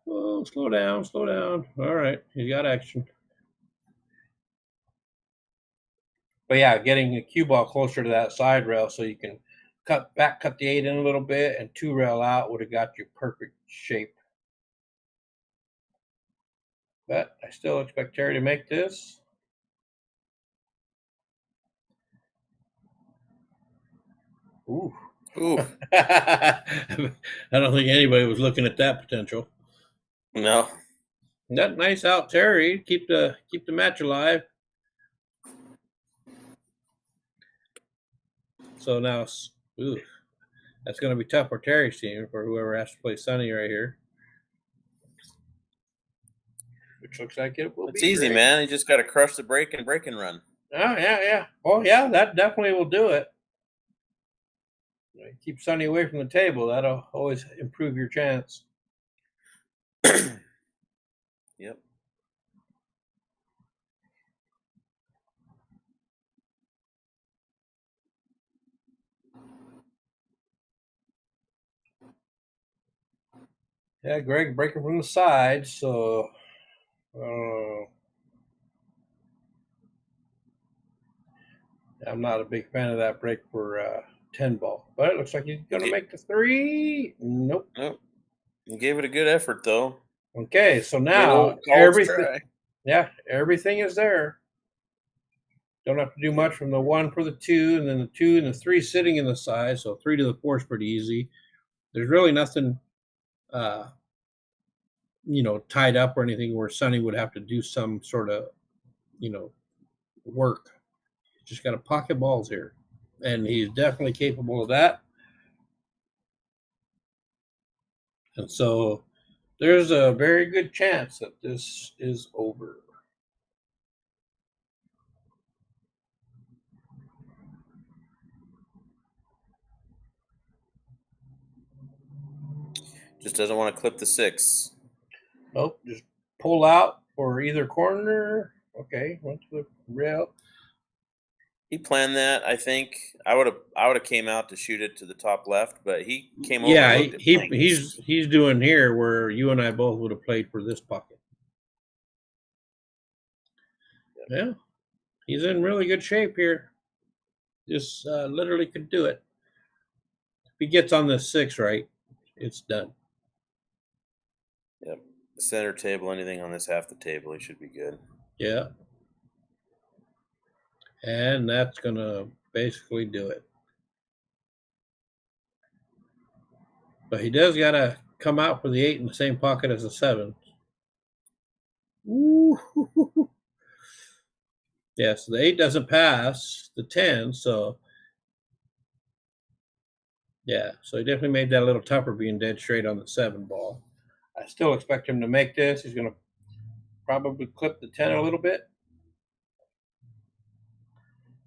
Oh, slow down, slow down. All right, he's got action. But yeah, getting the cue ball closer to that side rail so you can cut the 8 in a little bit, and 2 rail out would have got you perfect shape. But I still expect Terry to make this. Ooh. Ooh. I don't think anybody was looking at that potential. No. That nice out, Terry. Keep the match alive. So now, ooh, that's going to be tough for Terry's team, for whoever has to play Sonny right here. Which looks like it will be. It's easy, great. man. You just got to crush the break and run. Oh, yeah. Oh, yeah, that definitely will do it. Keep Sonny away from the table. That'll always improve your chance. Yep. Yeah, Greg breaking from the side, so I'm not a big fan of that break for 10 ball. But it looks like he's going to make the 3. Nope. You gave it a good effort, though. Okay, so now everything is there. Don't have to do much from the 1 for the 2, and then the 2 and the 3 sitting in the side. So 3 to the 4 is pretty easy. There's really nothing, tied up or anything where Sonny would have to do some sort of, work. Just got to pocket balls here, and he's definitely capable of that. And so there's a very good chance that this is over. Just doesn't want to clip the 6. Nope, just pull out for either corner. Okay, went to the rail. He planned that. I think I would have came out to shoot it to the top left, but he came over. Yeah, and looked at he's doing here where you and I both would have played for this pocket. Yeah, he's in really good shape here. Just literally could do it. If he gets on the 6 right, it's done. Yep. Center table, anything on this half the table, he should be good. Yeah. And that's going to basically do it. But he does got to come out for the 8 in the same pocket as the 7. Ooh. Yeah, so the 8 doesn't pass the 10, so yeah, so he definitely made that a little tougher being dead straight on the 7 ball. I still expect him to make this. He's going to probably clip the 10 a little bit.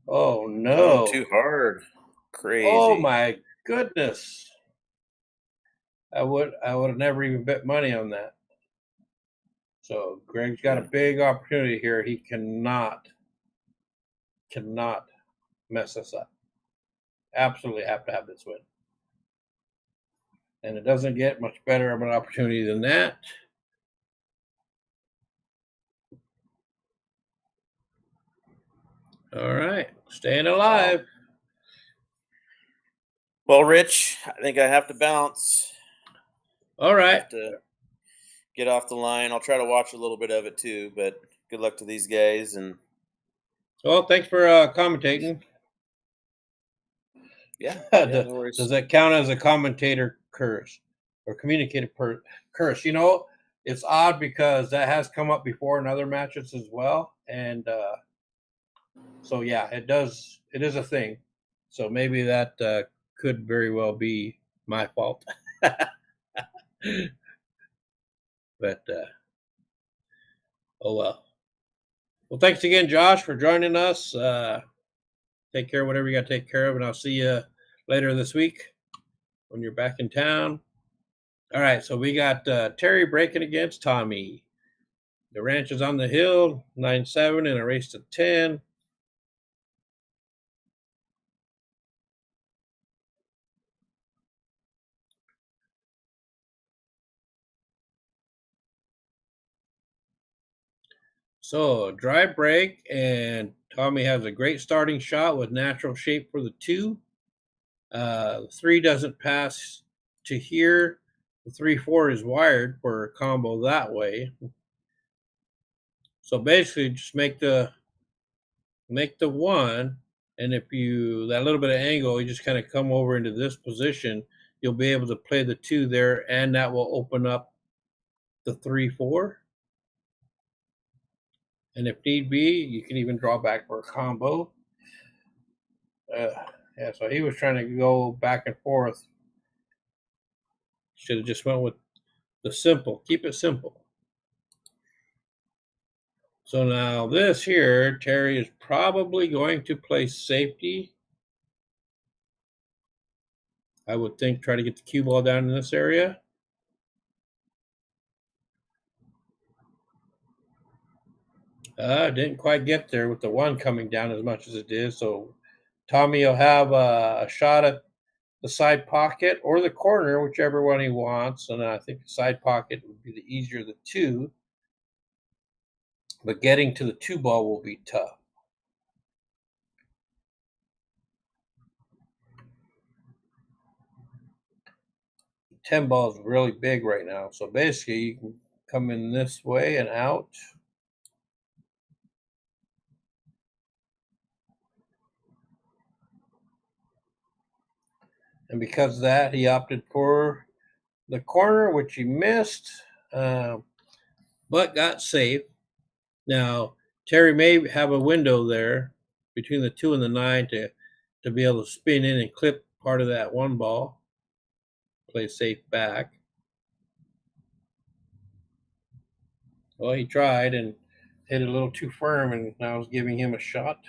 Oh, no. Oh, too hard. Crazy. Oh, my goodness. I would have never even bet money on that. So Greg's got a big opportunity here. He cannot mess us up. Absolutely have to have this win. And it doesn't get much better of an opportunity than that. All right, staying alive. Well, Rich, I think I have to bounce. All right. I have to get off the line. I'll try to watch a little bit of it too, but Good luck to these guys, and Well, thanks for commentating. yeah, Does no worries. that count as a commentator curse or communicator curse? It's odd because that has come up before in other matches as well, and so yeah, it does. It is a thing. So maybe that could very well be my fault. But oh well. Well, thanks again, Josh, for joining us. Take care of whatever you got to take care of, and I'll see you later this week when you're back in town. All right, so we got Terry breaking against Tommy. The ranch is on the hill, 9-7 in a race to 10. So dry break, and Tommy has a great starting shot with natural shape for the 2. 3 doesn't pass to here. The 3-4 is wired for a combo that way. So basically, just make the 1, and if you that little bit of angle, you just kind of come over into this position. You'll be able to play the 2 there, and that will open up the 3-4. And if need be, you can even draw back for a combo. Yeah, so he was trying to go back and forth. Should have just went with the simple. Keep it simple. So now this here, Terry is probably going to play safety. I would think try to get the cue ball down in this area. Didn't quite get there with the 1 coming down as much as it did. So Tommy will have a shot at the side pocket or the corner, whichever one he wants. And I think the side pocket would be the easier of the 2. But getting to the 2 ball will be tough. The 10 ball is really big right now. So basically, you can come in this way and out. And because of that, he opted for the corner, which he missed, but got safe. Now, Terry may have a window there between the 2 and the 9 to be able to spin in and clip part of that 1 ball, play safe back. Well, he tried and hit it a little too firm, and now it's giving him a shot.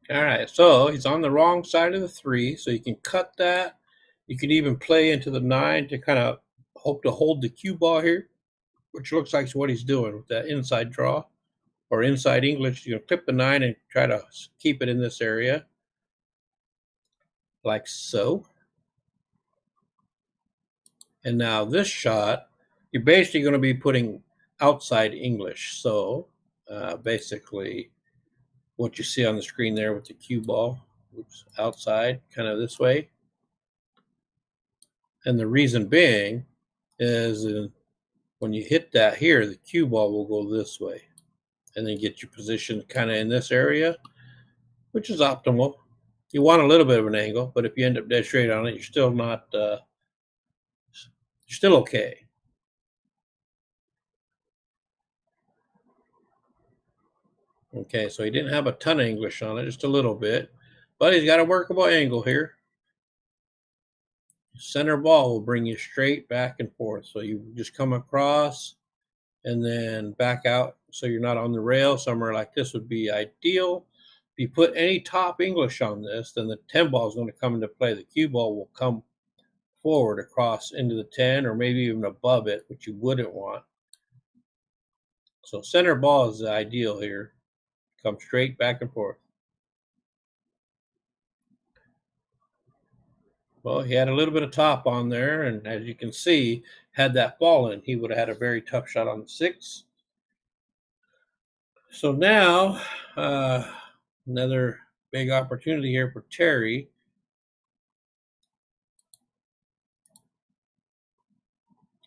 All right, so he's on the wrong side of the 3, so you can cut that. You can even play into the 9 to kind of hope to hold the cue ball here, which looks like what he's doing with that inside draw or inside English, you know, clip the 9 and try to keep it in this area, like so. And now this shot, you're basically going to be putting outside English. So basically what you see on the screen there with the cue ball, oops, outside, kind of this way. And the reason being is when you hit that here, the cue ball will go this way and then get your position kind of in this area, which is optimal. You want a little bit of an angle, but if you end up dead straight on it, you're still not, you're still okay. Okay, so he didn't have a ton of English on it, just a little bit, but he's got a workable angle here. Center ball will bring you straight back and forth. So you just come across and then back out so you're not on the rail. Somewhere like this would be ideal. If you put any top English on this, then the 10 ball is going to come into play. The cue ball will come forward across into the 10 or maybe even above it, which you wouldn't want. So center ball is the ideal here. Come straight back and forth. Well, he had a little bit of top on there, and as you can see, had that fallen, he would have had a very tough shot on the 6. So now, another big opportunity here for Terry.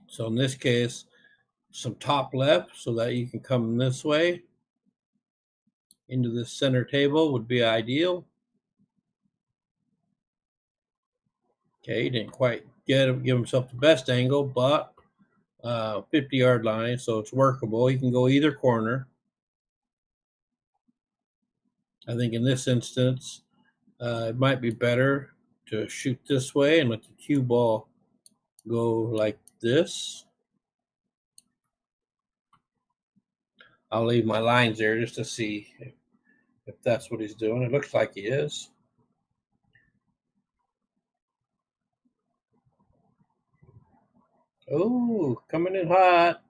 So in this case, some top left so that you can come this way into the center table would be ideal. Okay, he didn't quite give himself the best angle, but 50-yard line, so it's workable. He can go either corner. I think in this instance, it might be better to shoot this way and let the cue ball go like this. I'll leave my lines there just to see if that's what he's doing. It looks like he is. Oh, coming in hot.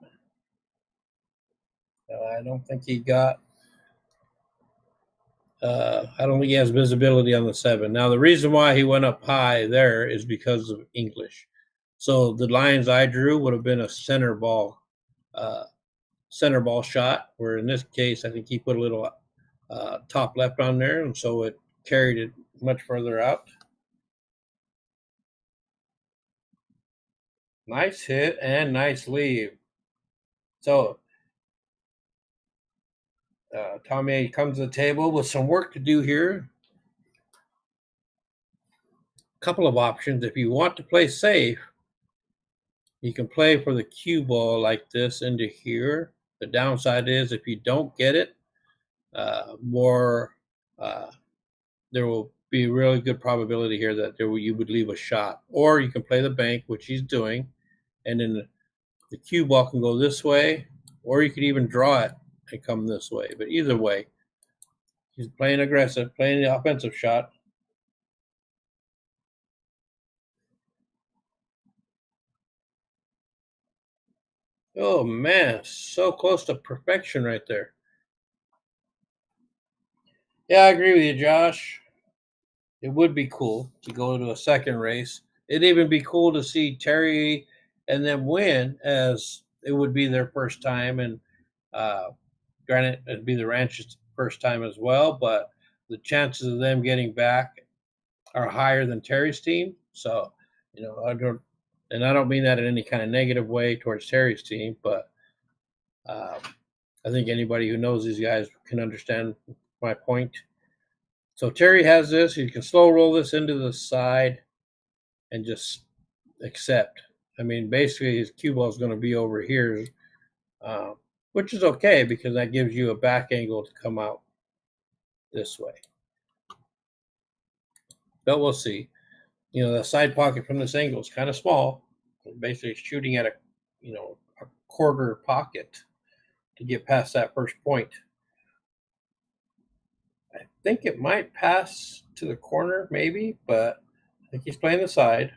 I don't think he got, I don't think he has visibility on the 7. Now, the reason why he went up high there is because of English. So the lines I drew would have been a center ball shot, where in this case, I think he put a little top left on there, and so it carried it much further out. Nice hit and nice leave. So Tommy comes to the table with some work to do here. A couple of options. If you want to play safe, you can play for the cue ball like this into here. The downside is if you don't get it, there will be a really good probability here that you would leave a shot. Or you can play the bank, which he's doing, and then the cue ball can go this way, or you could even draw it and come this way. But either way, he's playing aggressive, playing the offensive shot. Oh man, so close to perfection right there. Yeah, I agree with you, Josh. It would be cool to go to a second race. It'd even be cool to see Terry and them win, as it would be their first time. And granted, it'd be the ranch's first time as well, but the chances of them getting back are higher than Terry's team. So, you know, I don't mean that in any kind of negative way towards Terry's team, but I think anybody who knows these guys can understand my point. So Terry has this. You can slow roll this into the side and just accept. I mean, basically his cue ball is going to be over here, which is okay because that gives you a back angle to come out this way. But we'll see. You know, the side pocket from this angle is kind of small. Basically shooting at a quarter pocket to get past that first point. I think it might pass to the corner, maybe, but I think he's playing the side.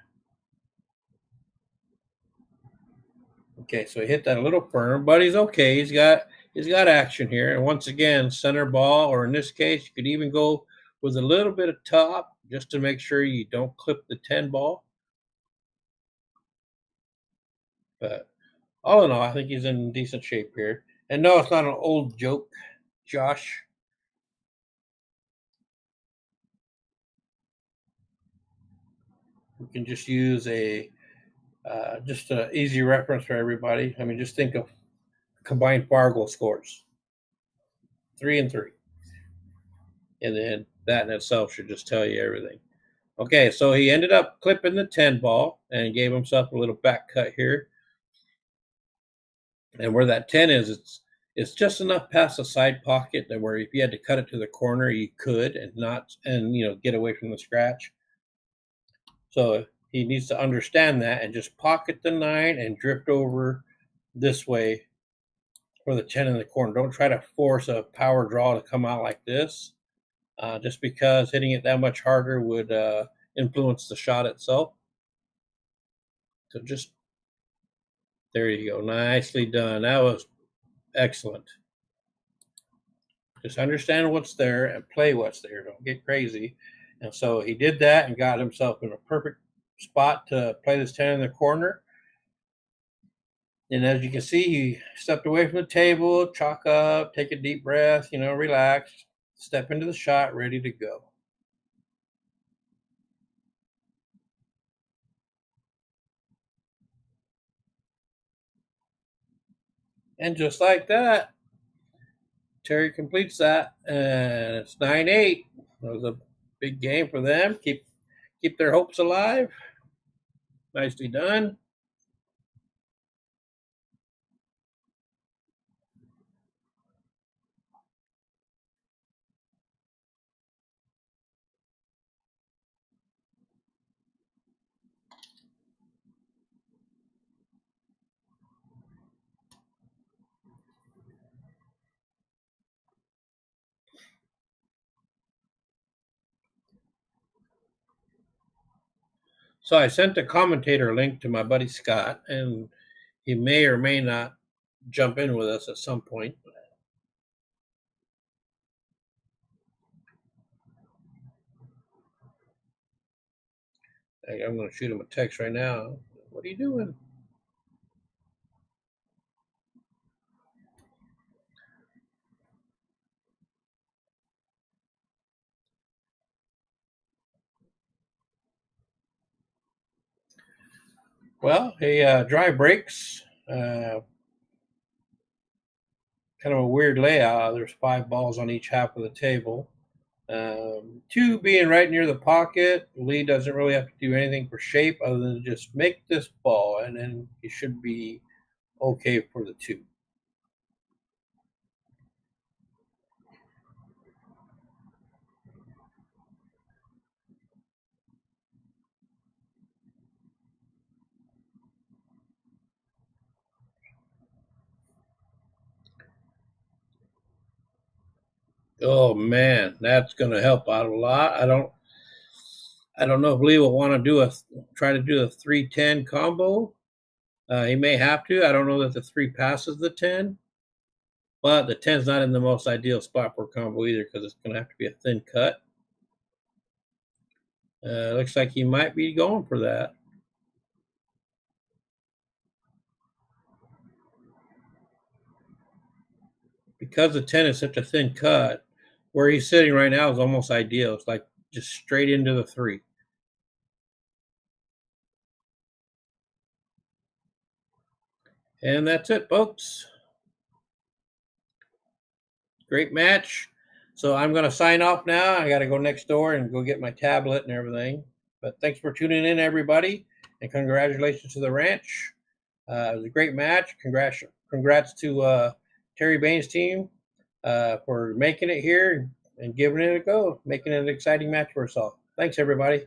Okay, so he hit that a little firm, but he's okay. He's got he's got action here. And once again, center ball, or in this case, you could even go with a little bit of top just to make sure you don't clip the 10 ball. But all in all, I think he's in decent shape here. And no, it's not an old joke, Josh. We can just use just an easy reference for everybody. I mean, just think of combined Fargo scores, 3-3, and then that in itself should just tell you everything. Okay, so he ended up clipping the 10 ball and gave himself a little back cut here. And where that 10 is, it's just enough past the side pocket that where if you had to cut it to the corner, you could and get away from the scratch. So he needs to understand that and just pocket the 9 and drift over this way for the 10 in the corner. Don't try to force a power draw to come out like this, just because hitting it that much harder would influence the shot itself. So just, there you go. Nicely done. That was excellent. Just understand what's there and play what's there. Don't get crazy. And so he did that and got himself in a perfect spot to play this 10 in the corner. And as you can see, he stepped away from the table, chalk up, take a deep breath, relax, step into the shot, ready to go. And just like that, Terry completes that, and it's 9-8. That was a big game for them. Keep their hopes alive. Nicely done. So I sent a commentator link to my buddy Scott, and he may or may not jump in with us at some point. I'm going to shoot him a text right now. What are you doing? Well, a dry brakes, kind of a weird layout. There's 5 balls on each half of the table. 2 being right near the pocket. Lee doesn't really have to do anything for shape other than just make this ball, and then he should be okay for the 2. Oh man, that's going to help out a lot. I don't know if Lee will want to try to do a 3-10 combo. He may have to. I don't know that the 3 passes the 10, but the 10's not in the most ideal spot for a combo either because it's going to have to be a thin cut. Looks like he might be going for that. Because the 10 is such a thin cut, where he's sitting right now is almost ideal. It's like just straight into the 3. And that's it, folks. Great match. So I'm going to sign off now. I got to go next door and go get my tablet and everything. But thanks for tuning in, everybody. And congratulations to the ranch. It was a great match. Congrats to Terry Bain's team for making it here and giving it a go, making it an exciting match for us all. Thanks, everybody.